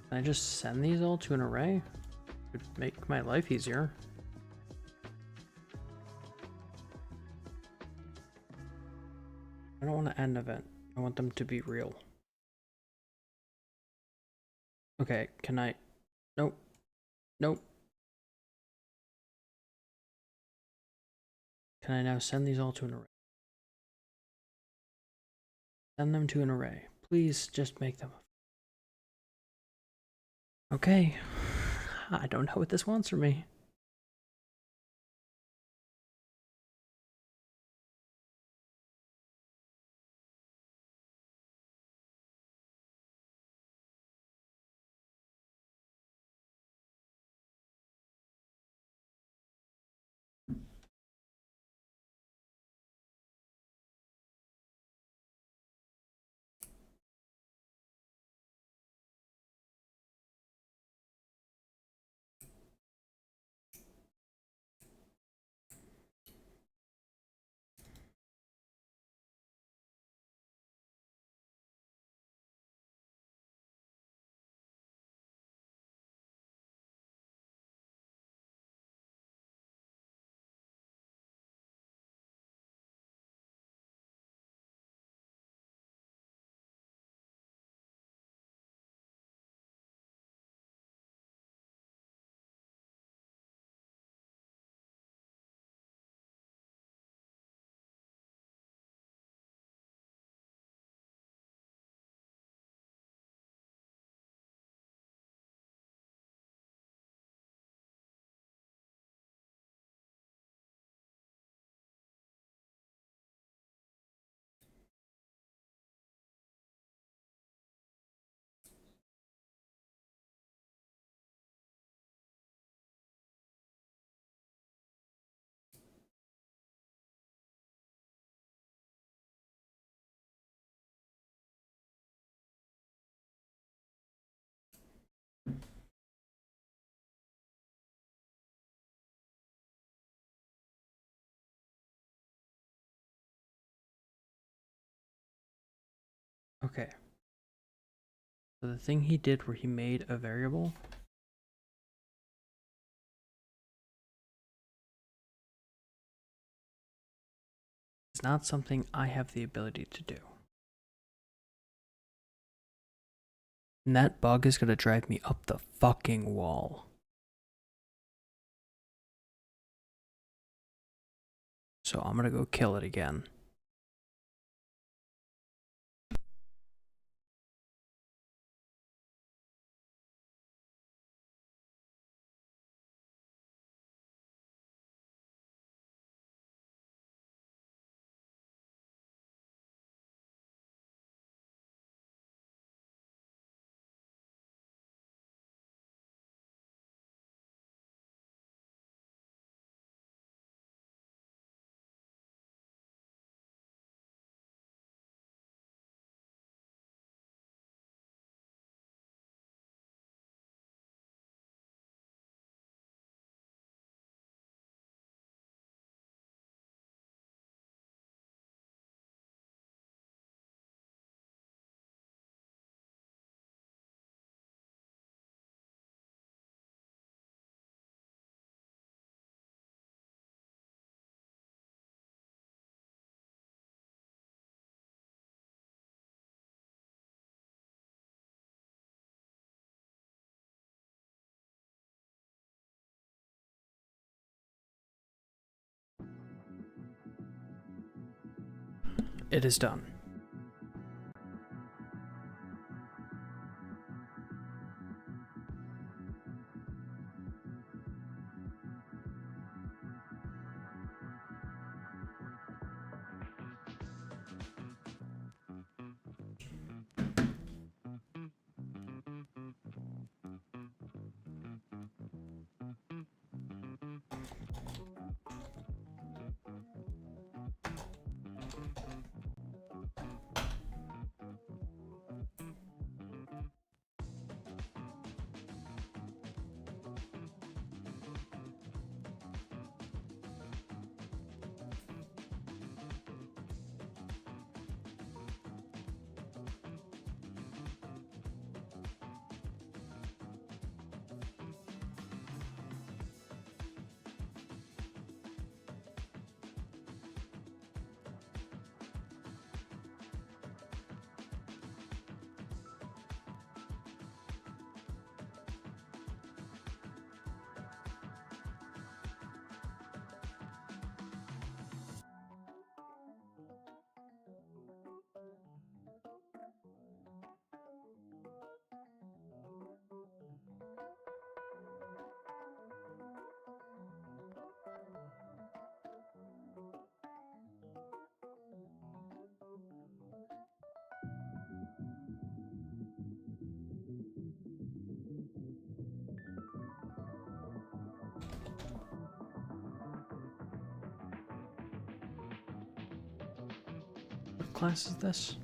Can I just send these all to an array? It would make my life easier. I don't want to add an event. I want them to be real. Okay, can I... Nope. Nope. Can I now send these all to an array? Send them to an array. Please just make them. Okay. I don't know what this wants from me. Okay. So the thing he did where he made a variable is not something I have the ability to do. And that bug is going to drive me up the fucking wall. So I'm going to go kill it again. it is done. What class is this?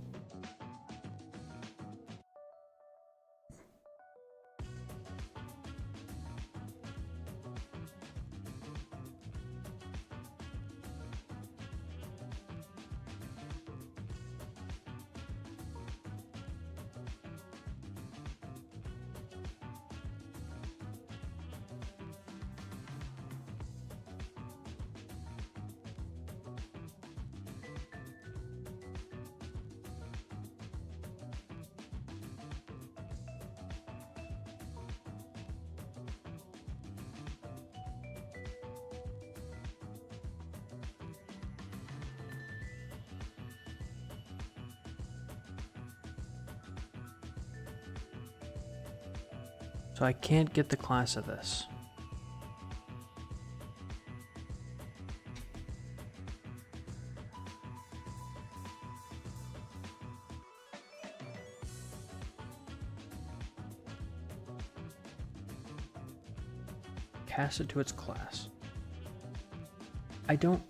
So I can't get the class of this. Cast it to its class. I don't...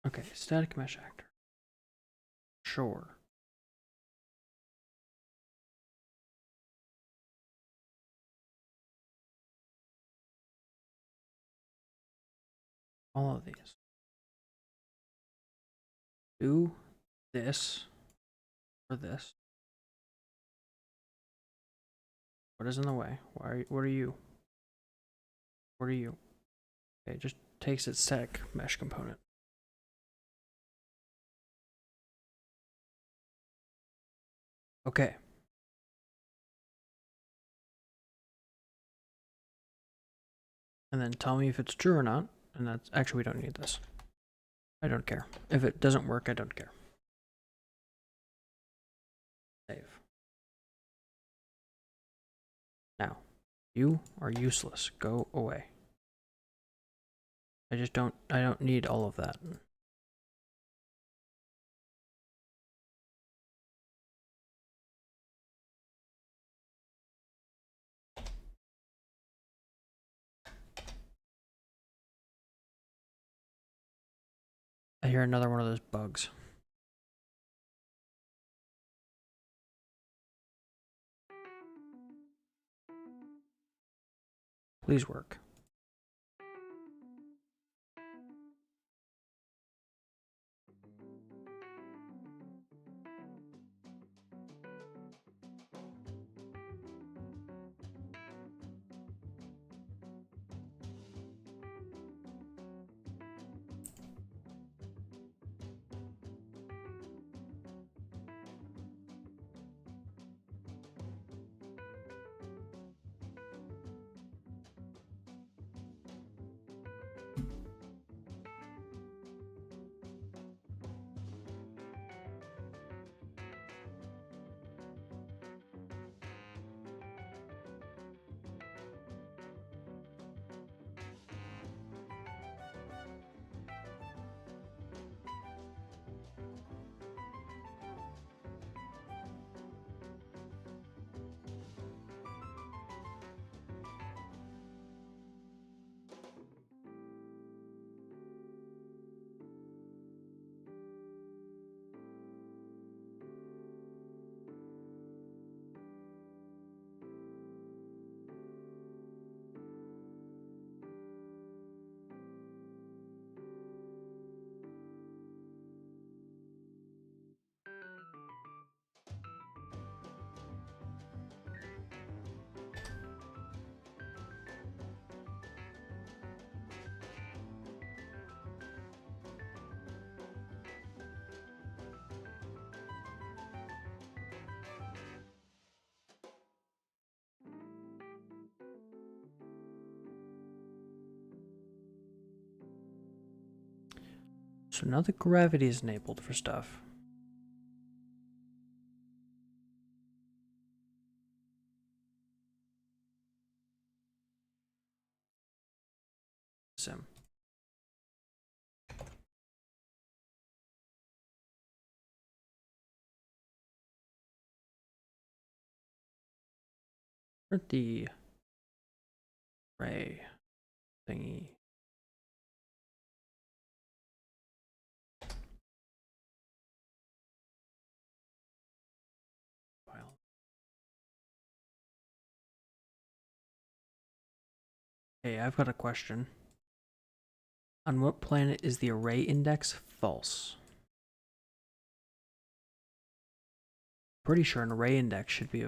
Okay, static mesh actor. Sure. All of these. Do this or this. What is in the way? Why are you, what are you? What are you? Okay, it just takes its static mesh component. Okay. And then tell me if it's true or not. And that's actually, we don't need this. I don't care. If it doesn't work, I don't care. Save. Now, you are useless. Go away. I don't need all of that. I hear another one of those bugs. Please work. So now the gravity is enabled for stuff. Sim. Where'd the ray thingy? File. Hey, I've got a question. On what planet is the array index false? Pretty sure an array index should be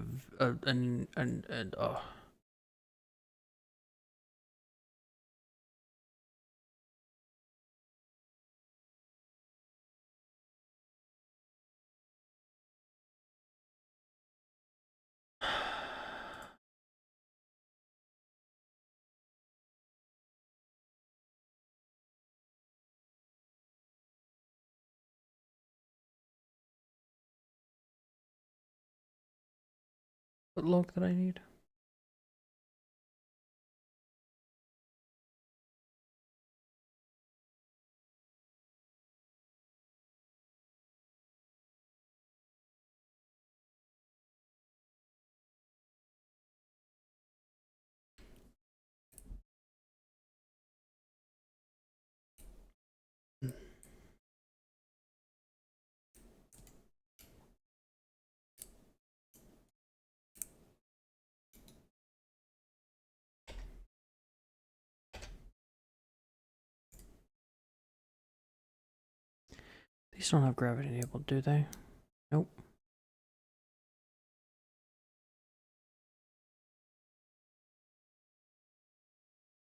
what log that I need? These don't have gravity enabled, do they? Nope.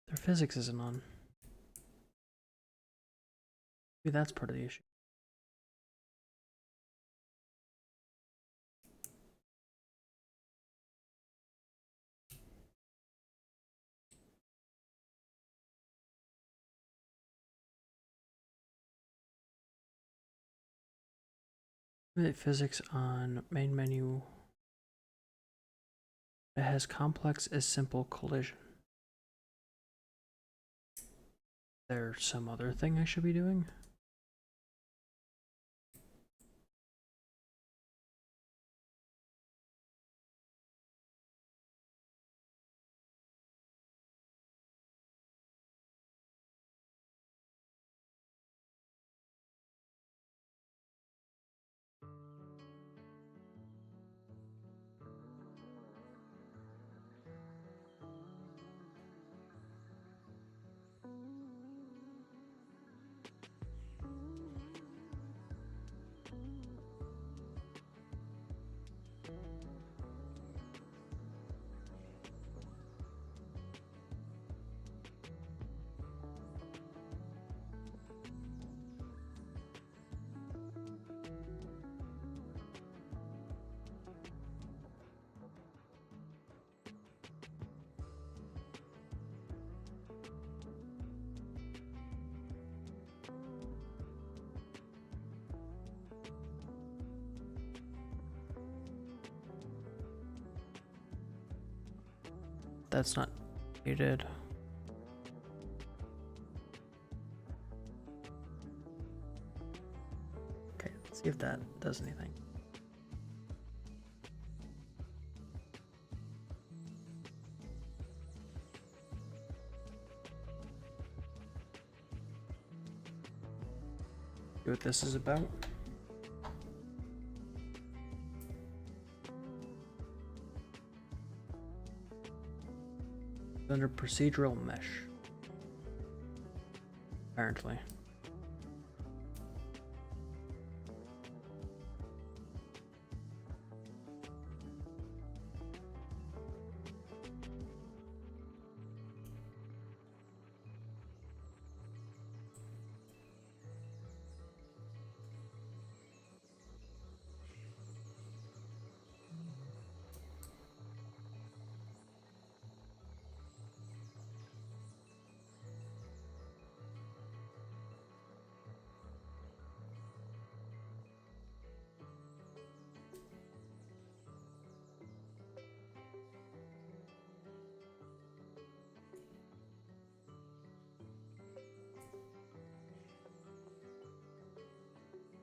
Their physics isn't on. Maybe that's part of the issue. Physics on main menu. It has complex as simple collision. There's some other thing I should be doing? that's not needed. Okay, let's see if that does anything. See what this is about. Under procedural mesh, apparently.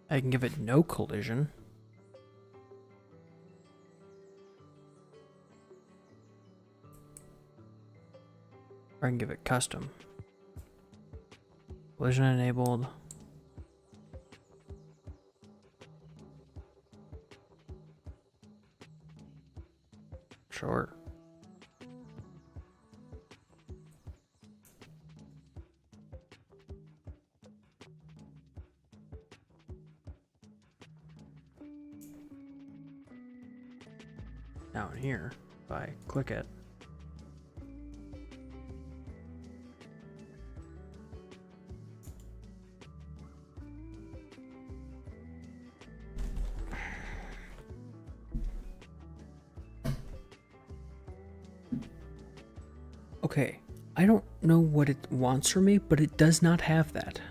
I can give it no collision. Or I can give it custom. Collision enabled. Sure. Down here, if I click it, okay, I don't know what it wants from me, but it does not have that.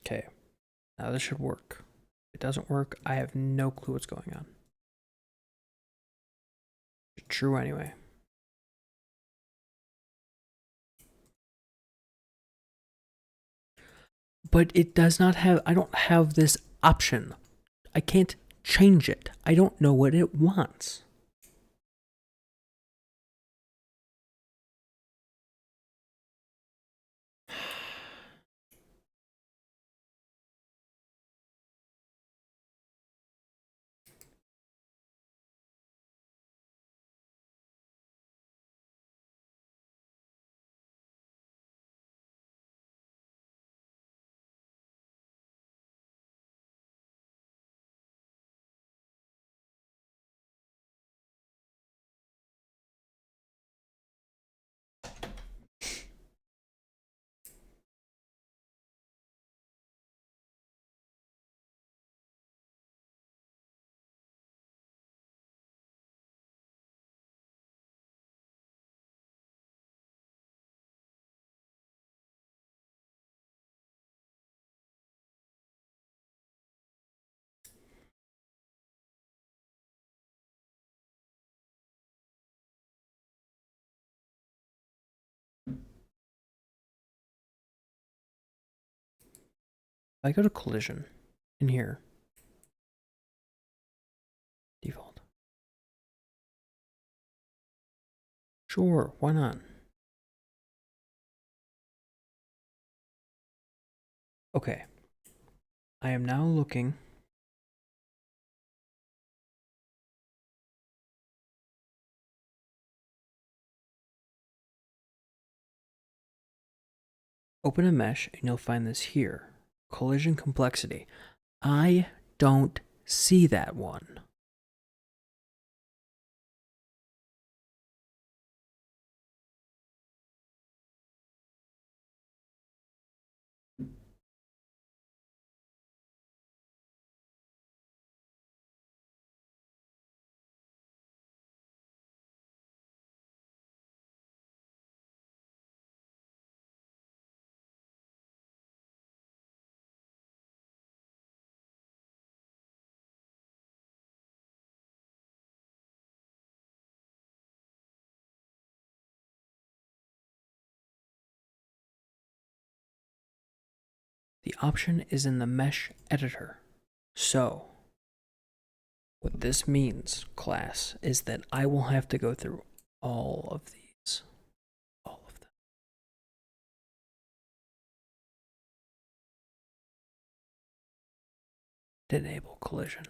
Okay, now this should work. If it doesn't work, I have no clue what's going on. True anyway. But it does not have, I don't have this option. I can't change it. I don't know what it wants. If I go to collision in here, default. Sure, why not? Okay, I am now looking. Open a mesh and you'll find this here. Collision complexity. I don't see that one. The option is in the mesh editor. So, what this means, class, is that I will have to go through all of these. All of them. To enable collision.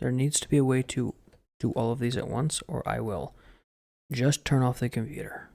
There needs to be a way to do all of these at once, or I will just turn off the computer.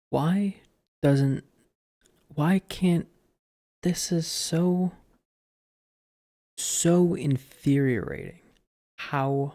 Why doesn't. Why can't. This is so infuriating. How.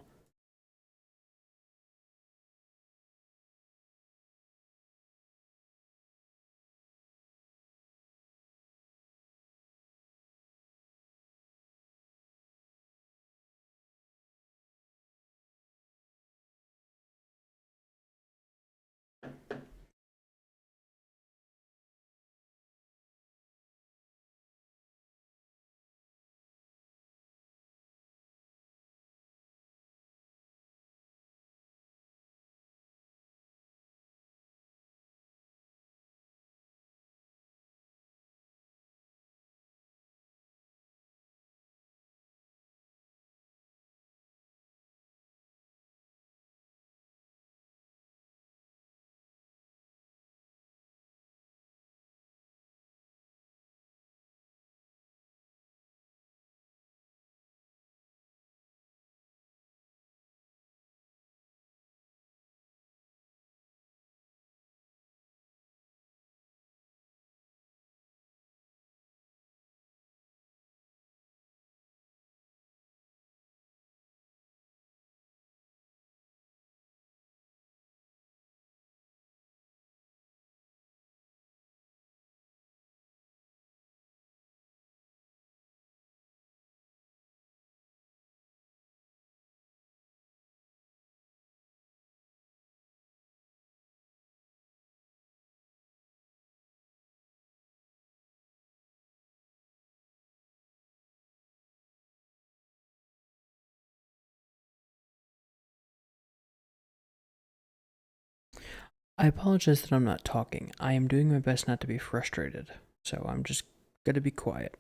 I apologize that I'm not talking. I am doing my best not to be frustrated, so I'm just gonna be quiet.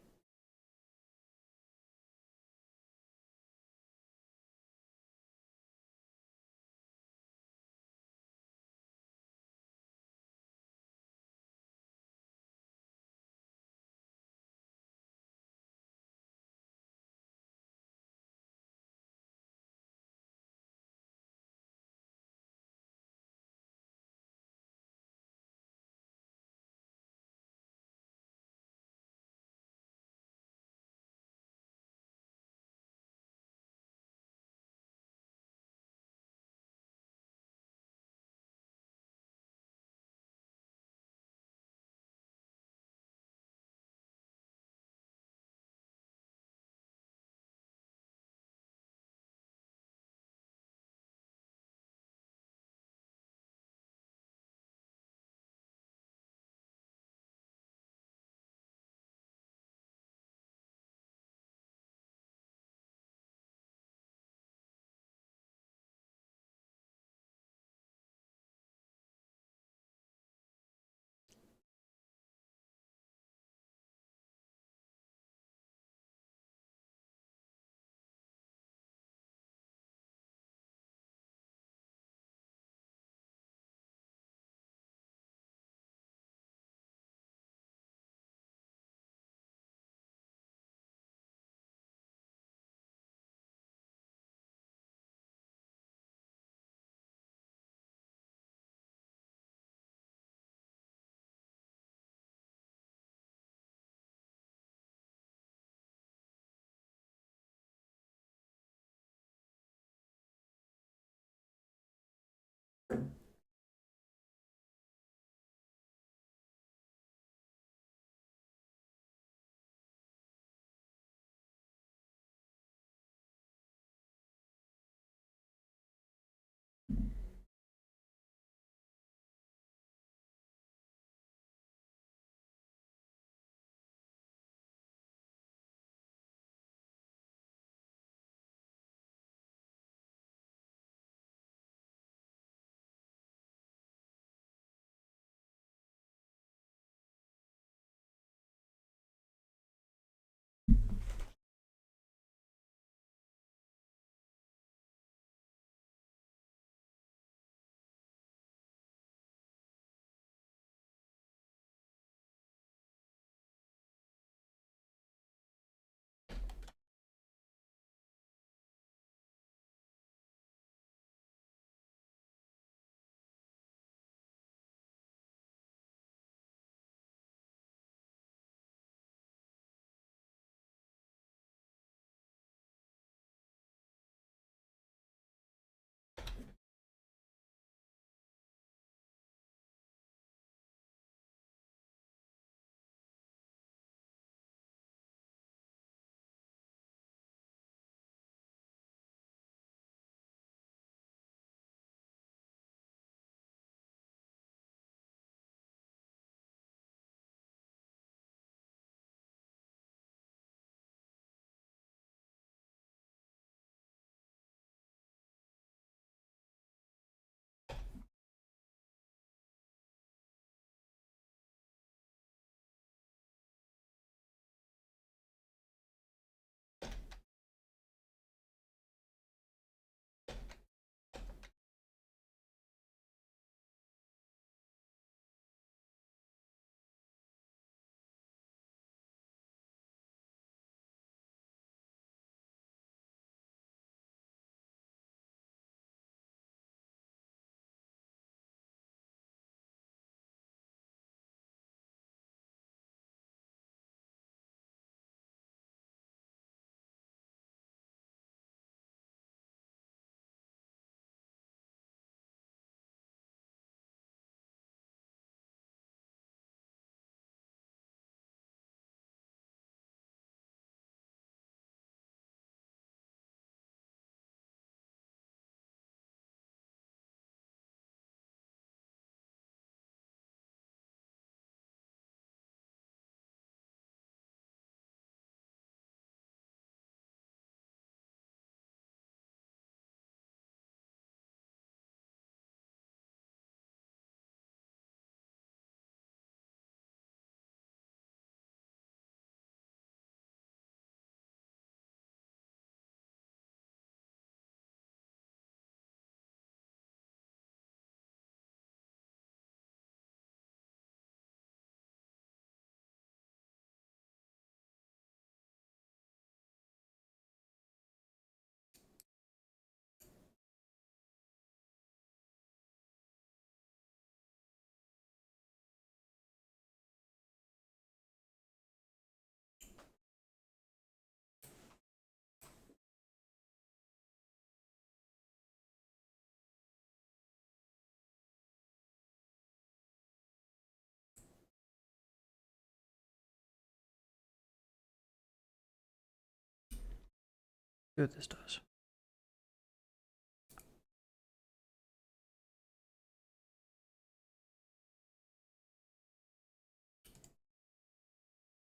See what this does.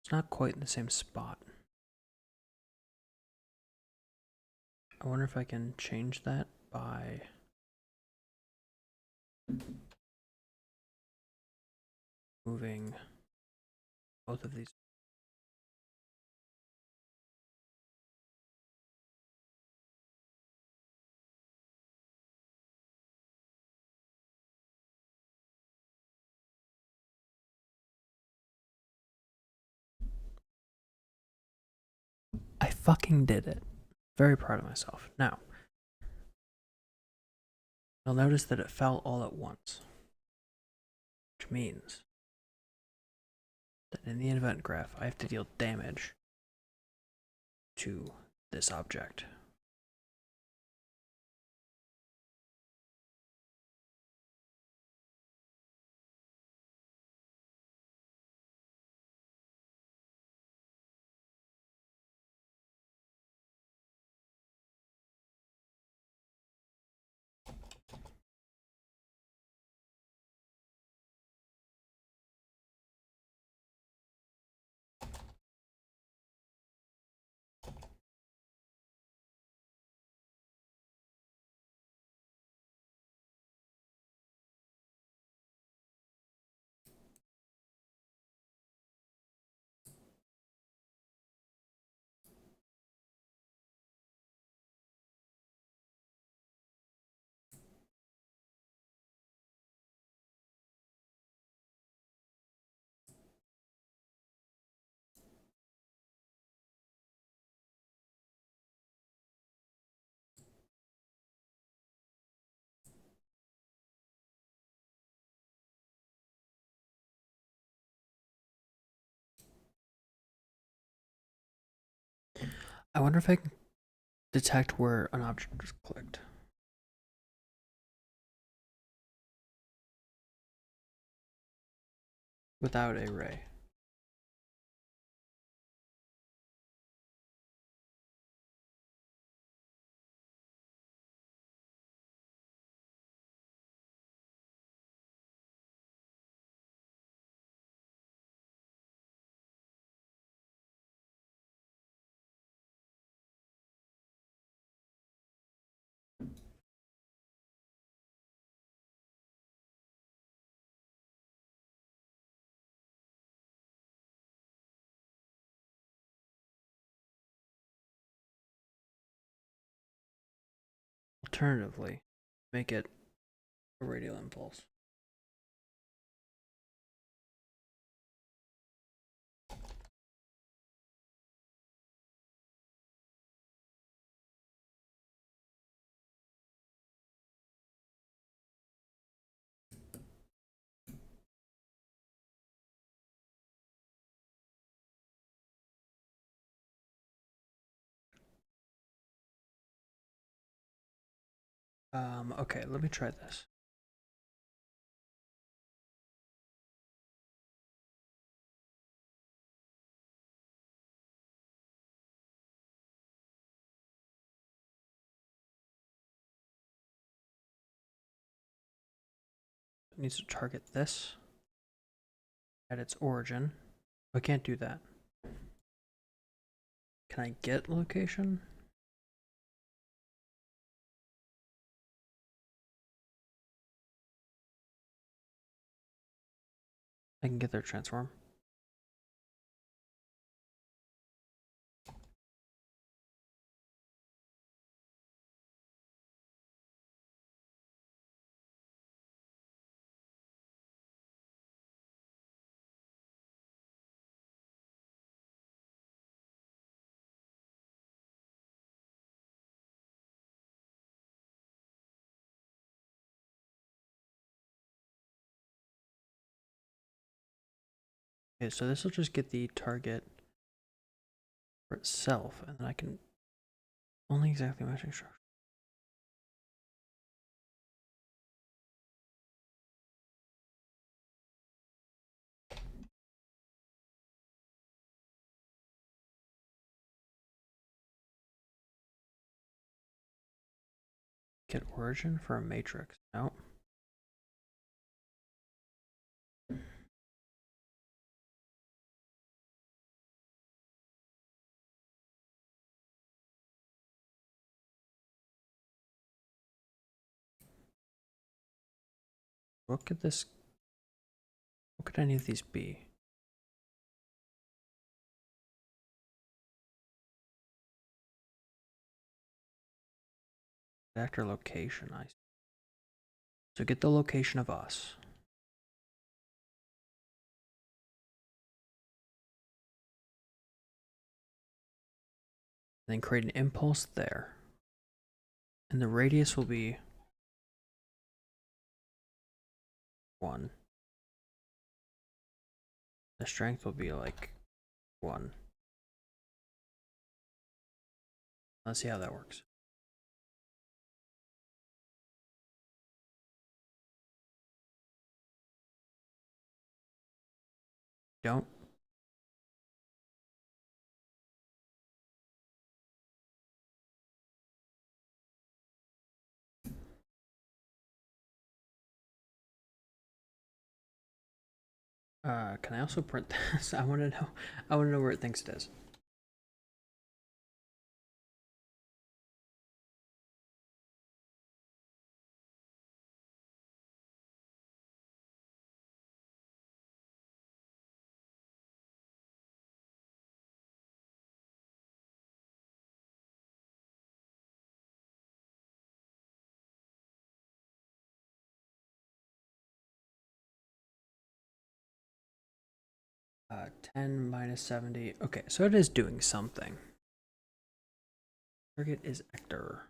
It's not quite in the same spot. I wonder if I can change that by moving both of these. I fucking did it. Very proud of myself. Now, you'll notice that it fell all at once, which means that in the event graph, I have to deal damage to this object. I wonder if I can detect where an object is clicked. Without a ray. Alternatively, make it a radial impulse. Okay, let me try this. It needs to target this at its origin. I can't do that. Can I get location? I can get their transform. Okay, so this will just get the target for itself, and then I can only exactly matching structure. Get origin for a matrix. No. What could this... What could any of these be? Vector location, I see. So get the location of us. Then create an impulse there. And the radius will be 1. The strength will be like 1. Let's see how that works. Don't. Can I also print this? I want to know where it thinks it is. Uh, 10 minus 70. Okay, so it is doing something. Target is actor.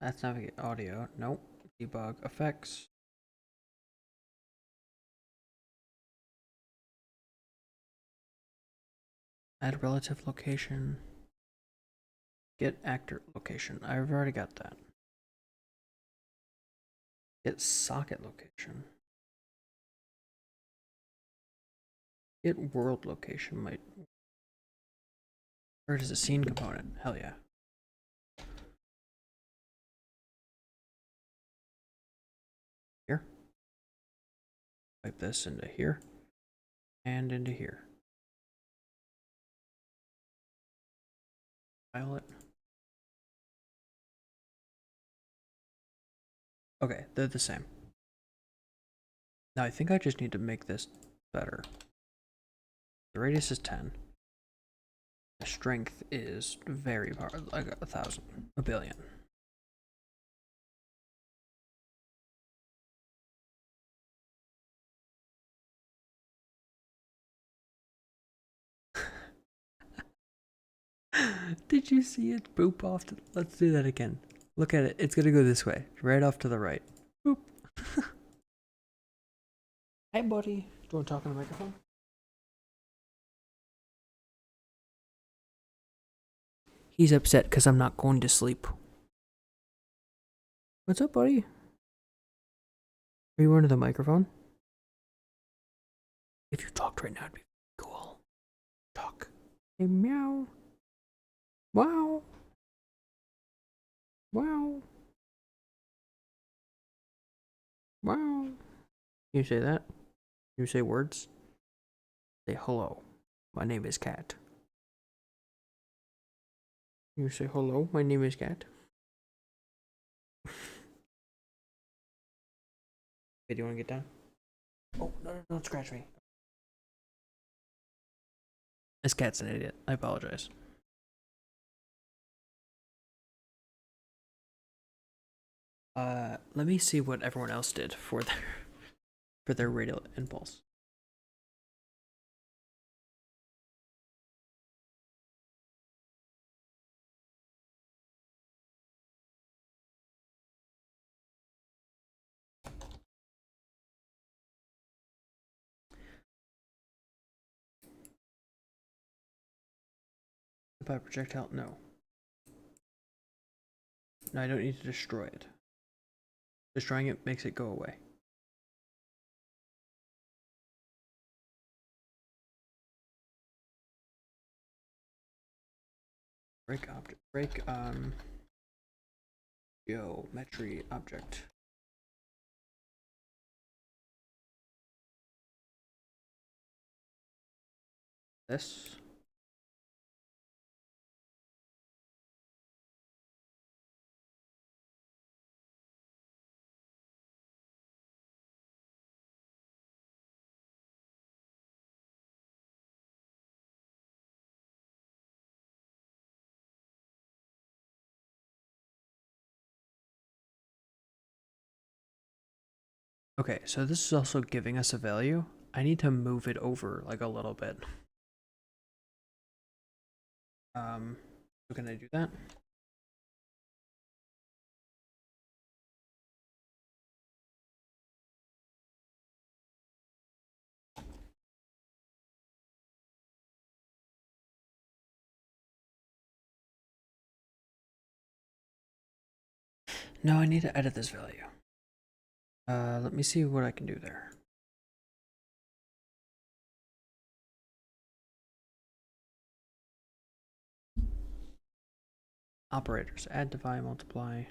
That's navigate audio. Nope. Debug effects. Add relative location. Get actor location. I've already got that. Get socket location. Get world location might. Where is a scene component? Hell yeah. Here. Pipe this into here. And into here. File it. Okay, they're the same. Now I think I just need to make this better. The radius is 10. The strength is very powerful, like 1,000, a billion. Did you see it boop off to, let's do that again. Look at it, it's gonna go this way, right off to the right. Boop. Hey buddy, do you want to talk on the microphone? He's upset because I'm not going to sleep. What's up, buddy? Are you under the microphone? If you talked right now, it'd be cool. Talk. Hey, meow. Wow. Wow. Wow. You say that? You say words? Say hello. My name is Cat. You say hello. My name is Cat. Okay, do you want to get down? Oh, no, don't scratch me. This cat's an idiot. I apologize. Let me see what everyone else did for their radial impulse. By projectile? No. No, I don't need to destroy it. Destroying it makes it go away. Break object. Break geometry object. This. Okay, so this is also giving us a value. I need to move it over like a little bit. So can I do that? No, I need to edit this value. Let me see what I can do there. Operators, add, divide, multiply.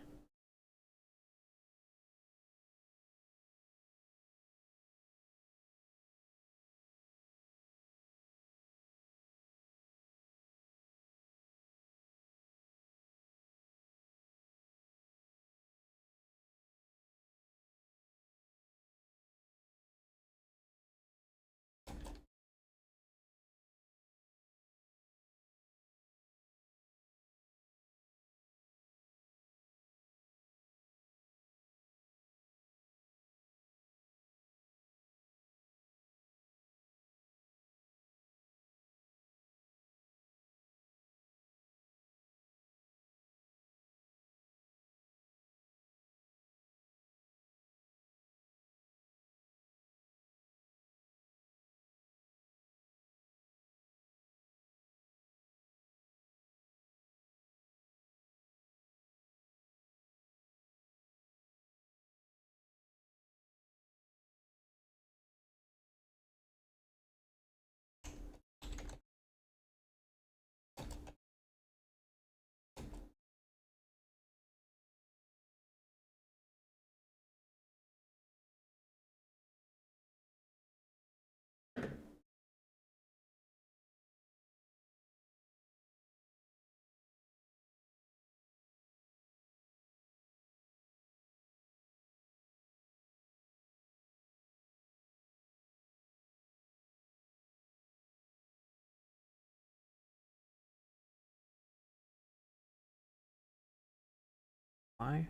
Why?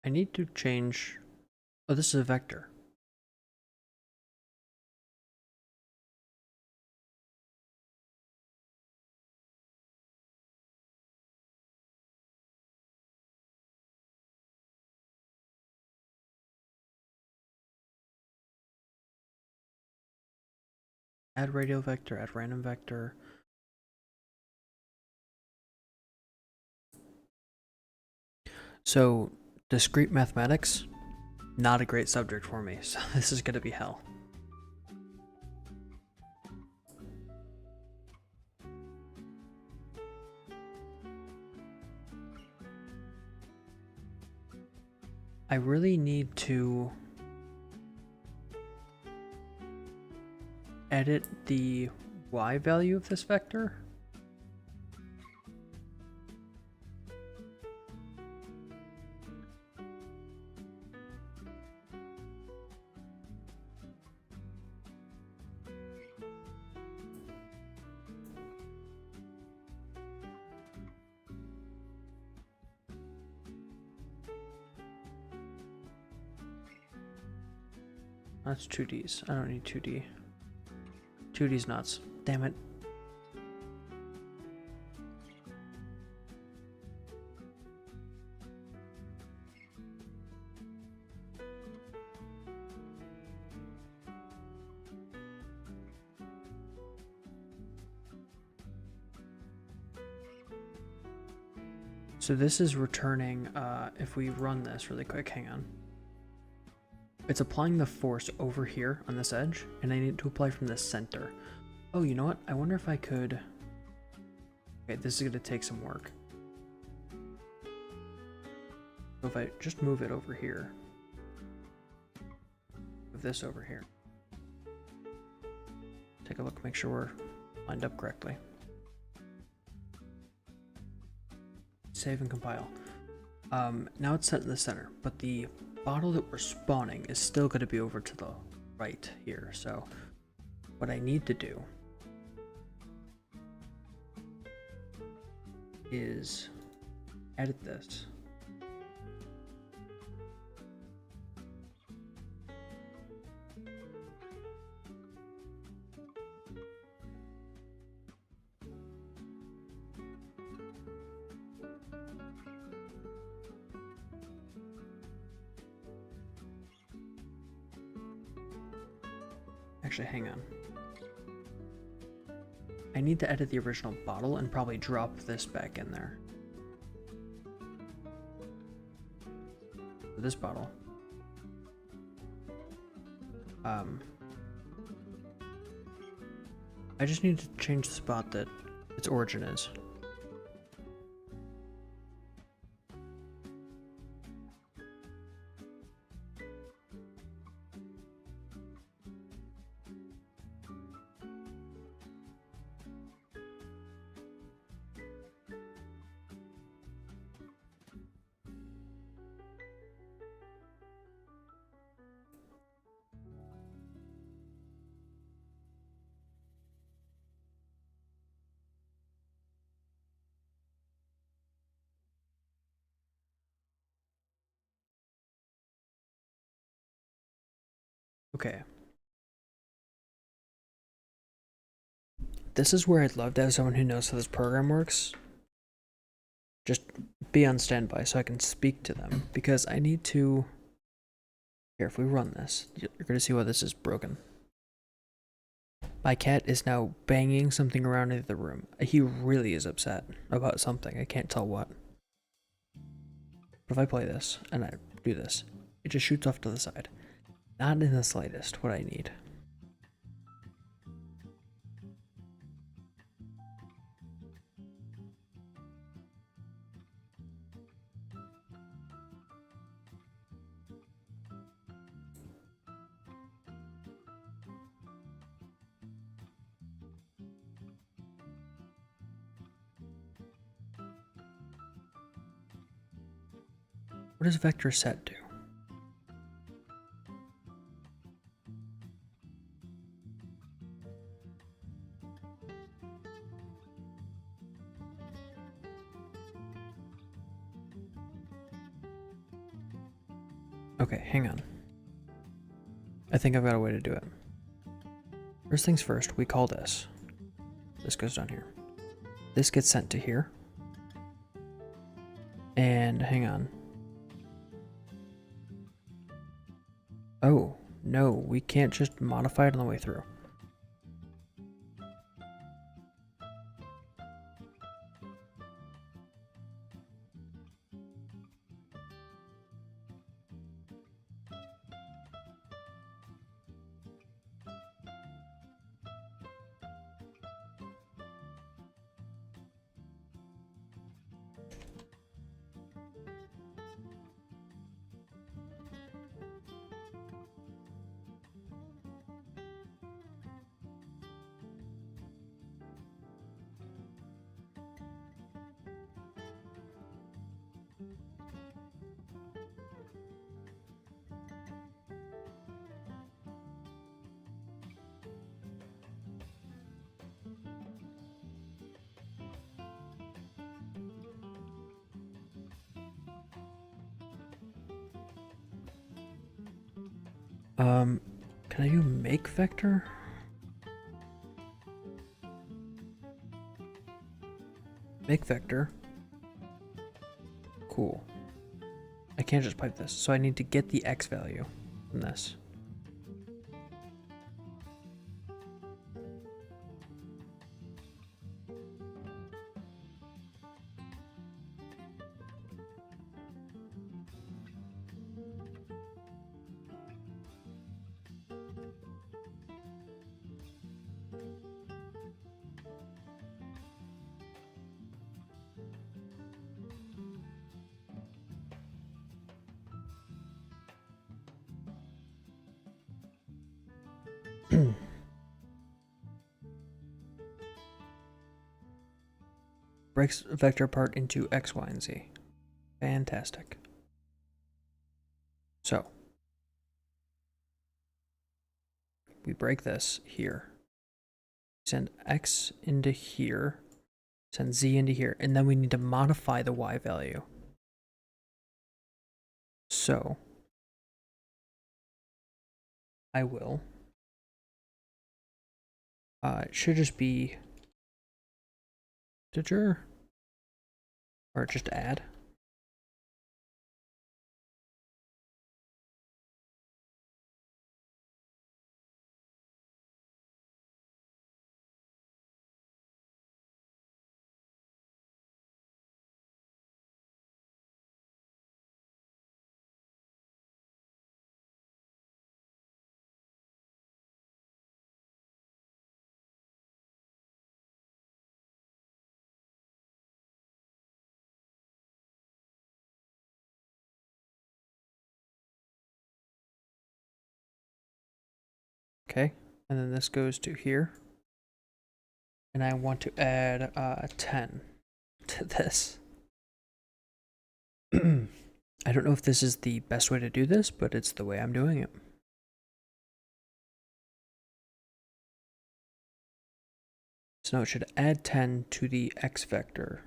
I need to change. Oh, this is a vector. Add radial vector, add random vector. So, discrete mathematics, not a great subject for me, so this is gonna be hell. I really need to edit the y value of this vector. That's 2Ds. I don't need 2D. 2D's nuts. Damn it. So this is returning, if we run this really quick, hang on. It's applying the force over here on this edge, and I need it to apply from the center. Oh, you know what? I wonder if I could... Okay, this is going to take some work. So if I just move it over here, move this over here. Take a look, make sure we're lined up correctly. Save and compile. Now it's set in the center, but the bottle that we're spawning is still going to be over to the right here. So what I need to do is edit this. Actually, hang on. I need to edit the original bottle and probably drop this back in there. This bottle. I just need to change the spot that its origin is. Okay. This is where I'd love to have someone who knows how this program works. Just be on standby so I can speak to them, because I need to... Here, if we run this, you're going to see why this is broken. My cat is now banging something around in the room. He really is upset about something. I can't tell what. But if I play this, and I do this, it just shoots off to the side. Not in the slightest what I need. What does vector set do? Okay, hang on. I think I've got a way to do it. First things first, we call this. This goes down here. This gets sent to here. And hang on. Oh, no, we can't just modify it on the way through. Can I do make vector? Make vector. Cool. I can't just pipe this, so I need to get the x value from this. Breaks vector apart into x, y, and z. Fantastic. So we break this here. Send x into here. Send z into here. And then we need to modify the y value. So I will. It should just be integer, or just add. Okay, and then this goes to here. And I want to add 10 to this. I don't know if this is the best way to do this, but it's the way I'm doing it. So now it should add 10 to the x vector.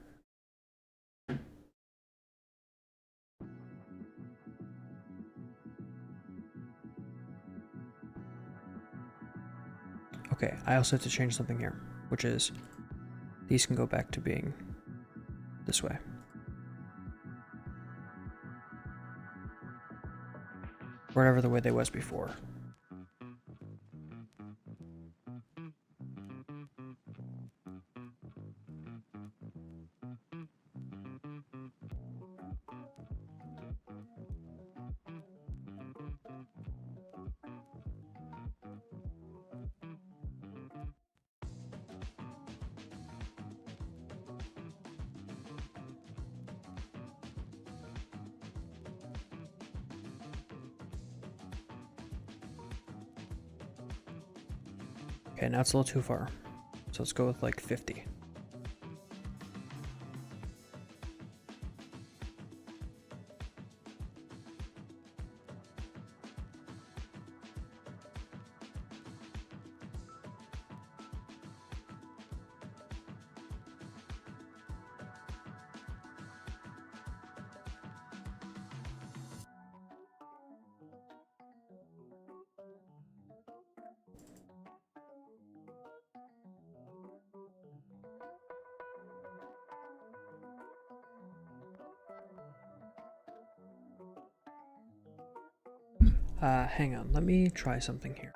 Okay, I also have to change something here, which is these can go back to being this way. Whatever the way they was before. Okay, now it's a little too far. So let's go with like 50. Hang on, let me try something here.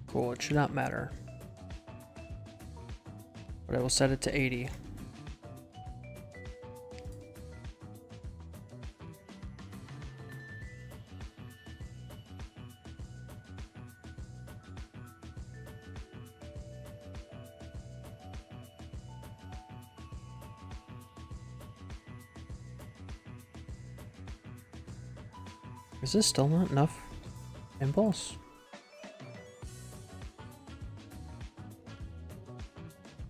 Cool, it should not matter. But I will set it to 80. Is this still not enough impulse?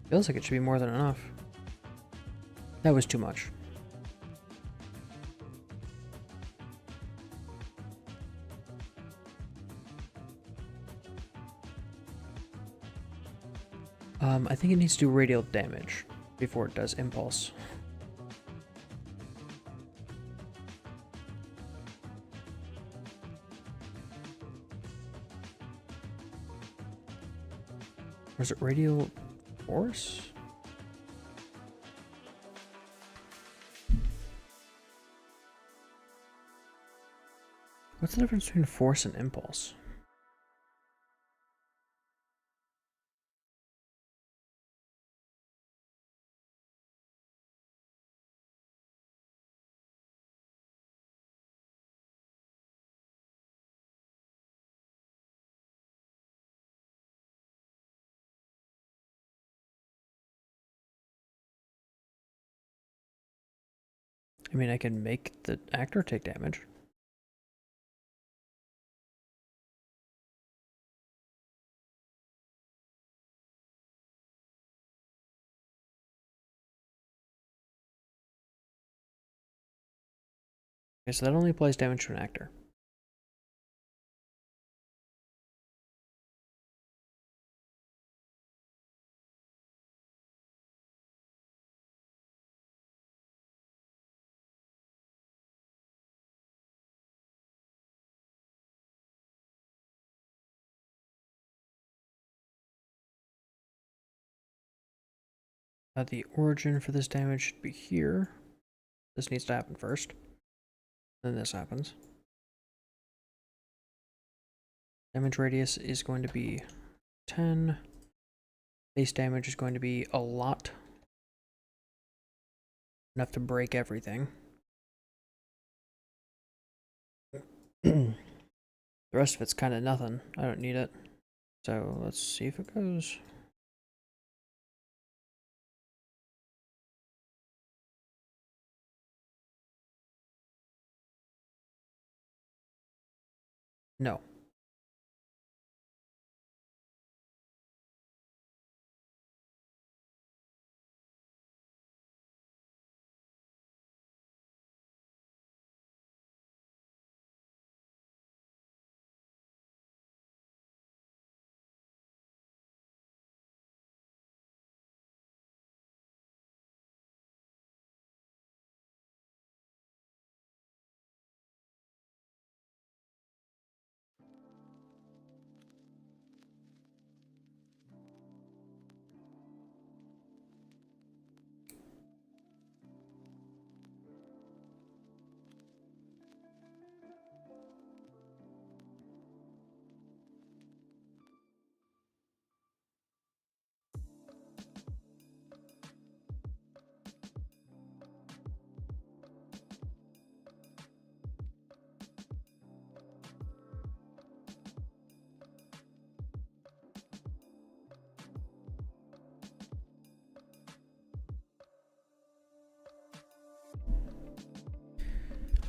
Feels like it should be more than enough. That was too much. I think it needs to do radial damage before it does impulse. Or is it radial force? What's the difference between force and impulse? I mean, I can make the actor take damage. Okay, so that only applies damage to an actor. The origin for this damage should be here. This needs to happen first. Then this happens. Damage radius is going to be 10. Base damage is going to be a lot. Enough to break everything. The rest of it's kind of nothing. I don't need it. So let's see if it goes. No.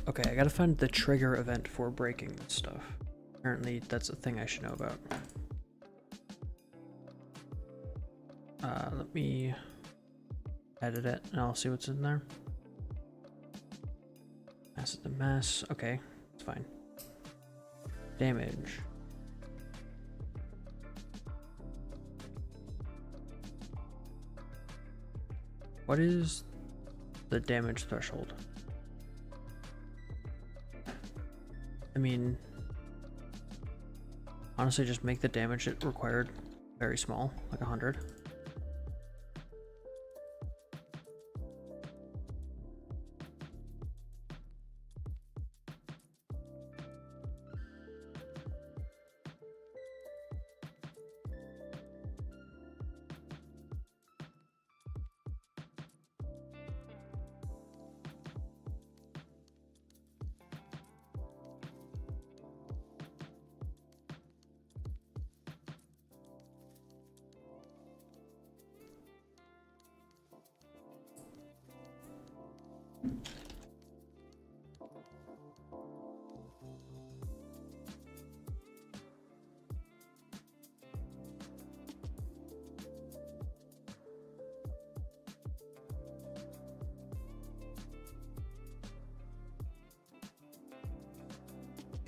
Okay, I gotta find the trigger event for breaking this stuff. Apparently, that's a thing I should know about. Let me edit it and I'll see what's in there. Mass to mass. Okay, it's fine. Damage. What is the damage threshold? I mean, honestly, just make the damage it required very small, like 100.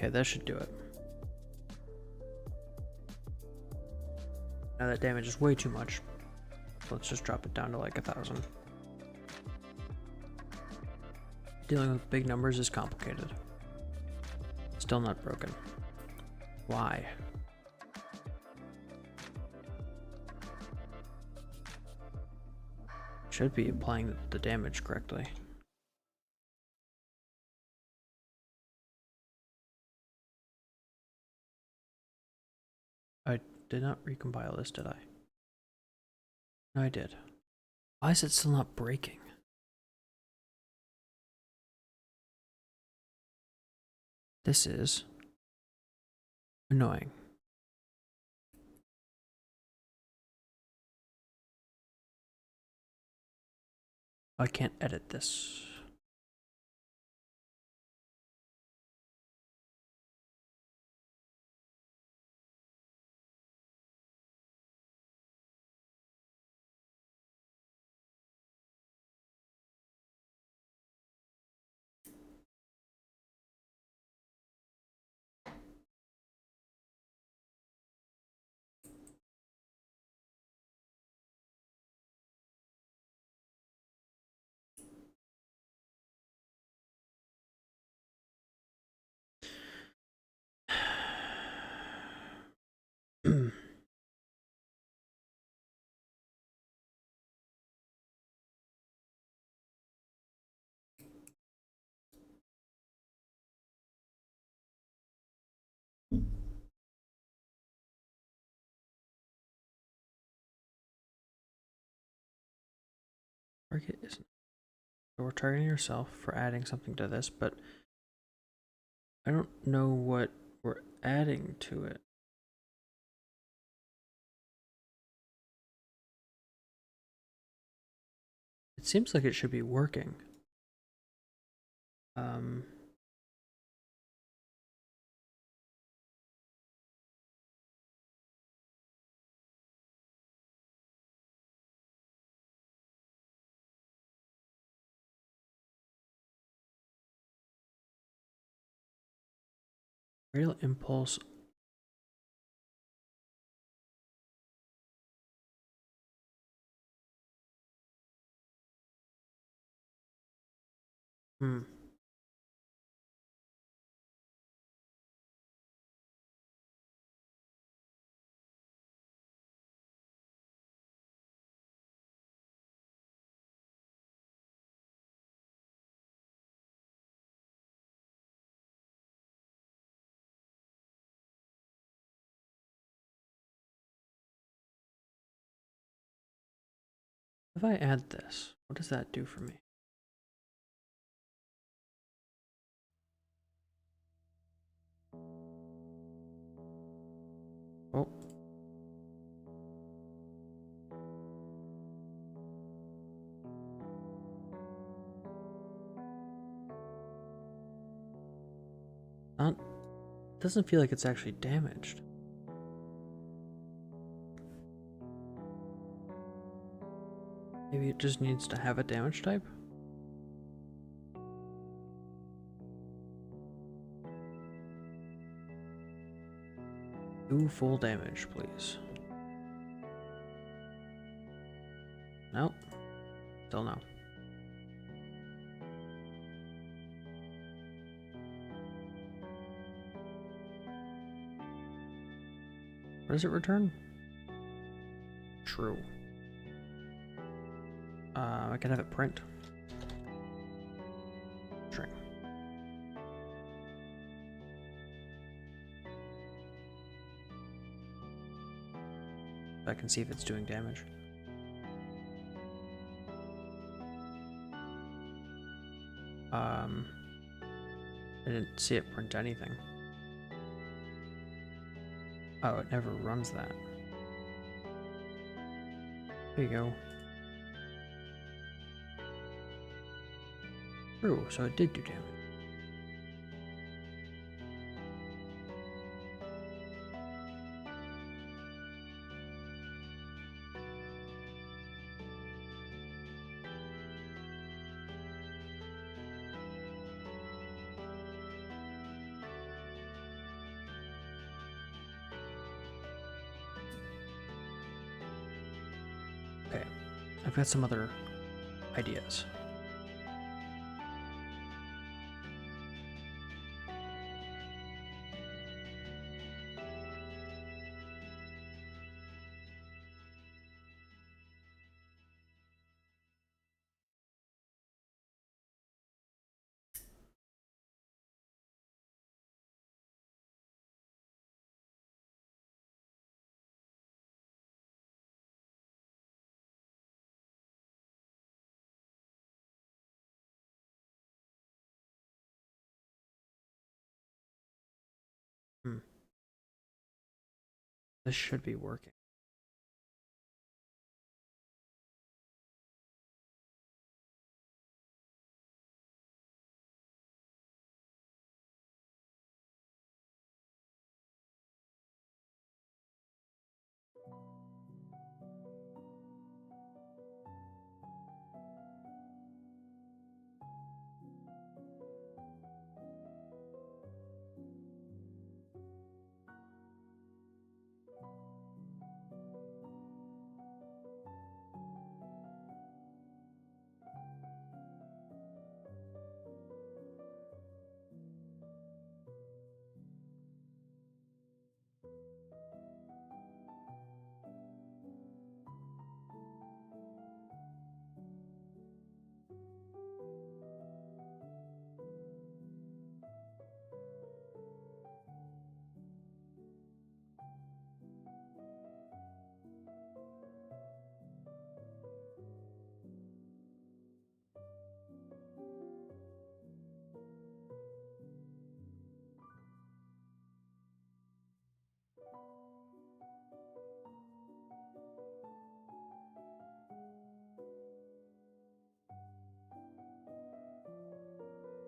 Okay, that should do it. Now that damage is way too much. Let's just drop it down to like 1,000. Dealing with big numbers is complicated. Still not broken. Why? Should be applying the damage correctly. I did not recompile this, did I? No, I did. Why is it still not breaking? This is annoying. I can't edit this. Target isn't. So we're targeting yourself for adding something to this, but I don't know what we're adding to it. It seems like it should be working. Radial impulse. If I add this, what does that do for me? Oh. Not, doesn't feel like it's actually damaged. Maybe it just needs to have a damage type? Do full damage, please. Nope. Still no. What does it return? True. I can have it print. String. I can see if it's doing damage. I didn't see it print anything. Oh, it never runs that. There you go. True, so it did do damage. Okay, I've got some other ideas. Hmm. This should be working.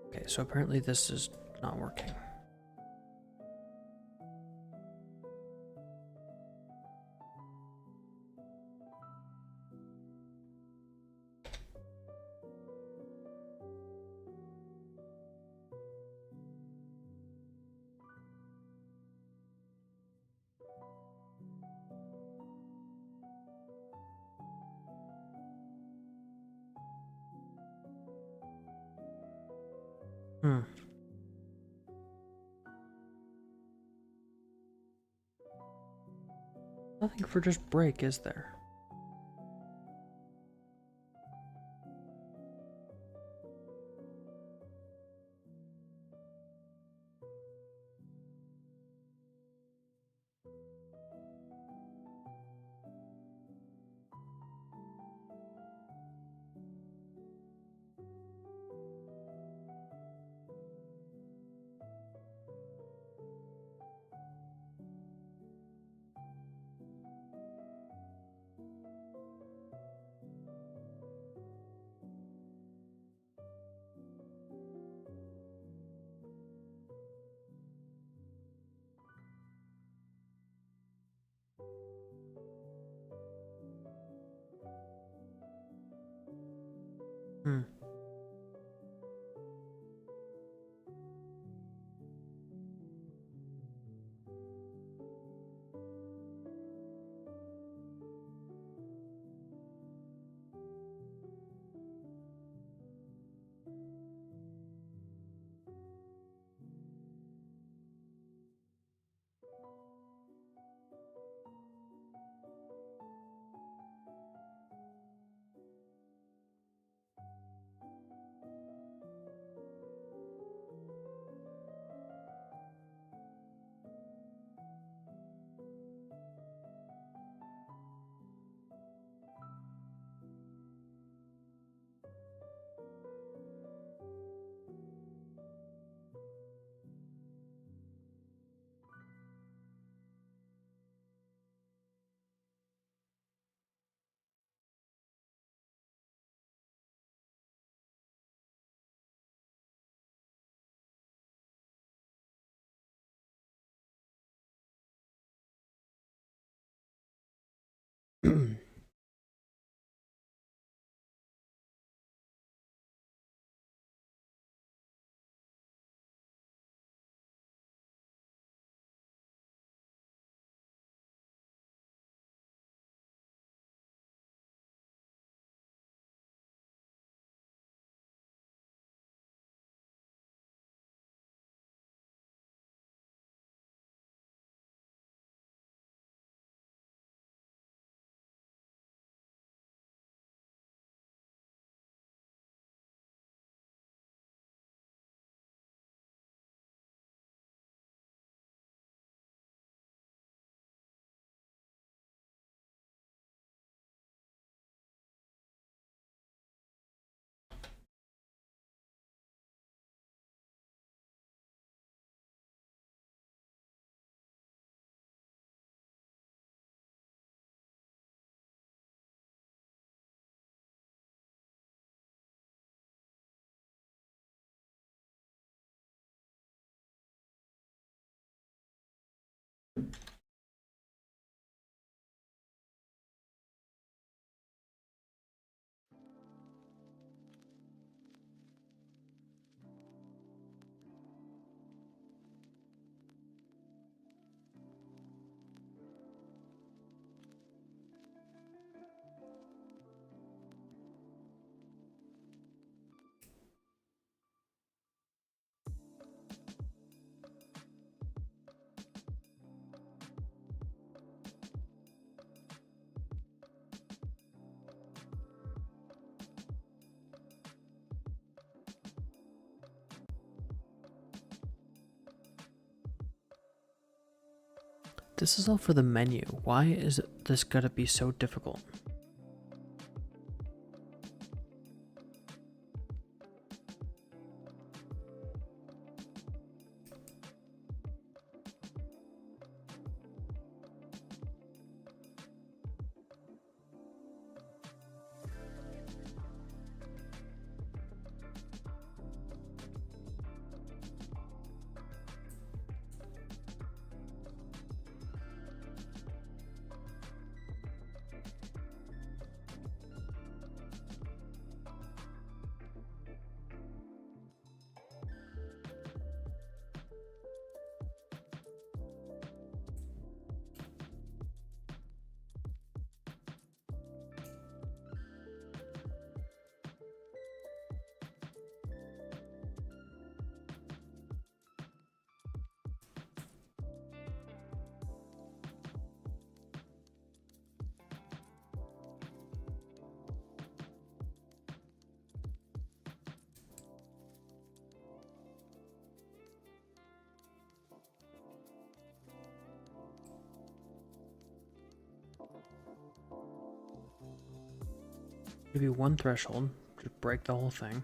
Okay, so apparently this is not working. Hmm. Nothing for just break, is there? Hmm. This is all for the menu. Why is this gotta be so difficult? Maybe one threshold, just break the whole thing.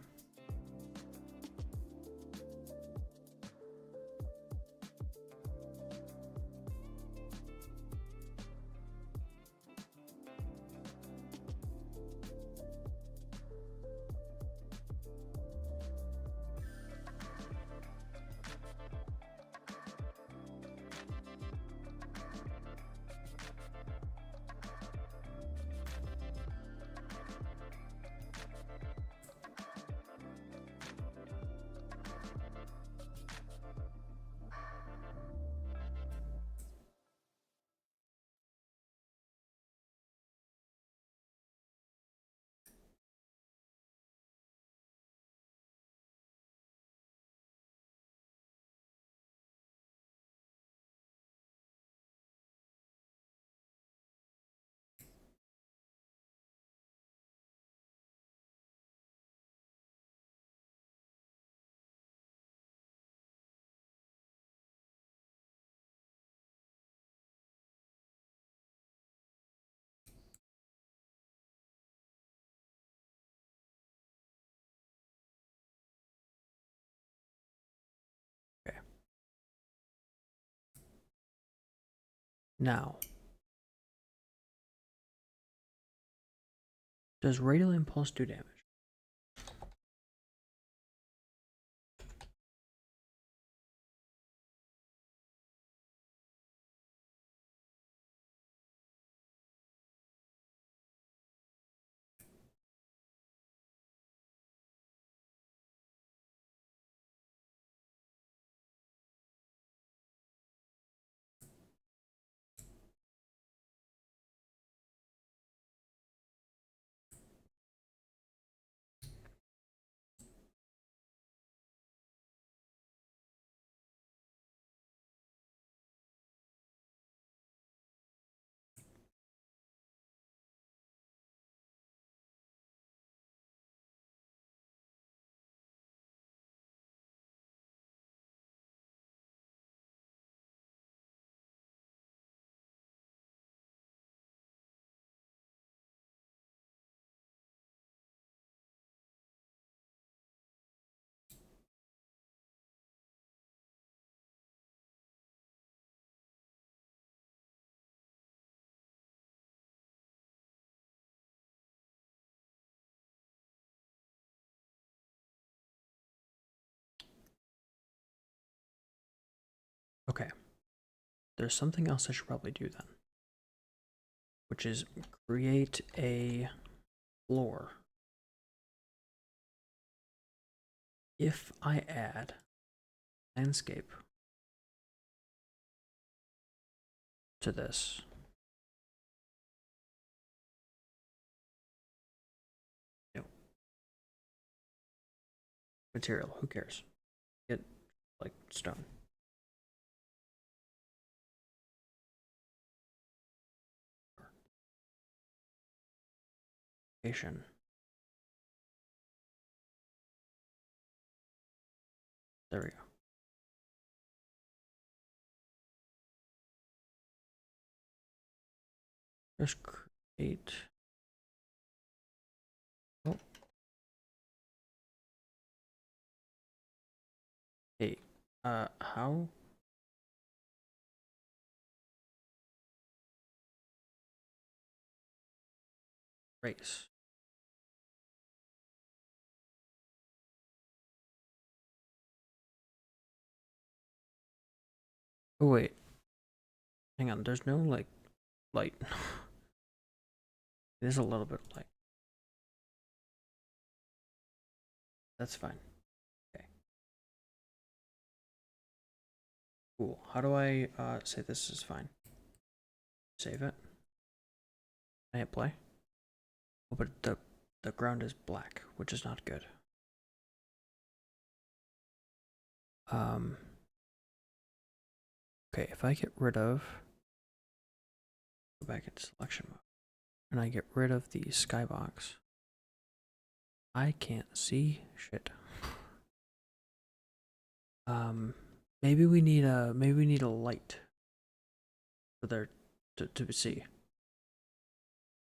Okay. Now, does radial impulse do damage? Okay. There's something else I should probably do then, which is create a floor. If I add landscape to this, no material, who cares? Get like stone. Location. There we go. Just create. Oh. Hey, how? Race. Oh wait, hang on. There's no like light. There's a little bit of light. That's fine. Okay. Cool. How do I say this is fine? Save it. I hit play. Oh, but the ground is black, which is not good. Okay, if I get rid of, go back into selection mode, and I get rid of the skybox, I can't see shit. Maybe we need a light for there to see.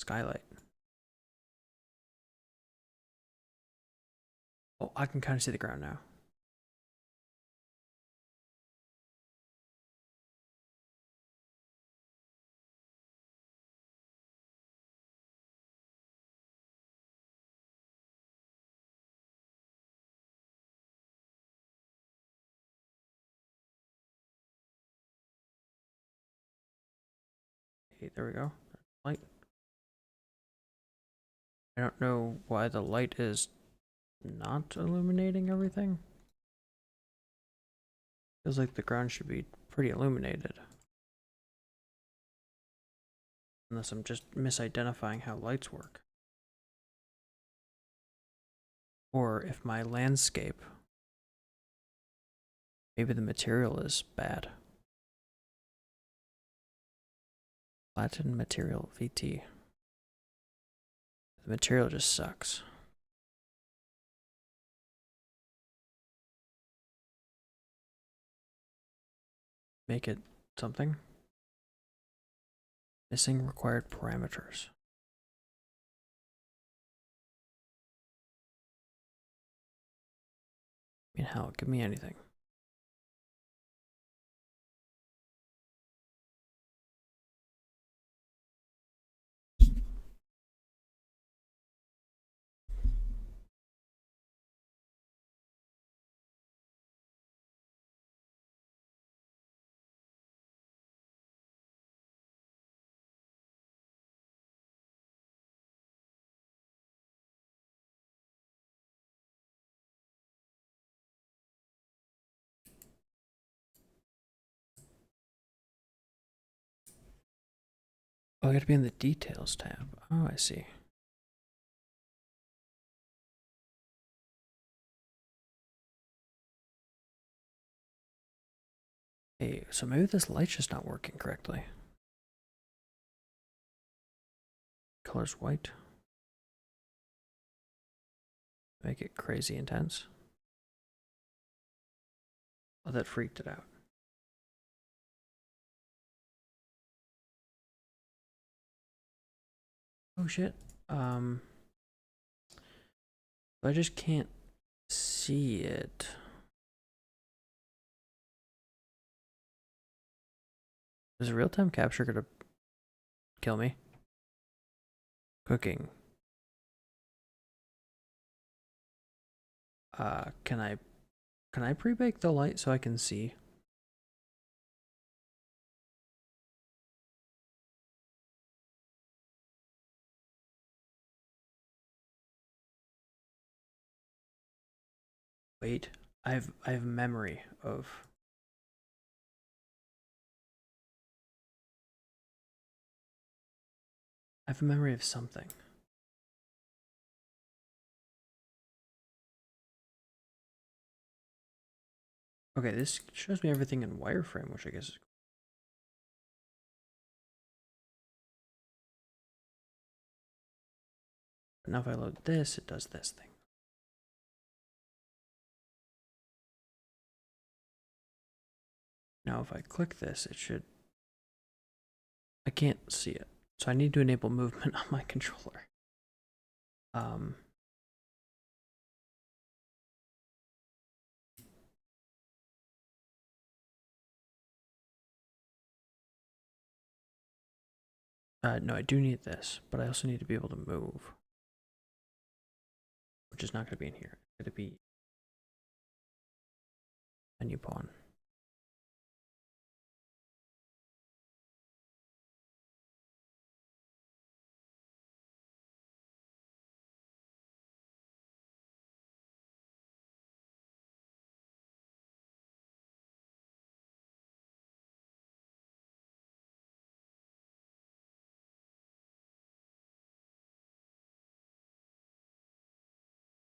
Skylight. Oh, I can kind of see the ground now. Okay, there we go. Light. I don't know why the light is not illuminating everything. Feels like the ground should be pretty illuminated. Unless I'm just misidentifying how lights work. Or if my landscape, maybe the material is bad. Latin material VT. The material just sucks. Make it something. Missing required parameters. I mean, hell, give me anything. Oh, I gotta be in the details tab. Oh, I see. Hey, so maybe this light's just not working correctly. Color's white. Make it crazy intense. Oh, that freaked it out. Oh shit. I just can't see it. Is real-time capture gonna kill me? Cooking. Can I pre-bake the light so I can see? Wait, I have memory of. I have a memory of something. Okay, this shows me everything in wireframe, which I guess is. But now if I load this, it does this thing. Now if I click this, it should. I can't see it. So I need to enable movement on my controller. No, I do need this, but I also need to be able to move, which is not going to be in here. It's going to be menu pawn.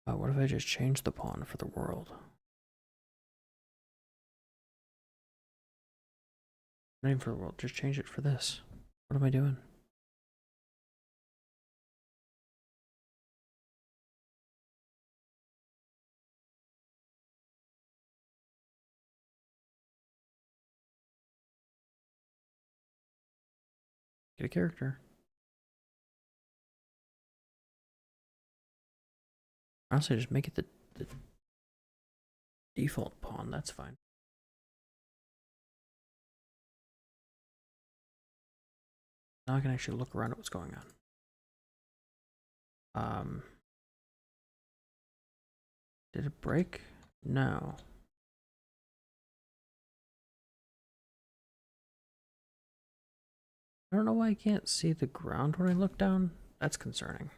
What if I just change the pawn for the world? Not even for the world, just change it for this. What am I doing? Get a character. Honestly, just make it the default pawn, that's fine. Now I can actually look around at what's going on. Did it break? No. I don't know why I can't see the ground when I look down. That's concerning.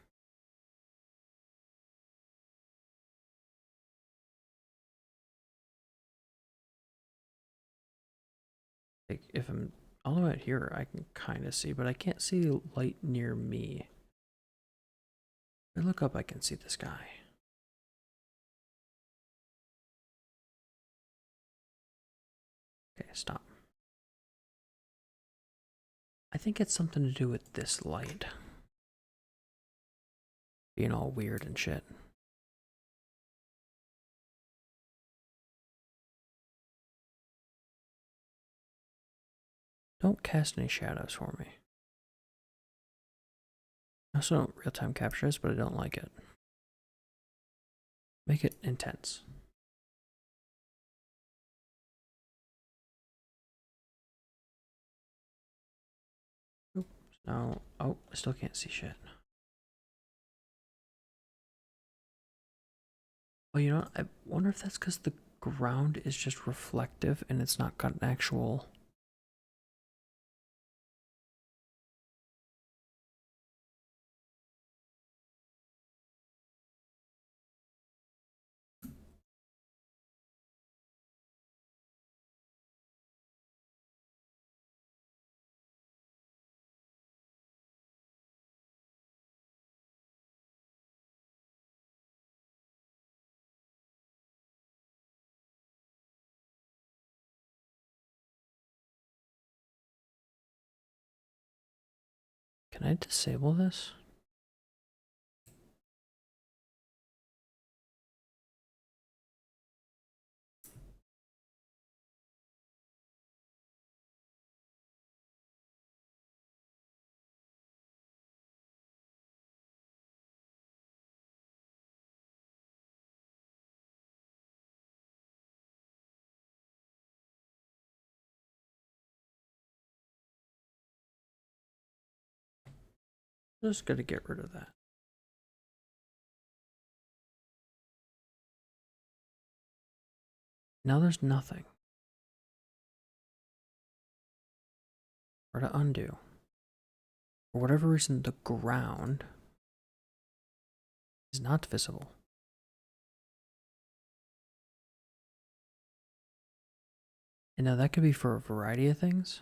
Like, if I'm all the way out here, I can kind of see, but I can't see light near me. If I look up, I can see the sky. Okay, stop. I think it's something to do with this light being all weird and shit. Don't cast any shadows for me. I also don't real-time capture this, but I don't like it. Make it intense. Oops, no. Oh, I still can't see shit. Well, you know what? I wonder if that's because the ground is just reflective and it's not got an actual... Can I disable this? Just gotta get rid of that. Now there's nothing. Or to undo. For whatever reason, the ground is not visible. And now that could be for a variety of things.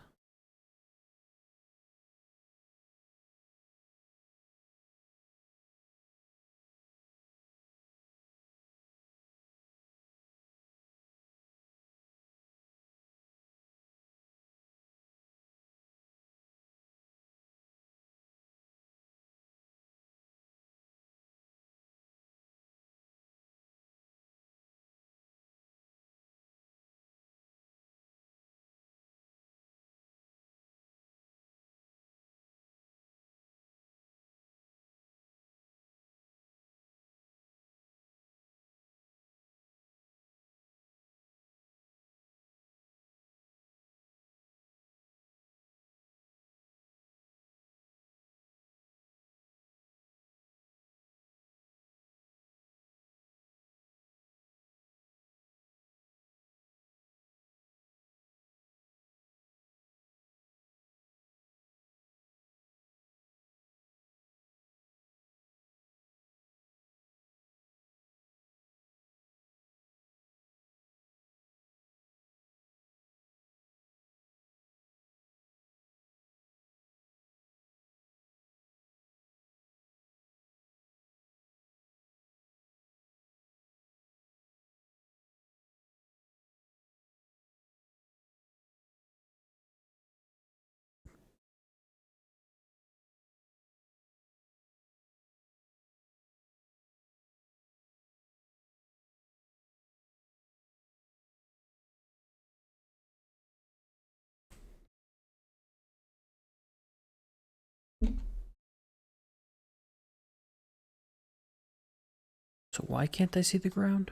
So why can't I see the ground?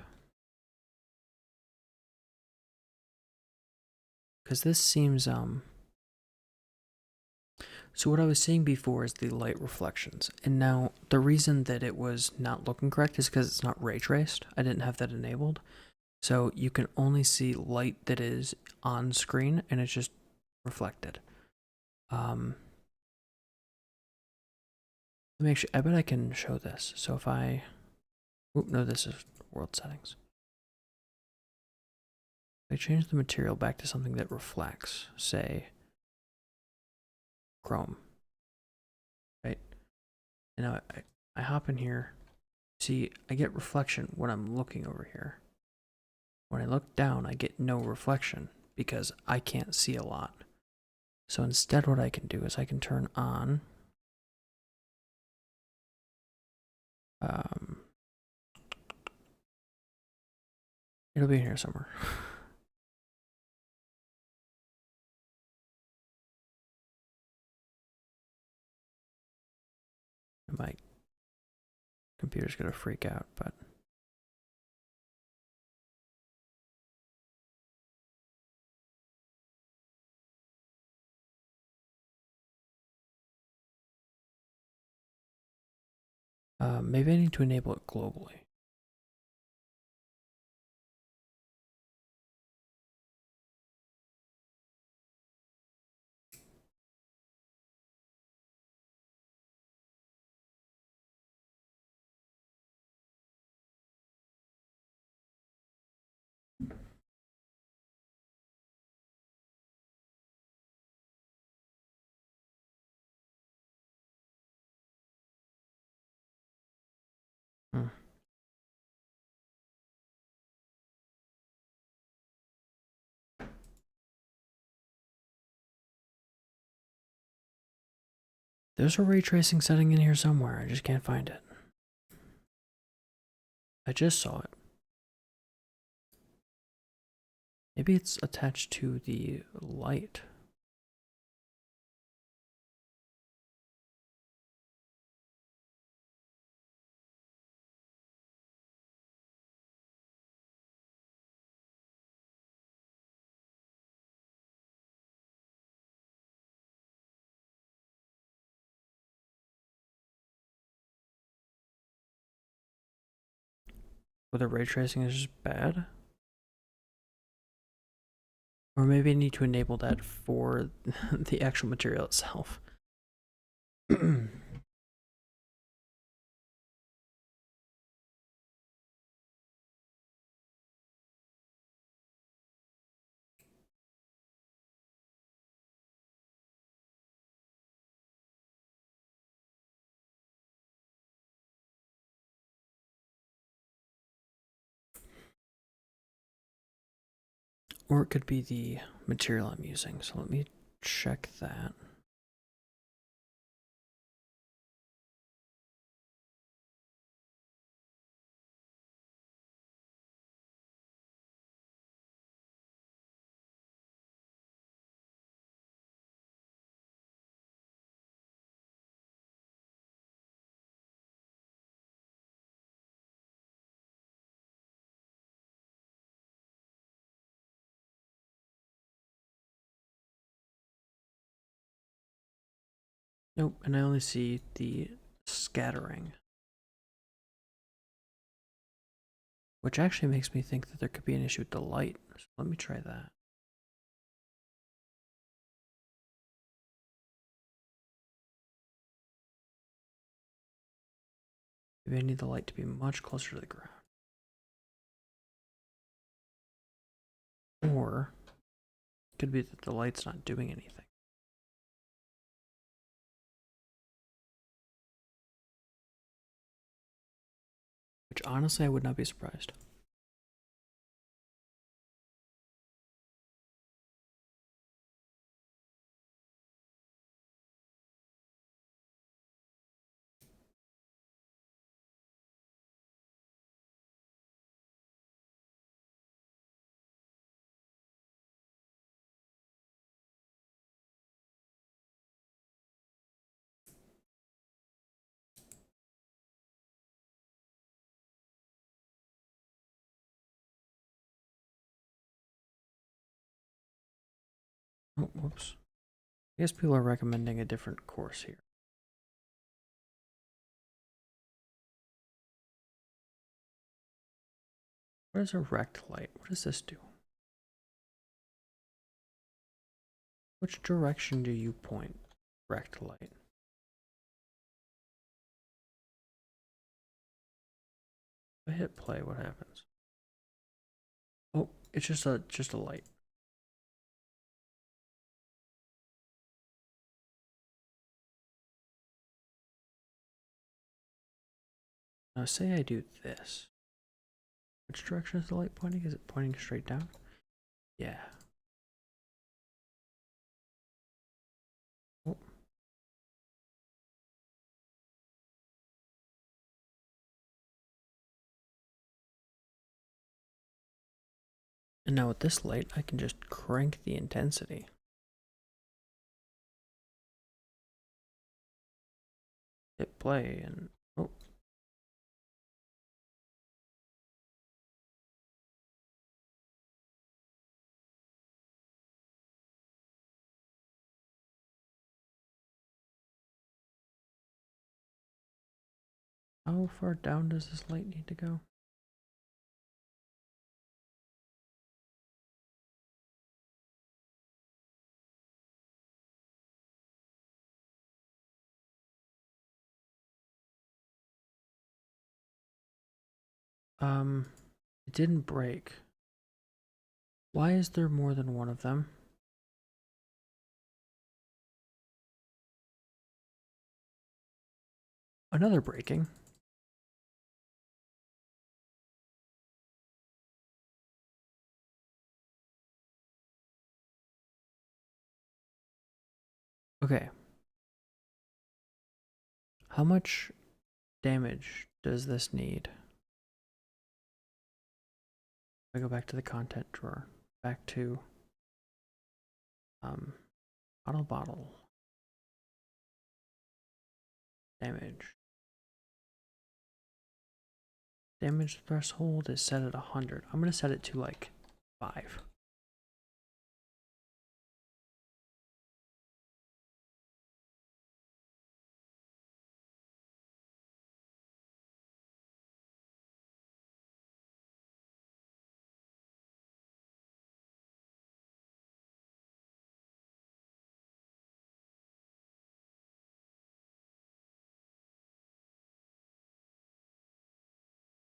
Because this seems, so what I was saying before is the light reflections. And now the reason that it was not looking correct is because it's not ray traced. I didn't have that enabled. So you can only see light that is on screen and it's just reflected. Make sure, I bet I can show this. So if I, oop, no, this is world settings. If I change the material back to something that reflects, say, chrome, right? And now I hop in here. See, I get reflection when I'm looking over here. When I look down, I get no reflection because I can't see a lot. So instead what I can do is I can turn on it'll be in here somewhere. My computer's gonna freak out, but maybe I need to enable it globally. Hmm. There's a ray tracing setting in here somewhere. I just can't find it. I just saw it. Maybe it's attached to the light. Whether ray tracing is just bad? Or maybe I need to enable that for the actual material itself. Or it could be the material I'm using. So let me check that. Nope, and I only see the scattering. Which actually makes me think that there could be an issue with the light. So let me try that. Maybe I need the light to be much closer to the ground. Or it could be that the light's not doing anything. Which honestly I would not be surprised. Oh, whoops. I guess people are recommending a different course here. What is a rect light? What does this do? Which direction do you point rect light? If I hit play, what happens? Oh, it's just a light. Now say I do this. Which direction is the light pointing? Is it pointing straight down? Yeah. Oh. And now with this light, I can just crank the intensity. Hit play and oh. How far down does this light need to go? It didn't break. Why is there more than one of them? Another breaking. Okay. How much damage does this need? I go back to the content drawer. Back to bottle damage. Damage threshold is set at 100. I'm gonna set it to like 5.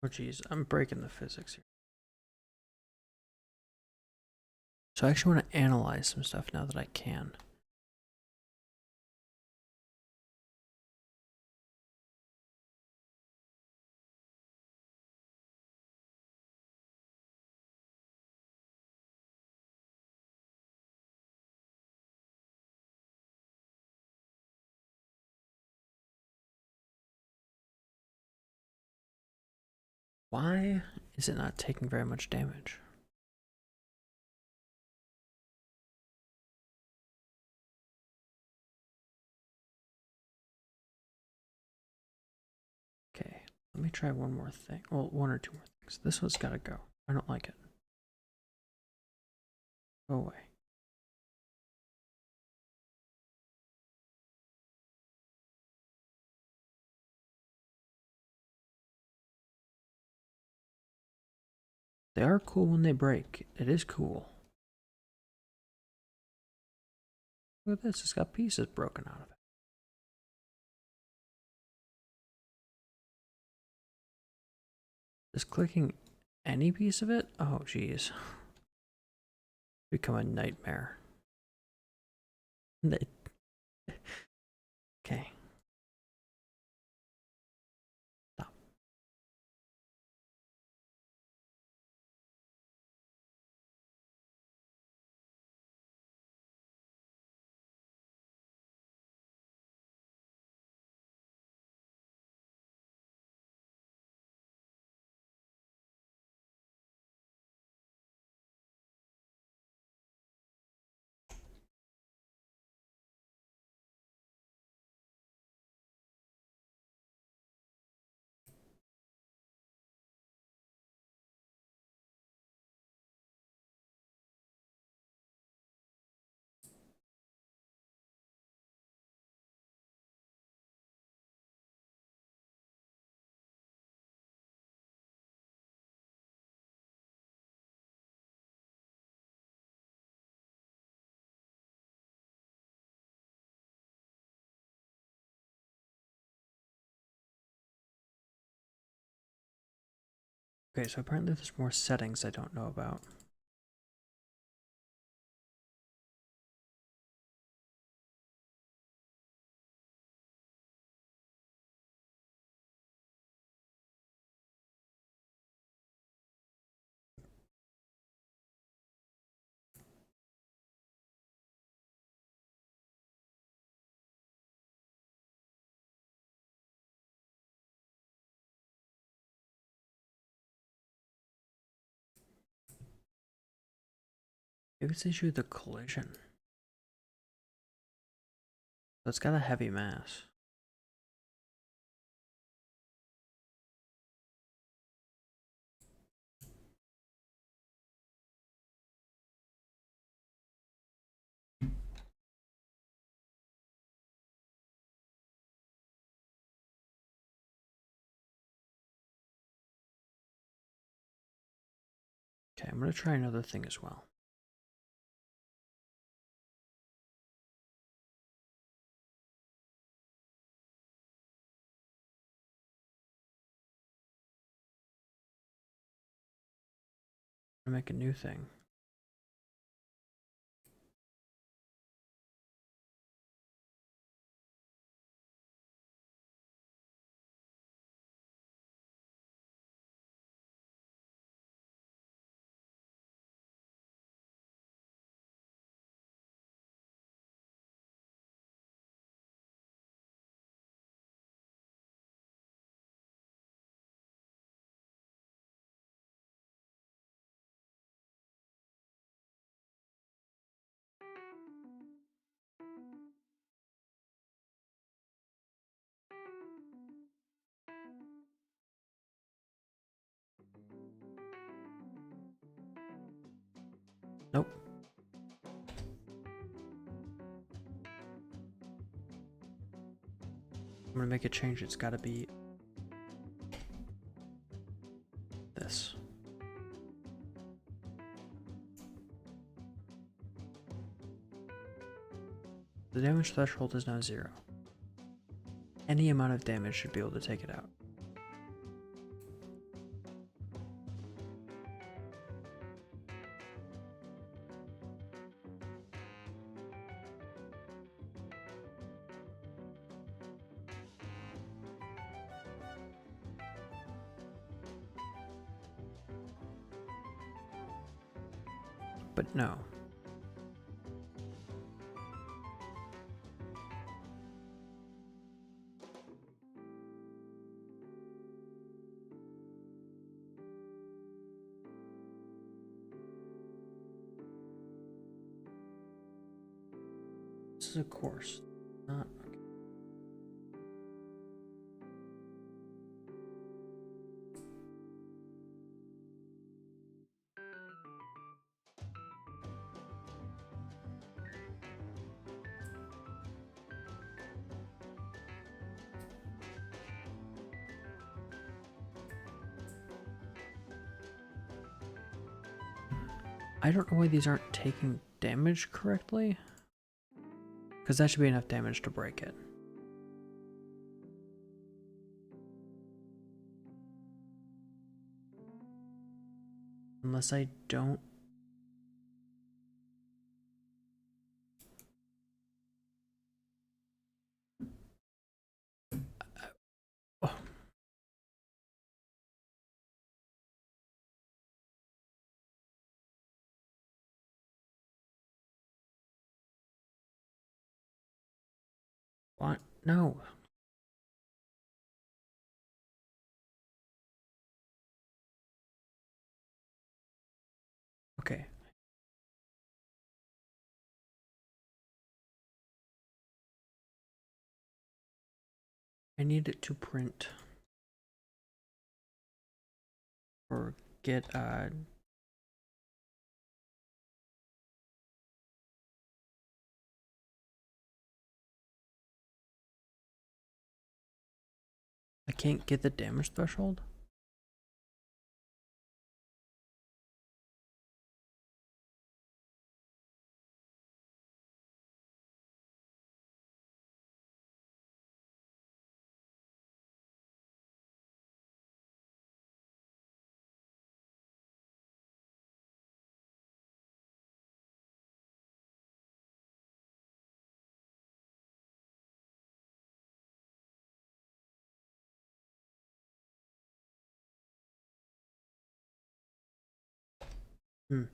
Oh geez, I'm breaking the physics here. So I actually want to analyze some stuff now that I can. Why is it not taking very much damage? Okay, let me try one more thing. Well, one or two more things. This one's gotta go. I don't like it. Go away. They are cool when they break. It is cool. Look at this, it's got pieces broken out of it. Is clicking any piece of it? Oh, geez. Become a nightmare. Okay. Stop. Okay, so apparently there's more settings I don't know about. Maybe it's the issue with the collision. So it's got a heavy mass. Okay, I'm gonna try another thing as well. I'm gonna make a new thing. Nope. I'm gonna make a change. It's gotta be this. The damage threshold is now 0. Any amount of damage should be able to take it out. But no. This is a course. Not okay. I don't know why these aren't taking damage correctly. Because that should be enough damage to break it. Unless I don't. Oh. What? No. Okay. I need it to print. Or get I can't get the damage threshold. Hmm.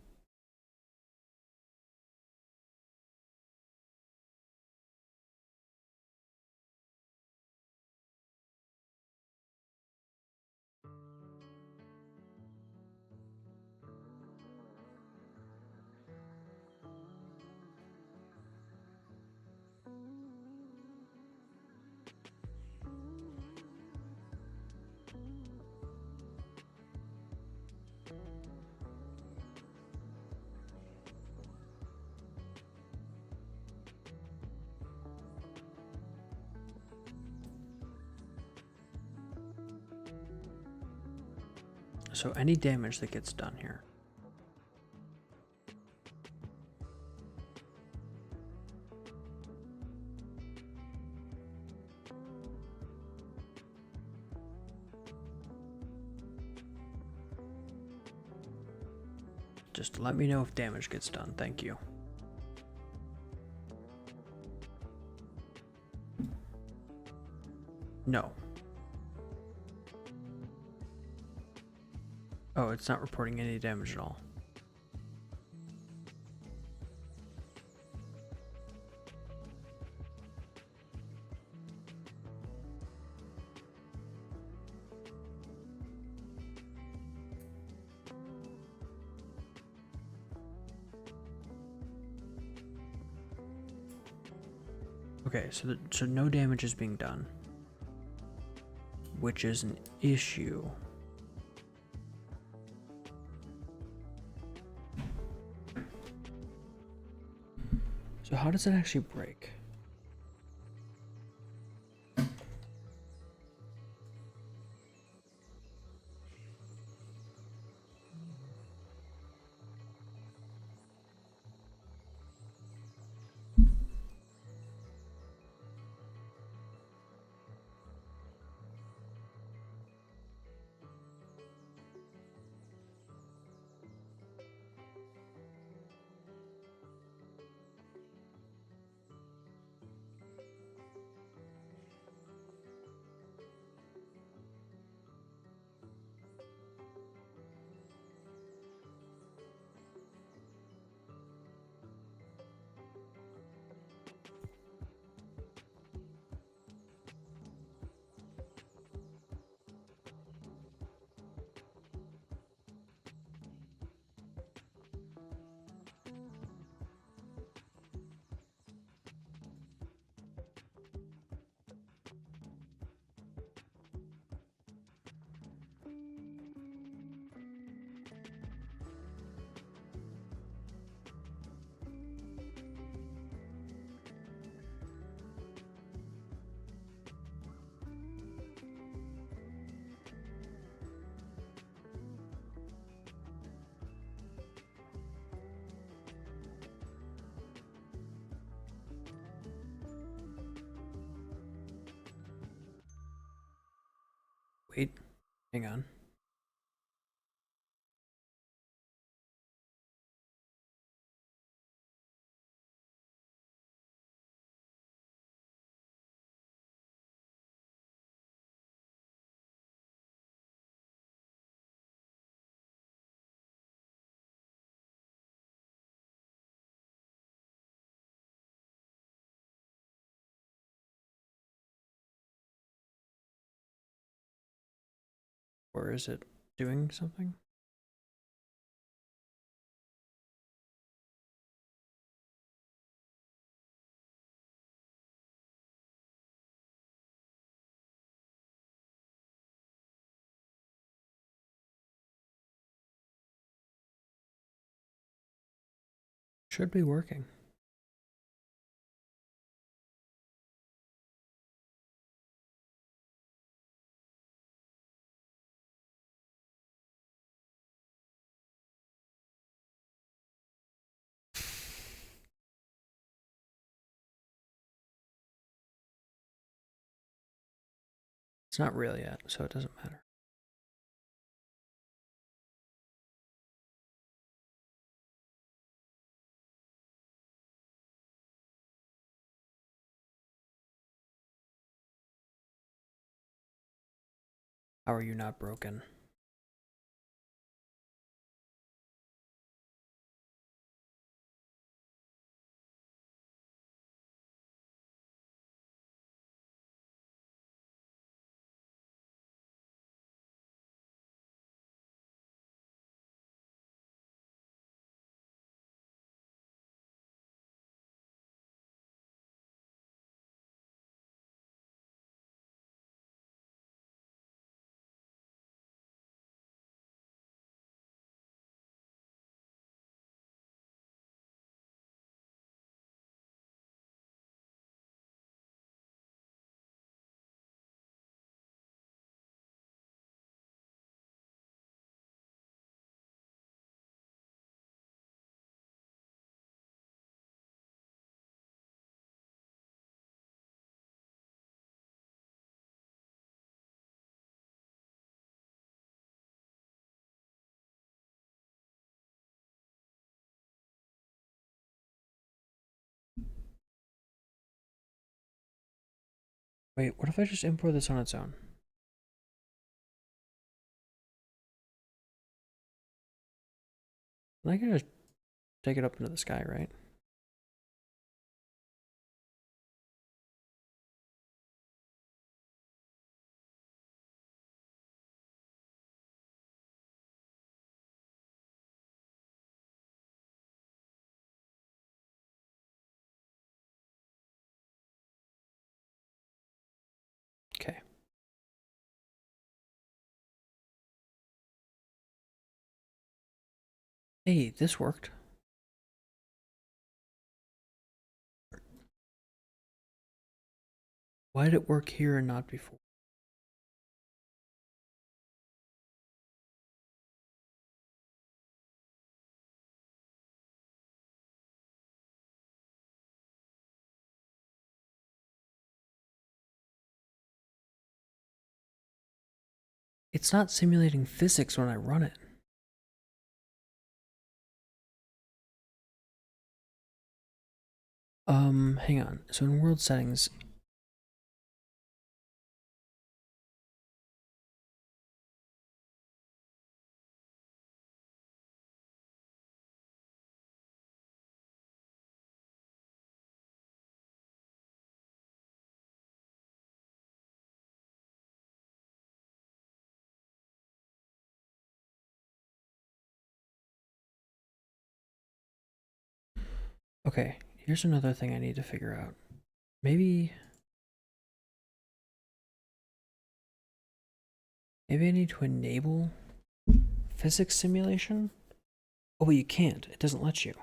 So any damage that gets done here. Just let me know if damage gets done, thank you. No. Oh, it's not reporting any damage at all. Okay, so no damage is being done, which is an issue. So how does it actually break? Wait, hang on. Or is it doing something? Should be working. It's not real yet, so it doesn't matter. How are you not broken? Wait, what if I just import this on its own? I can just take it up into the sky, right? Okay. Hey, this worked. Why did it work here and not before? It's not simulating physics when I run it. Hang on. So in world settings, okay, here's another thing I need to figure out. Maybe I need to enable physics simulation? Oh, but you can't. It doesn't let you.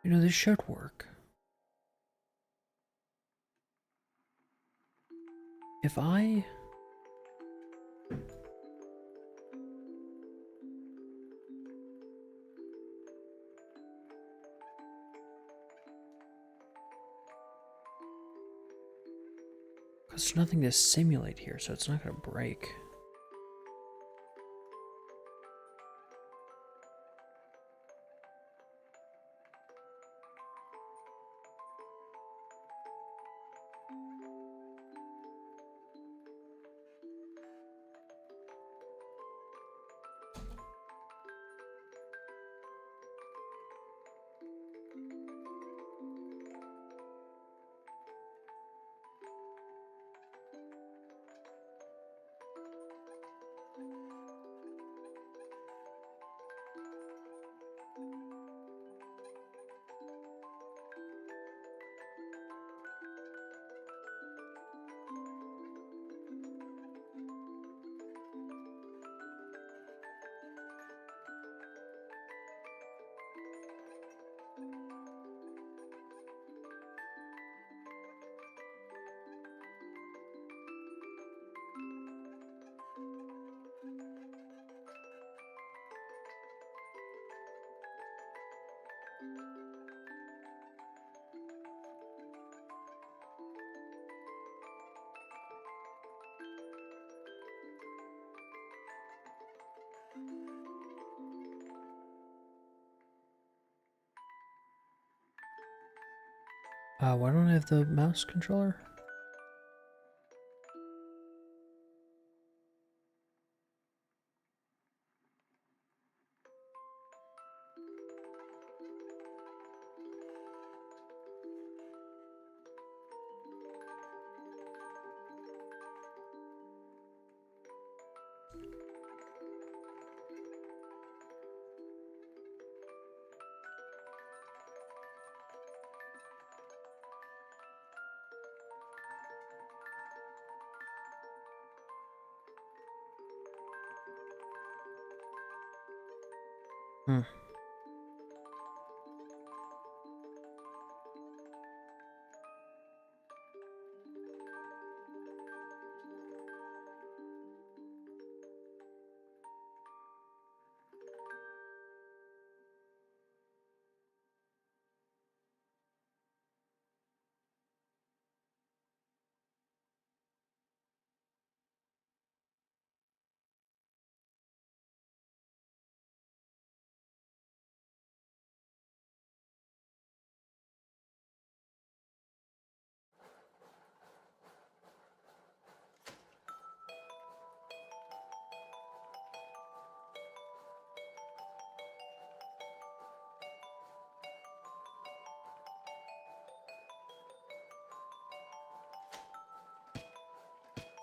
You know, this should work. If I... Because there's nothing to simulate here, so it's not going to break. Why don't I have the mouse controller? Hmm.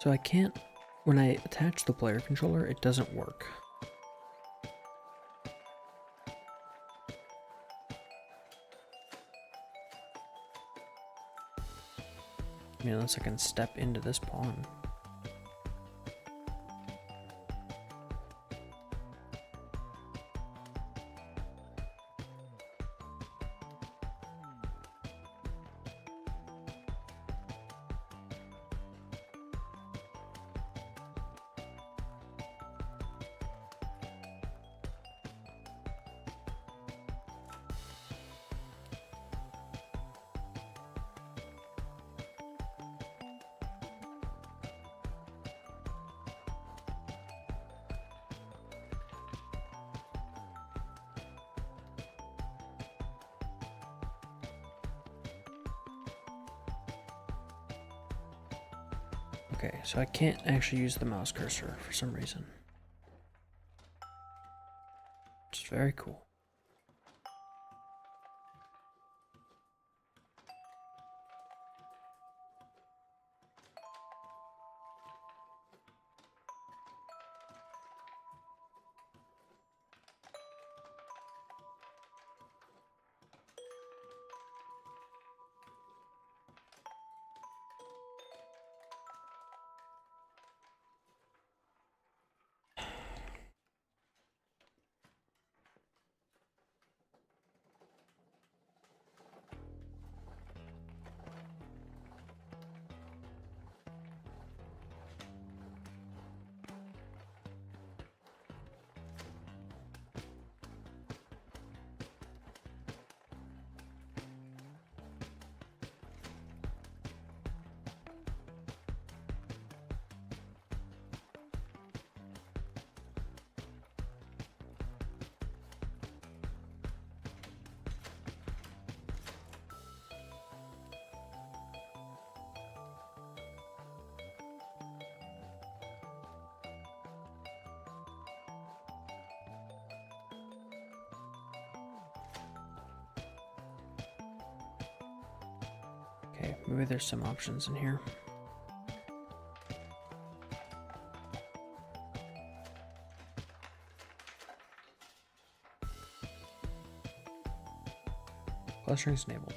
So I can't, when I attach the player controller, it doesn't work. I mean, unless I can step into this pawn. Okay, so I can't actually use the mouse cursor for some reason. Which is very cool. Okay, maybe there's some options in here. Clustering is enabled.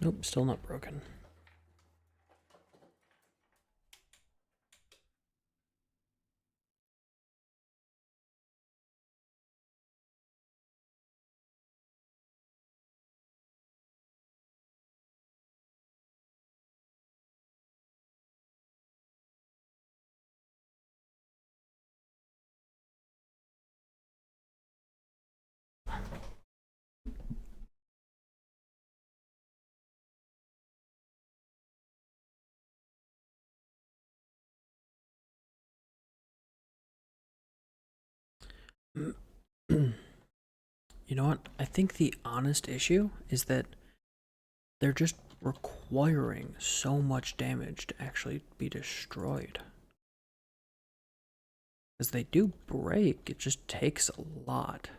Nope, still not broken. You know what? I think the honest issue is that they're just requiring so much damage to actually be destroyed. Because they do break, it just takes a lot.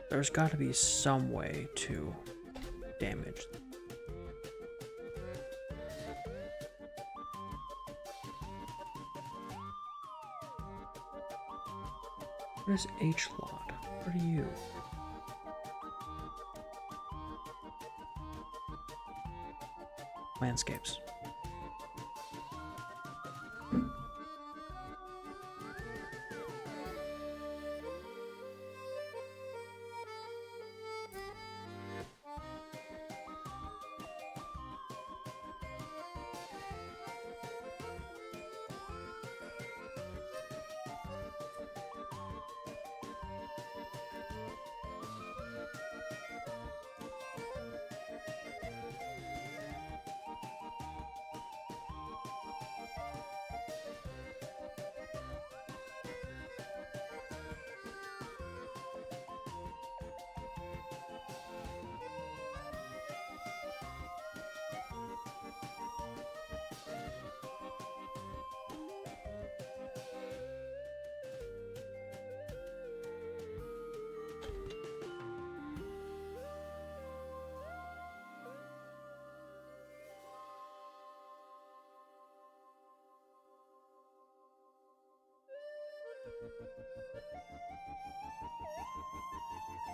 There's got to be some way to damage. What is H-Lot? What are you? Landscapes.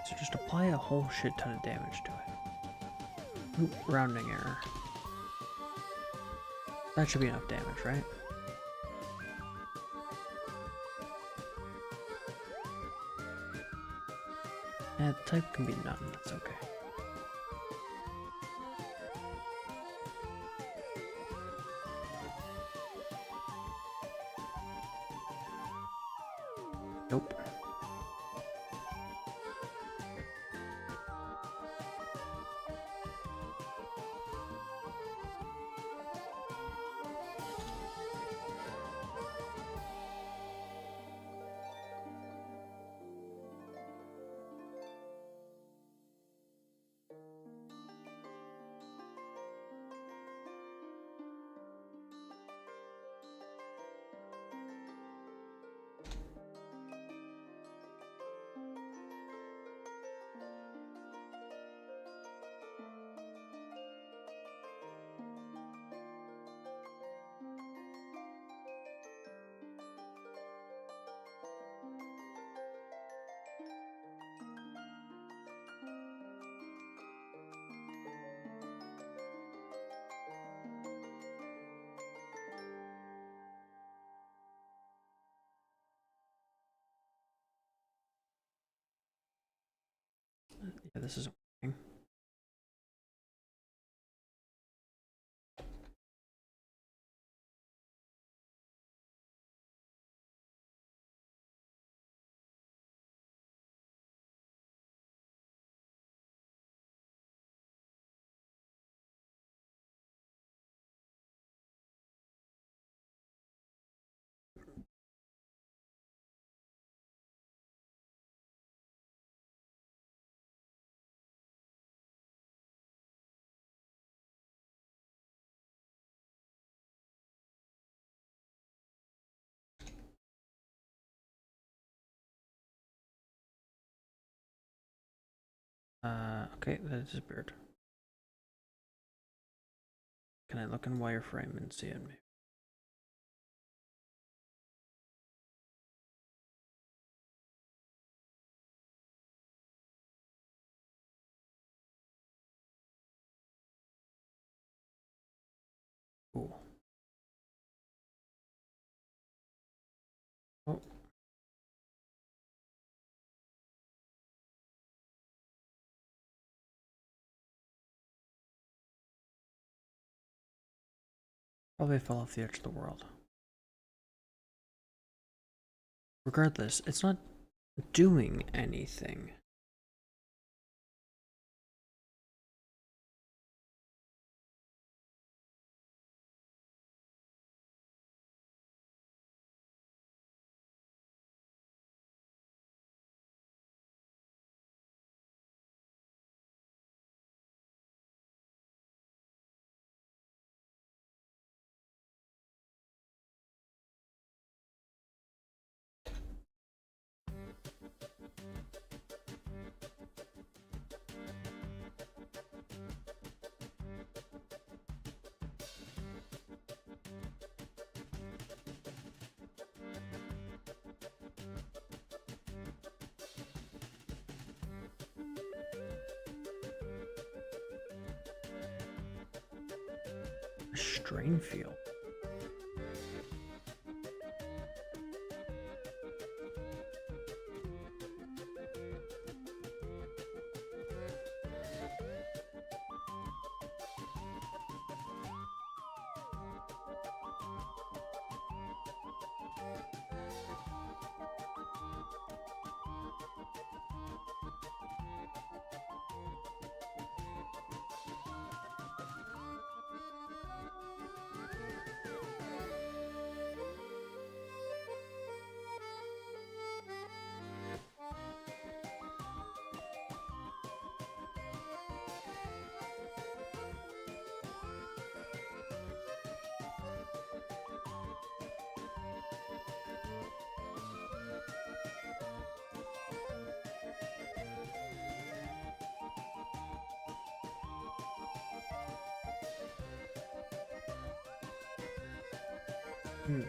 So just apply a whole shit ton of damage to it. Oop, rounding error. That should be enough damage, right? Yeah, the type can be none, that's okay. Nope. Yeah, this isn't working. Okay, that disappeared. Can I look in wireframe and see it? Maybe? Cool. Oh. Probably fell off the edge of the world. Regardless, it's not doing anything. Strain field. Hmm.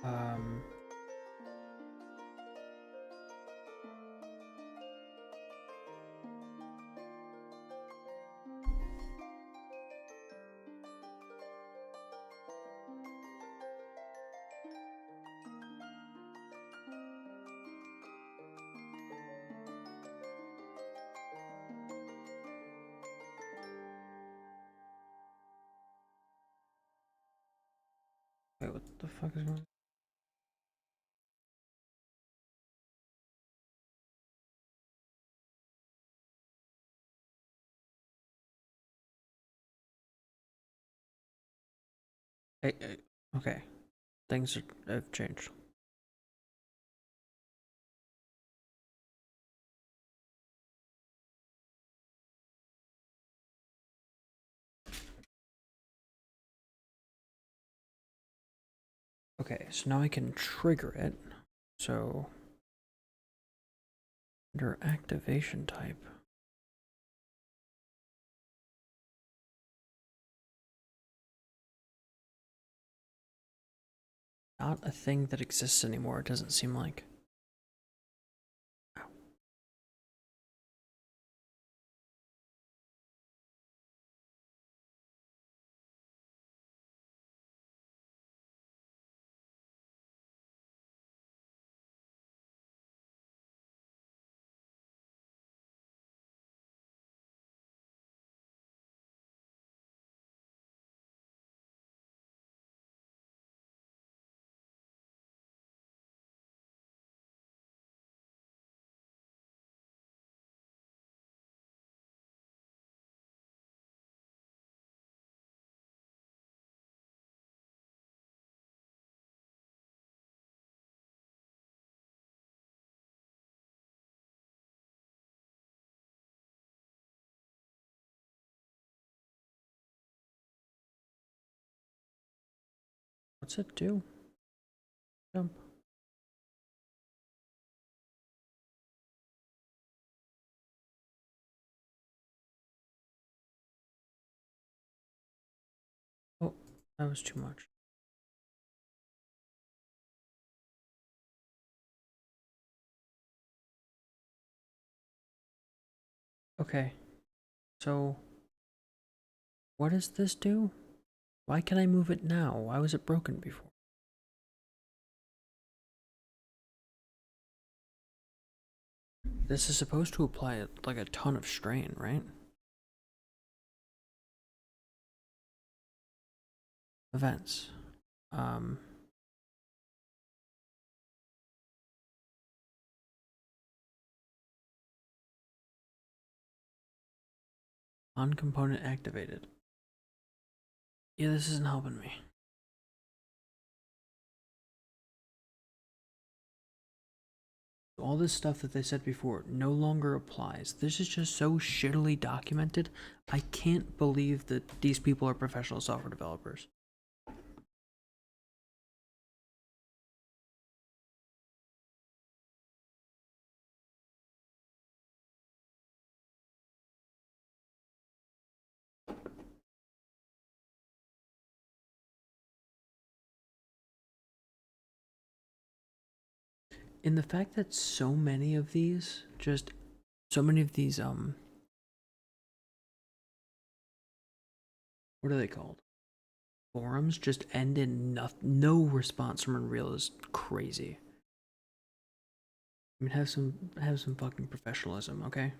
Um. Wait, what the fuck is going on? Hey, okay. Things have changed. Okay, so now I can trigger it. So, under activation type. not a thing that exists anymore, it doesn't seem like. What's it do? Jump. Oh, that was too much. Okay, so what does this do? Why can I move it now? Why was it broken before? This is supposed to apply like a ton of strain, right? Events. Um, on component activated. Yeah, this isn't helping me. All this stuff that they said before no longer applies. This is just so shittily documented. I can't believe that these people are professional software developers. In the fact that so many of these what are they called? Forums just end in no response from Unreal is crazy. I mean, have some fucking professionalism, okay?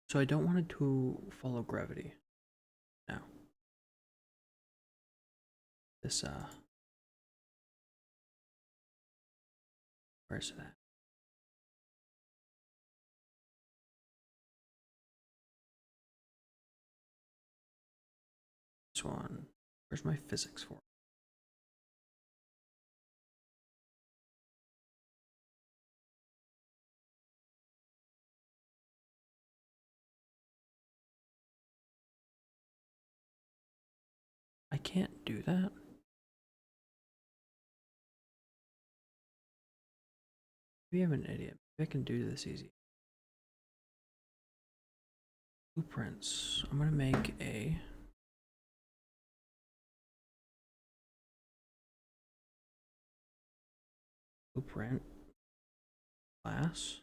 So I don't want it to follow gravity. Now, this where's that? This one. Where's my physics for? I can't do that. Maybe I'm an idiot. Maybe I can do this easy. Blueprints. I'm gonna make a blueprint class.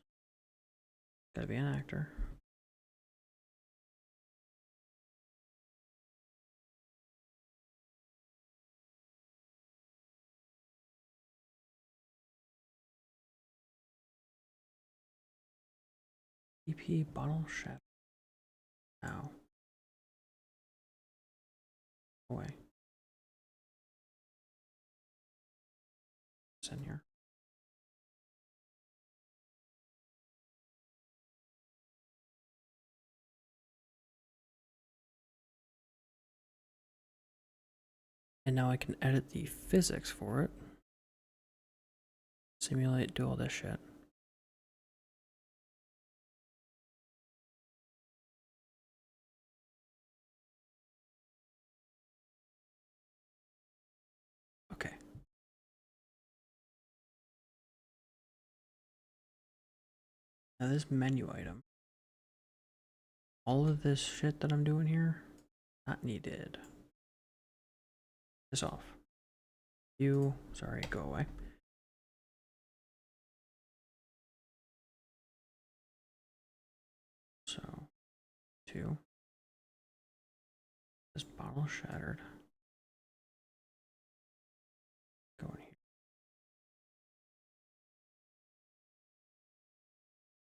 Gotta be an actor. EP bottle shadow. Now. Away. It's in here. And now I can edit the physics for it. Simulate, do all this shit. Okay. Now this menu item, all of this shit that I'm doing here, not needed. This off. You, sorry, go away. So, 2. This bottle shattered. Go in here.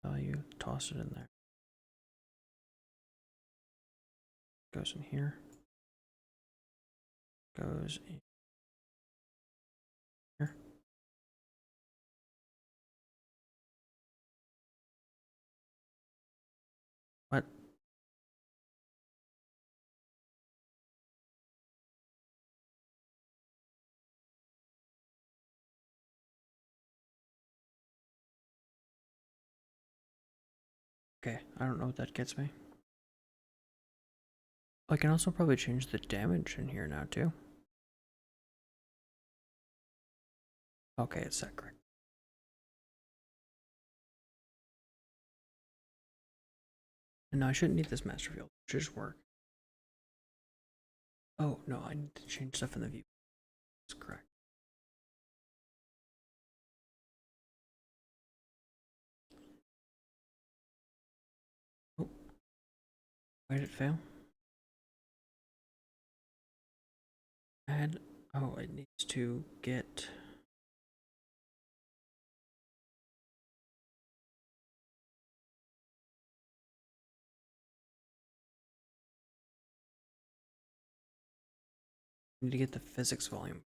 Value, toss it in there. Goes in here. Goes in here. What? Okay, I don't know what that gets me. I can also probably change the damage in here now too. Okay, it's set correct. And no, I shouldn't need this master field. It should just work. Oh, no, I need to change stuff in the view. That's correct. Oh, why did it fail? Add, oh, it needs to get... I need to get the physics volume.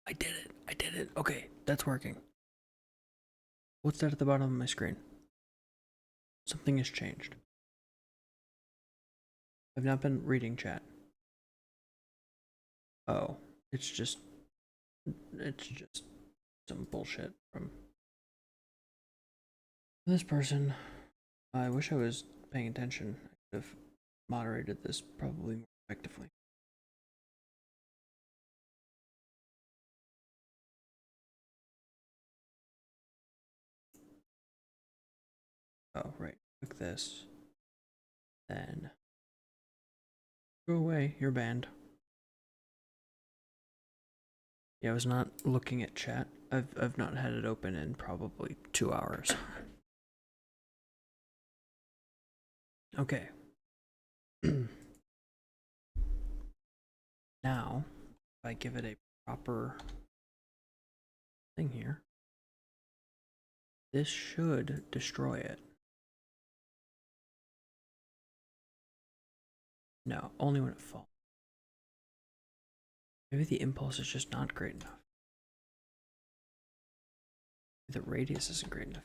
I did it. I did it. Okay, that's working. What's that at the bottom of my screen? Something has changed. I've not been reading chat. Oh, it's just some bullshit from this person. I wish I was paying attention. I could have moderated this probably more effectively. Oh, right. Click this. Then go away. You're banned. Yeah, I was not looking at chat. I've not had it open in probably 2 hours. Okay. Now, if I give it a proper thing here, this should destroy it. No, only when it falls. Maybe the impulse is just not great enough. The radius isn't great enough.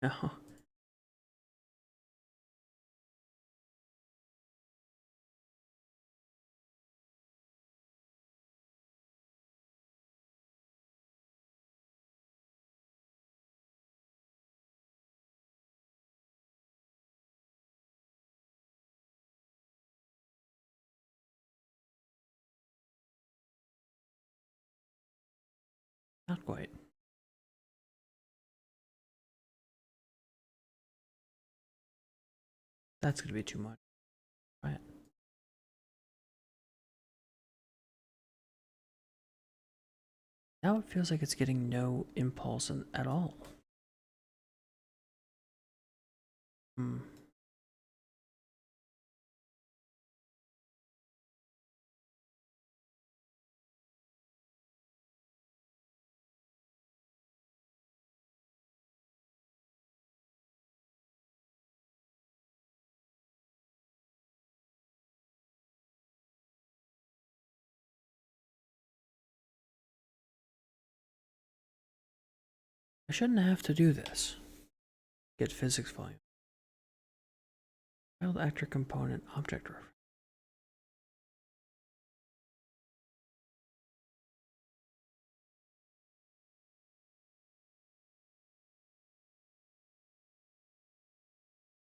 No. Not quite. That's gonna be too much. Try it. Now it feels like it's getting no impulse at all. Hmm. I shouldn't have to do this. Get physics volume. Child actor component object reference.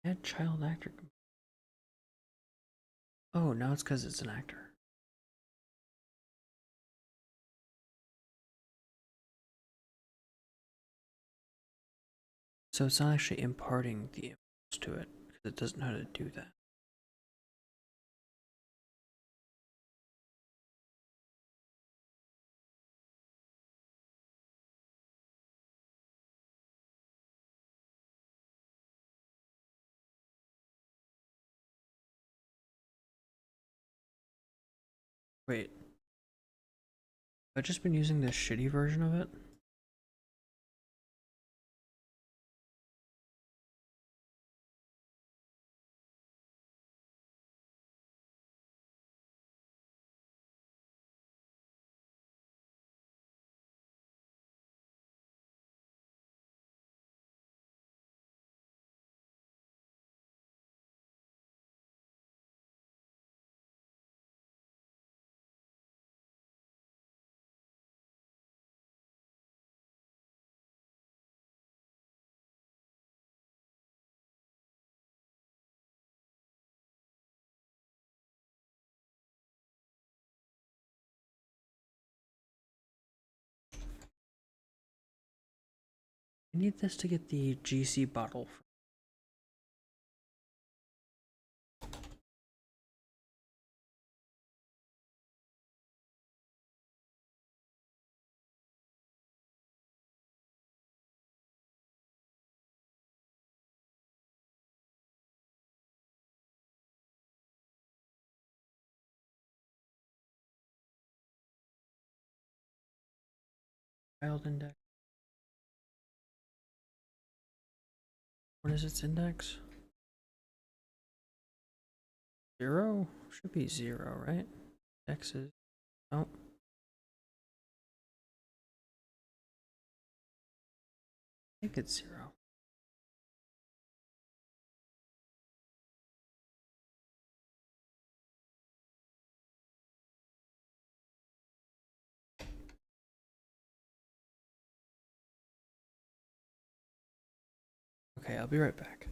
Add child actor. Oh, now it's because it's an actor. So it's not actually imparting the impulse to it, because it doesn't know how to do that. Wait. I've just been using this shitty version of it? I need this to get the GC bottle. Child index. What is its index? 0? Should be 0, right? X is. Oh. I think it's 0. Okay, I'll be right back.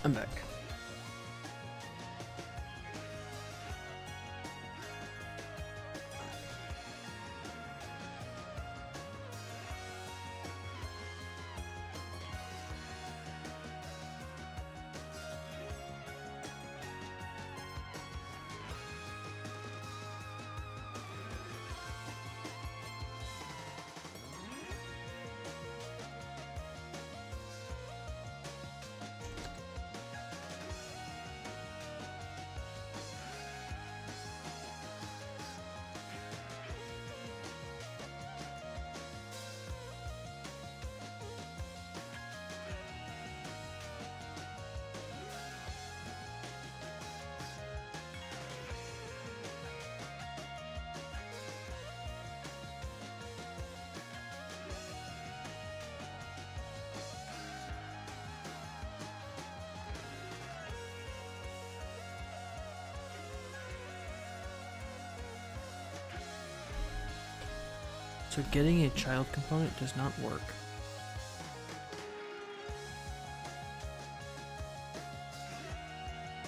I'm back. So getting a child component does not work.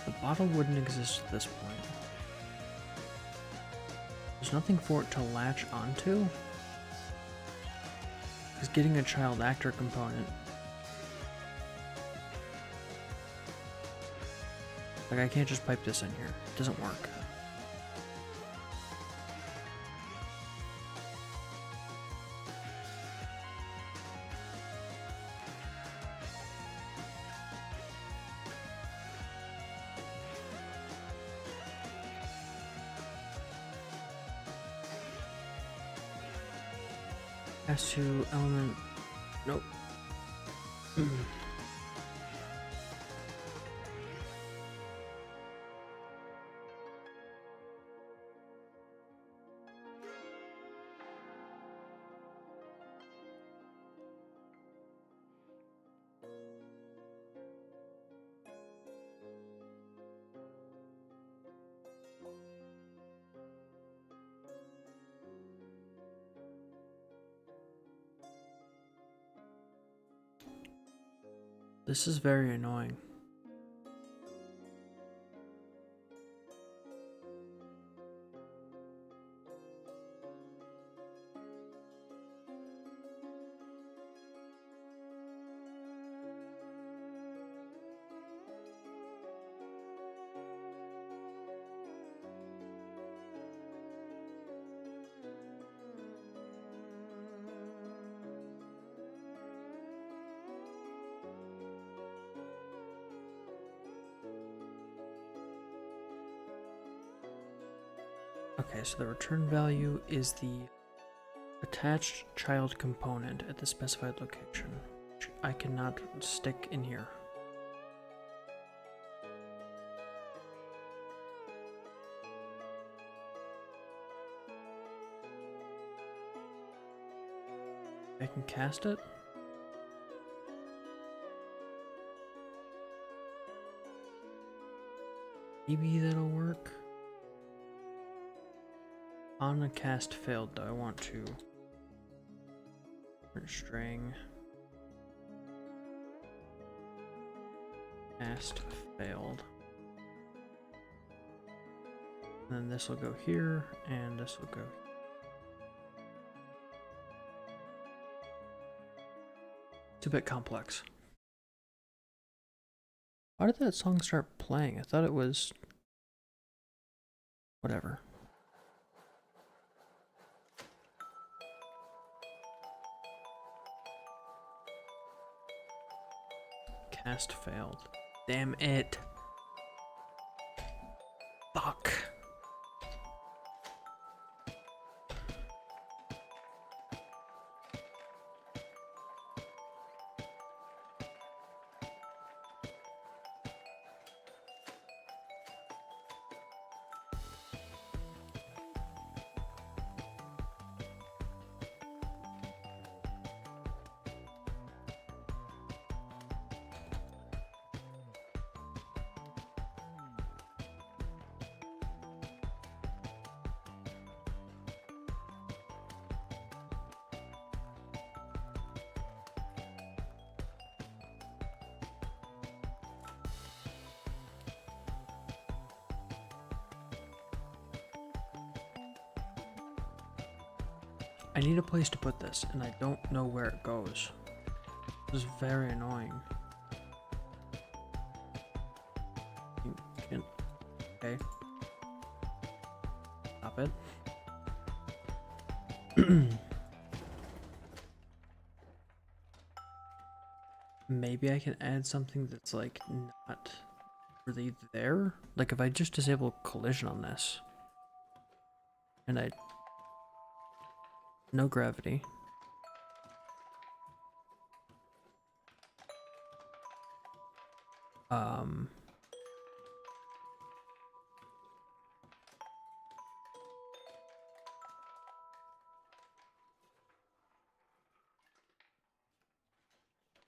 The bottle wouldn't exist at this point. There's nothing for it to latch onto. Because getting a child actor component, like I can't just pipe this in here. It doesn't work. Has to element. Nope. This is very annoying. Okay, so the return value is the attached child component at the specified location, which I cannot stick in here. I can cast it. Maybe that'll work. On a cast failed though, I want to string cast failed. And then this will go here, and this will go here. It's a bit complex. Why did that song start playing? I thought it was whatever. Cast failed. Damn it. Fuck. I need a place to put this, and I don't know where it goes. This is very annoying. Okay. Stop it. Maybe I can add something that's like not really there. Like if I just disable collision on this, and no gravity.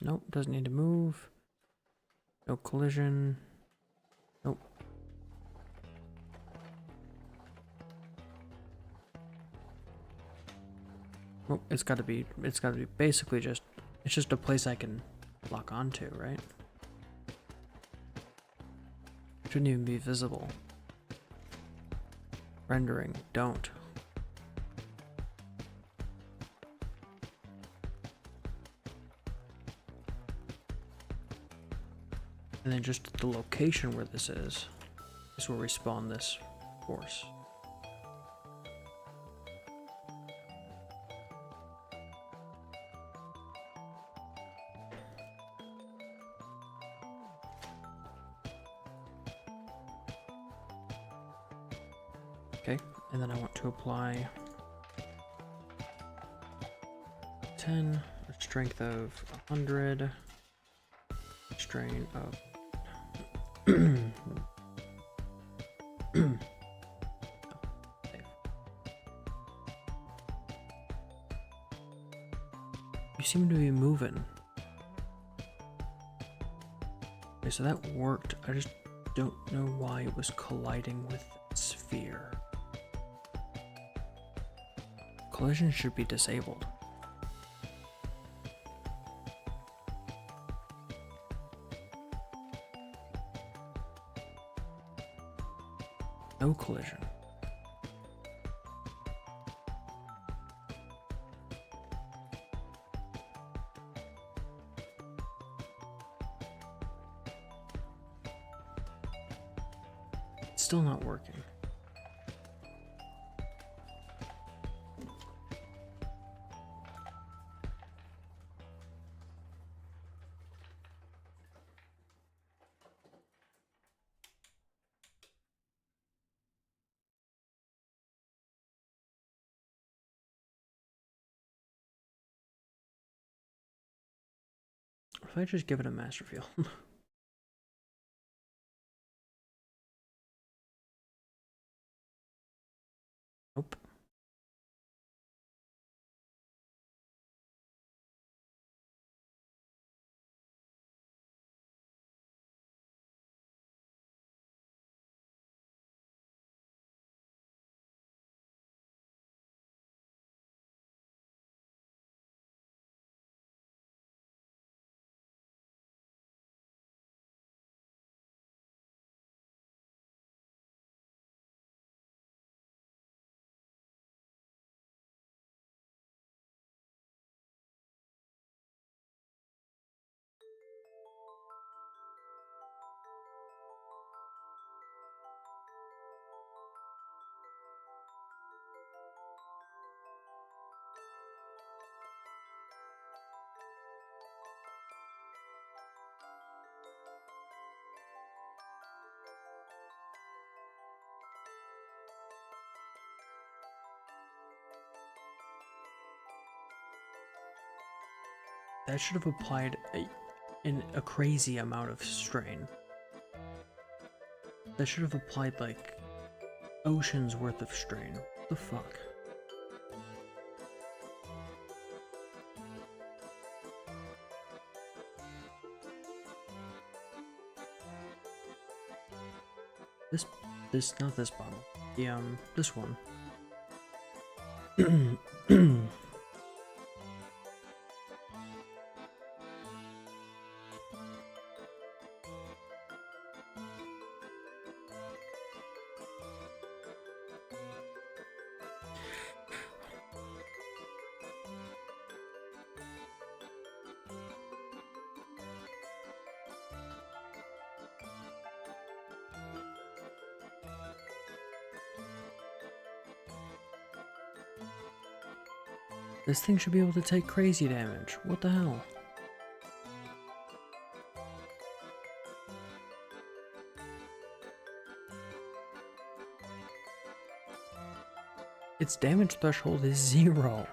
Nope, doesn't need to move. No collision. Nope. Oh, it's gotta be basically just, it's just a place I can lock onto, right? Shouldn't even be visible. Rendering, don't. And then just the location where this is where we spawn this force. Okay, and then I want to apply 10, a strength of 100, strain of You seem to be moving. Okay, so that worked. I just don't know why it was colliding with the sphere. Collision should be disabled. No collision. It's still not working. If I just give it a master field. Nope. That should have applied a crazy amount of strain. That should have applied like oceans worth of strain. What the fuck? This not this bottle. The this one. This thing should be able to take crazy damage. What the hell? Its damage threshold is 0.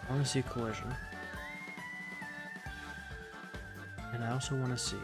I want to see collision. And I also want to see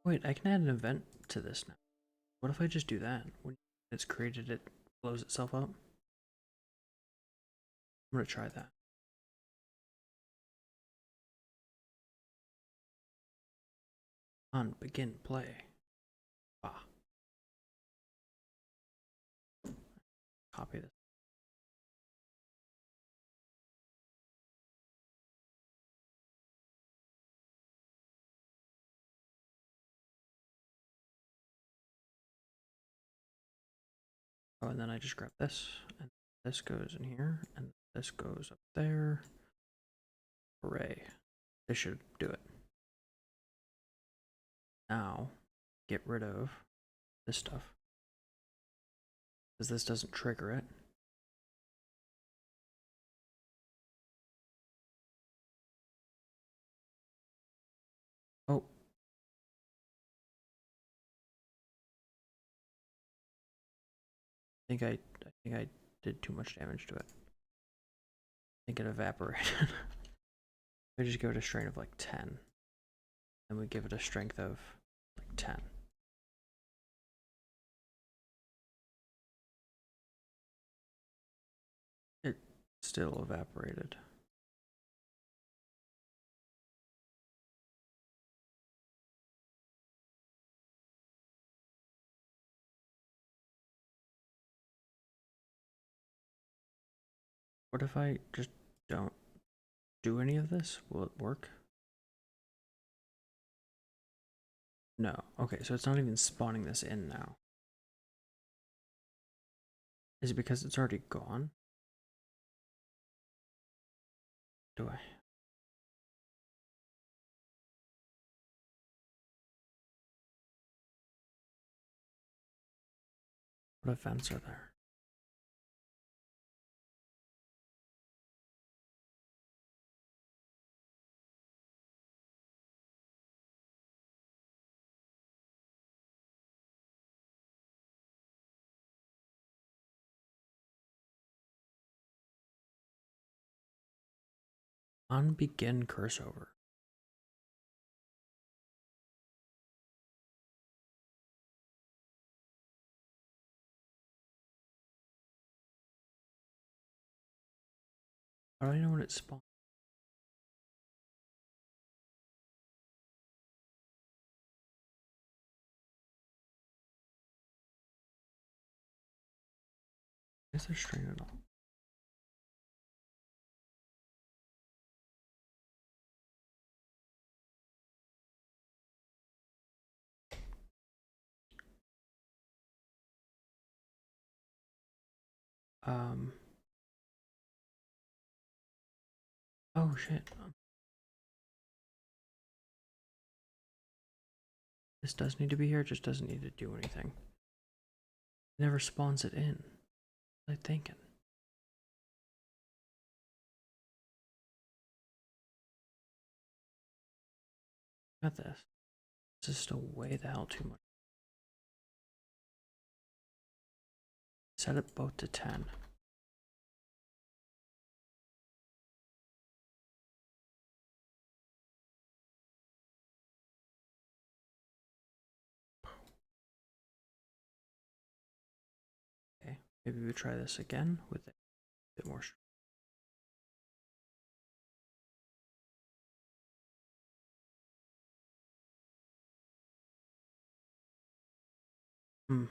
Wait, I can add an event to this now. What if I just do that? When it's created, it blows itself up? I'm gonna try that. On begin play. Ah. Copy this. Oh, and then I just grab this, and this goes in here, and this goes up there. Hooray. This should do it. Now, get rid of this stuff, because this doesn't trigger it. Oh. I think I did too much damage to it. I think it evaporated. We just give it a strain of like 10. And we give it a strength of like 10. It still evaporated. What if I just don't do any of this? Will it work? No. Okay, so it's not even spawning this in now. Is it because it's already gone? Do I? What events are there? On begin curse over. How do I know when it's spawned? Is there strain at all? Um. Oh shit. This does need to be here. It just doesn't need to do anything. It never spawns it in. What am I thinking? Got this. This is still way the hell too much. Set it both to 10. Okay, maybe we try this again with a bit more. Hmm.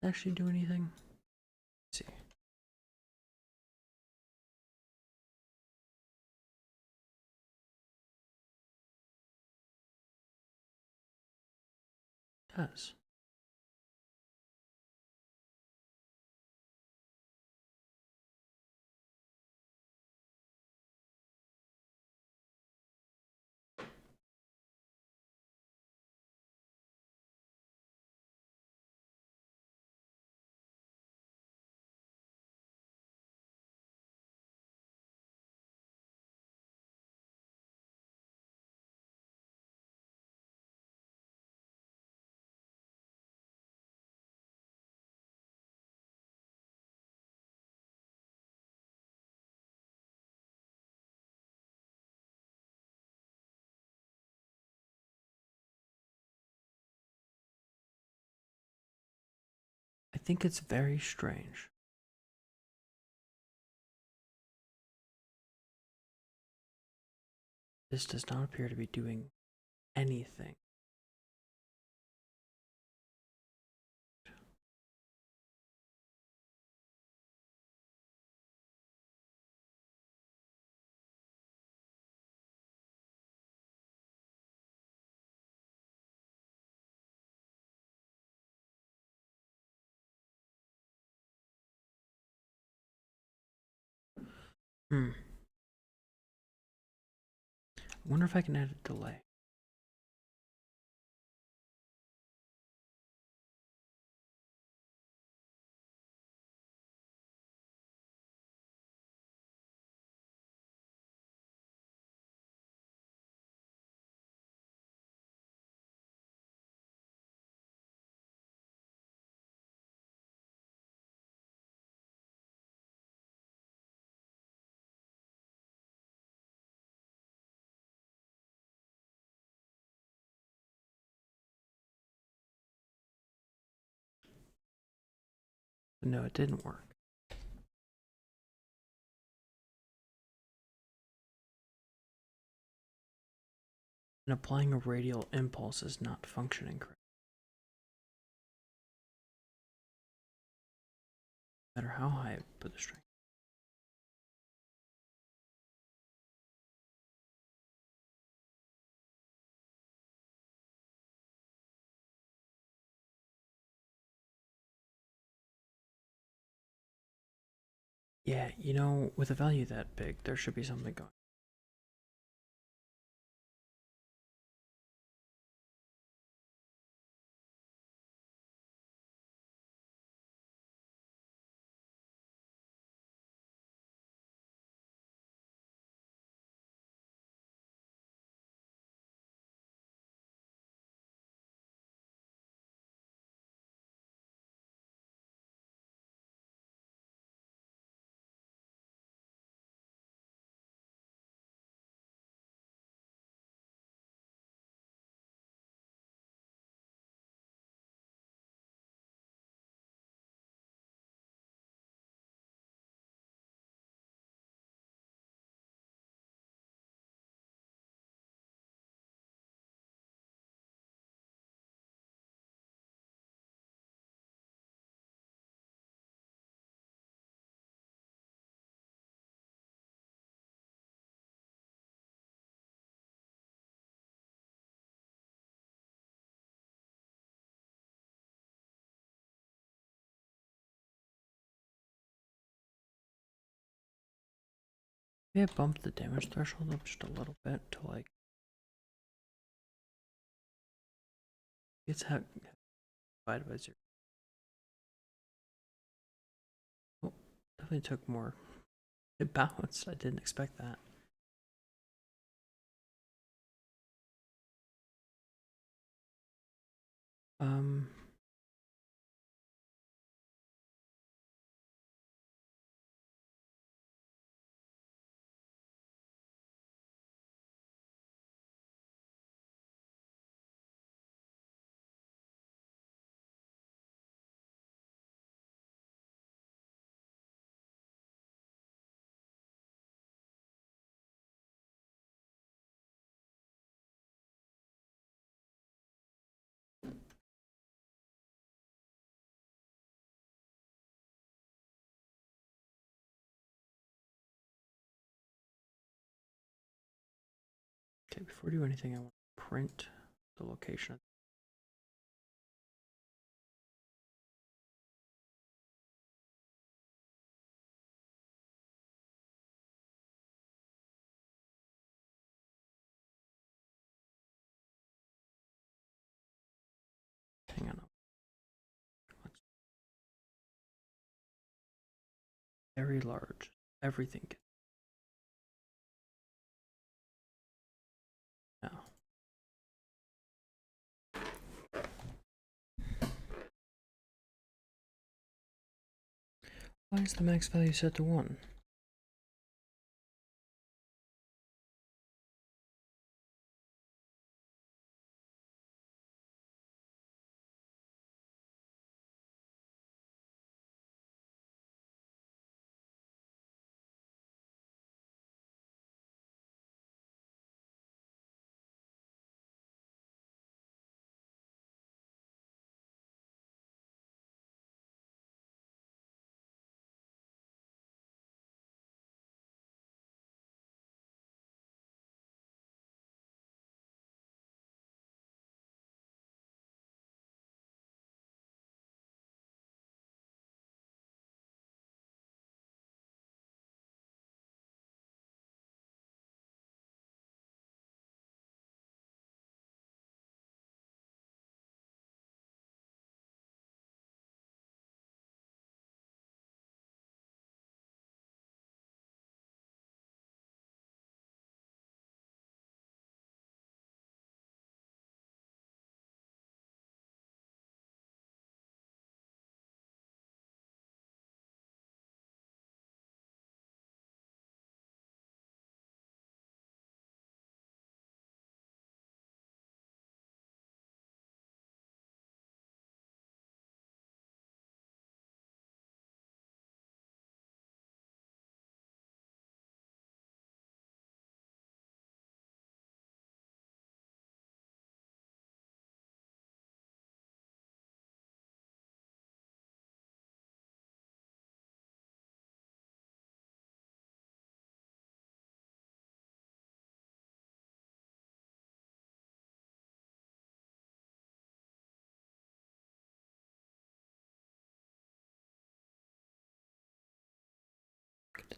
Actually do anything? Let's see. It does. I think it's very strange. This does not appear to be doing anything. Hmm. I wonder if I can add a delay. But no, it didn't work. And applying a radial impulse is not functioning correctly. No matter how high I put the string. Yeah, you know, with a value that big, there should be something going. Maybe I bumped the damage threshold up just a little bit to like. It's how divided by 0. Oh, definitely took more. It bounced. I didn't expect that. Um. Okay, before I do anything, I want to print the location. Hang on. Very large. Everything. Now. Why is the max value set to 1?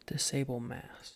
Disable mask.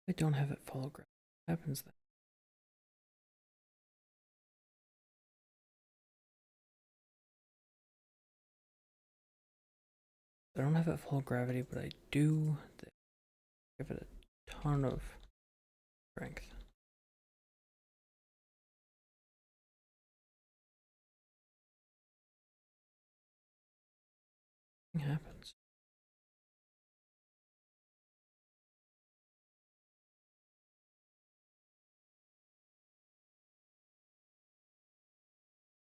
I don't have it follow gravity. What happens then? I don't have it follow gravity, but I do give it a ton of strength. Nothing happens.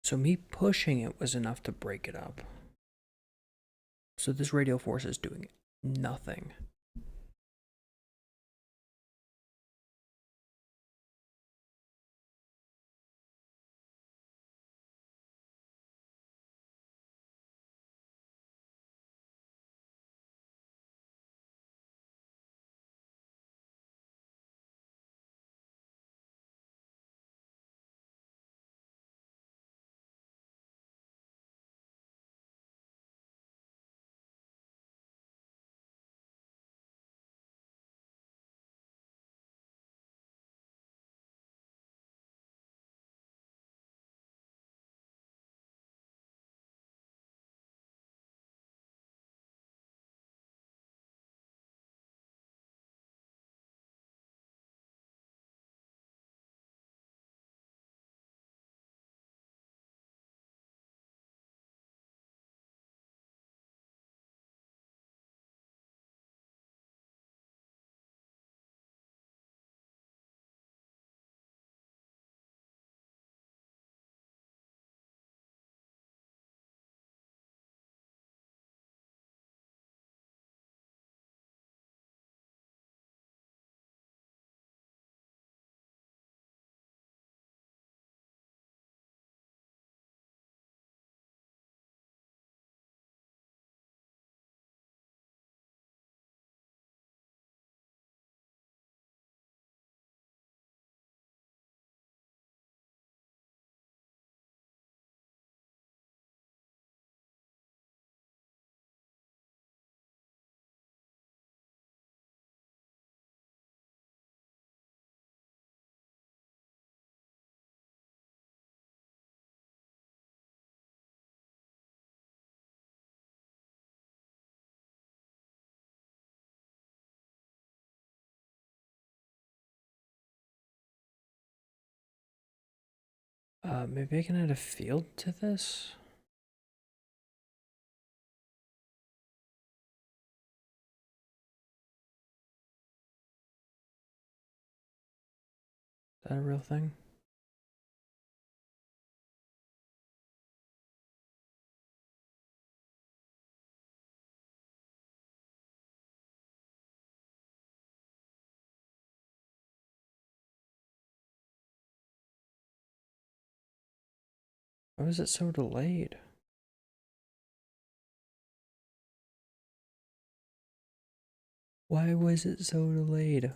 So me pushing it was enough to break it up. So this radial force is doing nothing. Maybe I can add a field to this? Is that a real thing? Why was it so delayed? Why was it so delayed?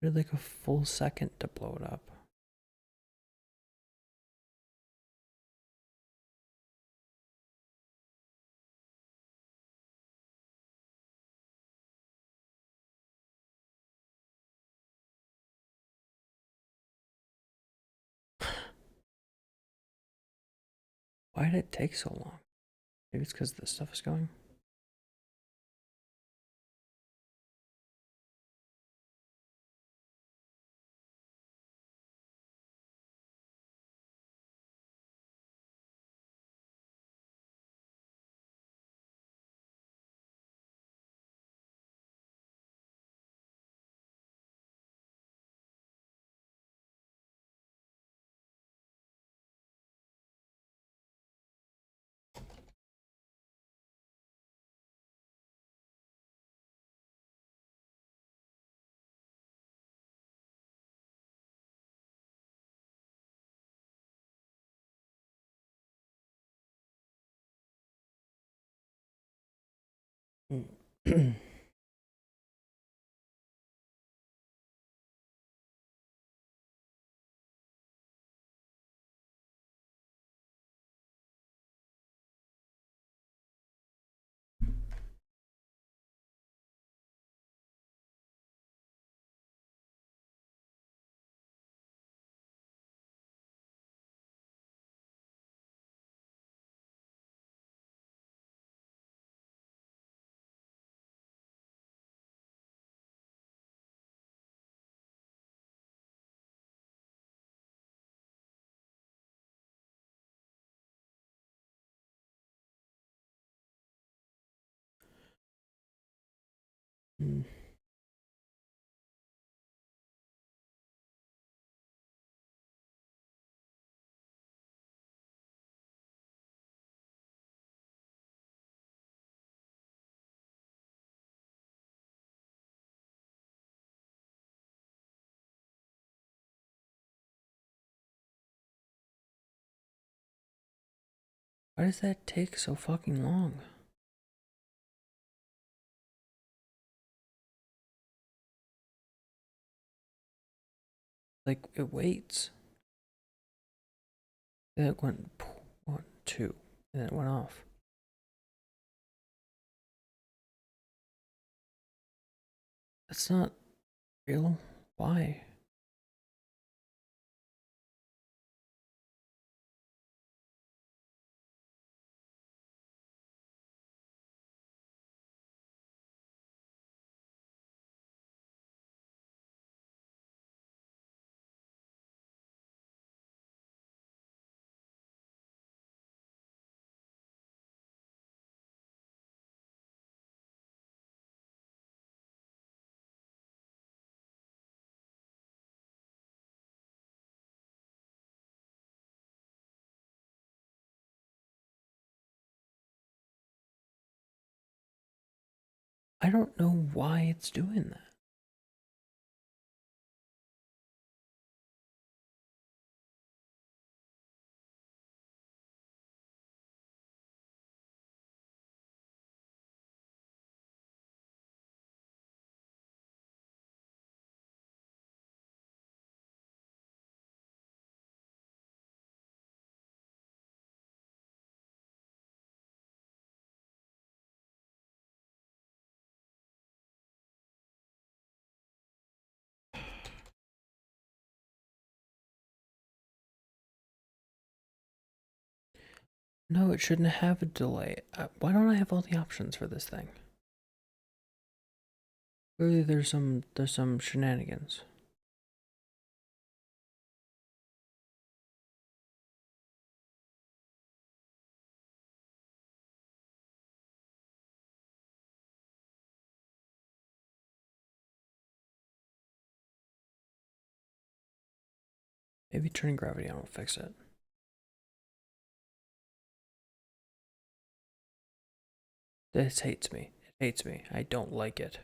It had like a full second to blow it up. Why did it take so long? Maybe it's because this stuff is going. Hmm. Why does that take so fucking long? Like, it waits. Then it went 1, 2, and then it went off. That's not real. Why? I don't know why it's doing that. No, it shouldn't have a delay. Why don't I have all the options for this thing? Clearly, there's some shenanigans. Maybe turning gravity on will fix it. This hates me. It hates me. I don't like it.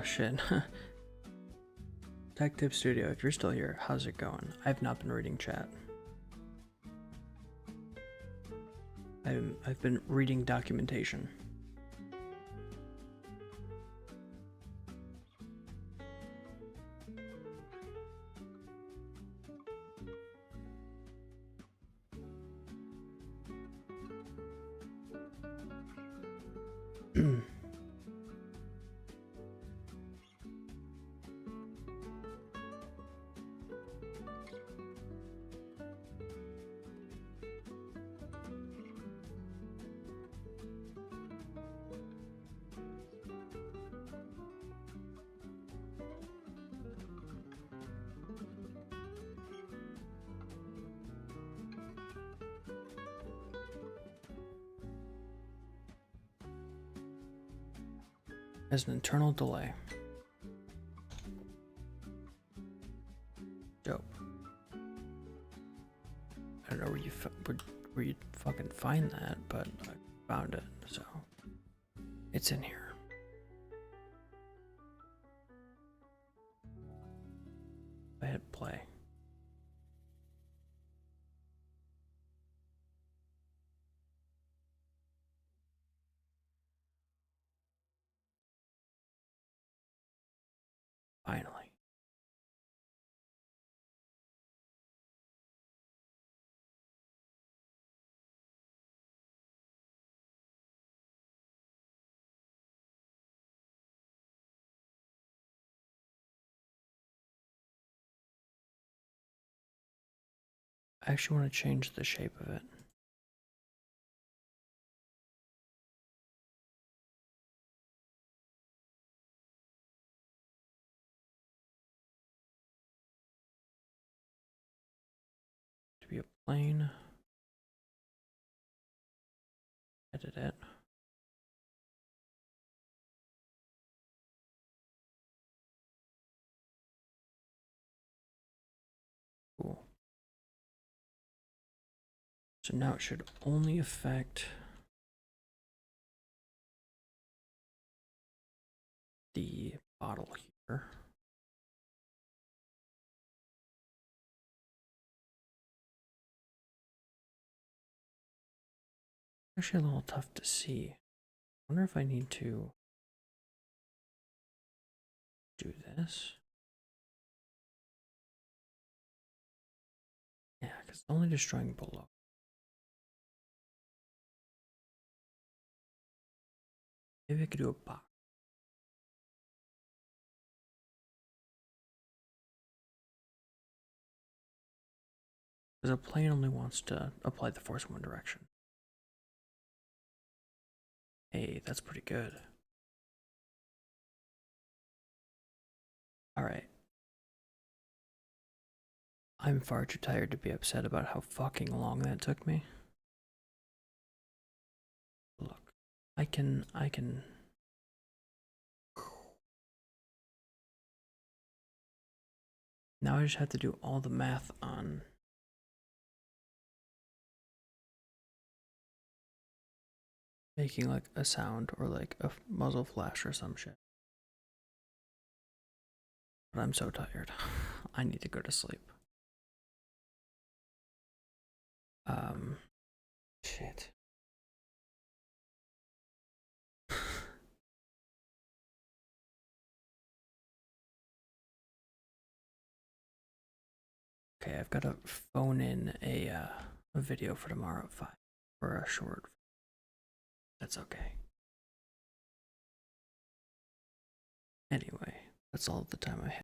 Oh shit. Tech Tip Studio, if you're still here, how's it going? I've not been reading chat. I've been reading documentation. Has an internal delay. Dope. I don't know where you'd fucking find that, but I found it, so it's in here. I hit play. Finally. I actually want to change the shape of it. To be a plane. Edit it. Cool. So now it should only affect the bottle here. Actually a little tough to see. I wonder if I need to do this. Yeah, because it's only destroying below. Maybe I could do a box. Because a plane only wants to apply the force in one direction. Hey, that's pretty good. Alright. I'm far too tired to be upset about how fucking long that took me. Look, I can... Now I just have to do all the math on making like a sound or like a muzzle flash or some shit. But I'm so tired. I need to go to sleep. Shit. Okay, I've got to phone in a video for tomorrow at 5 for a short. That's okay. Anyway, that's all the time I have.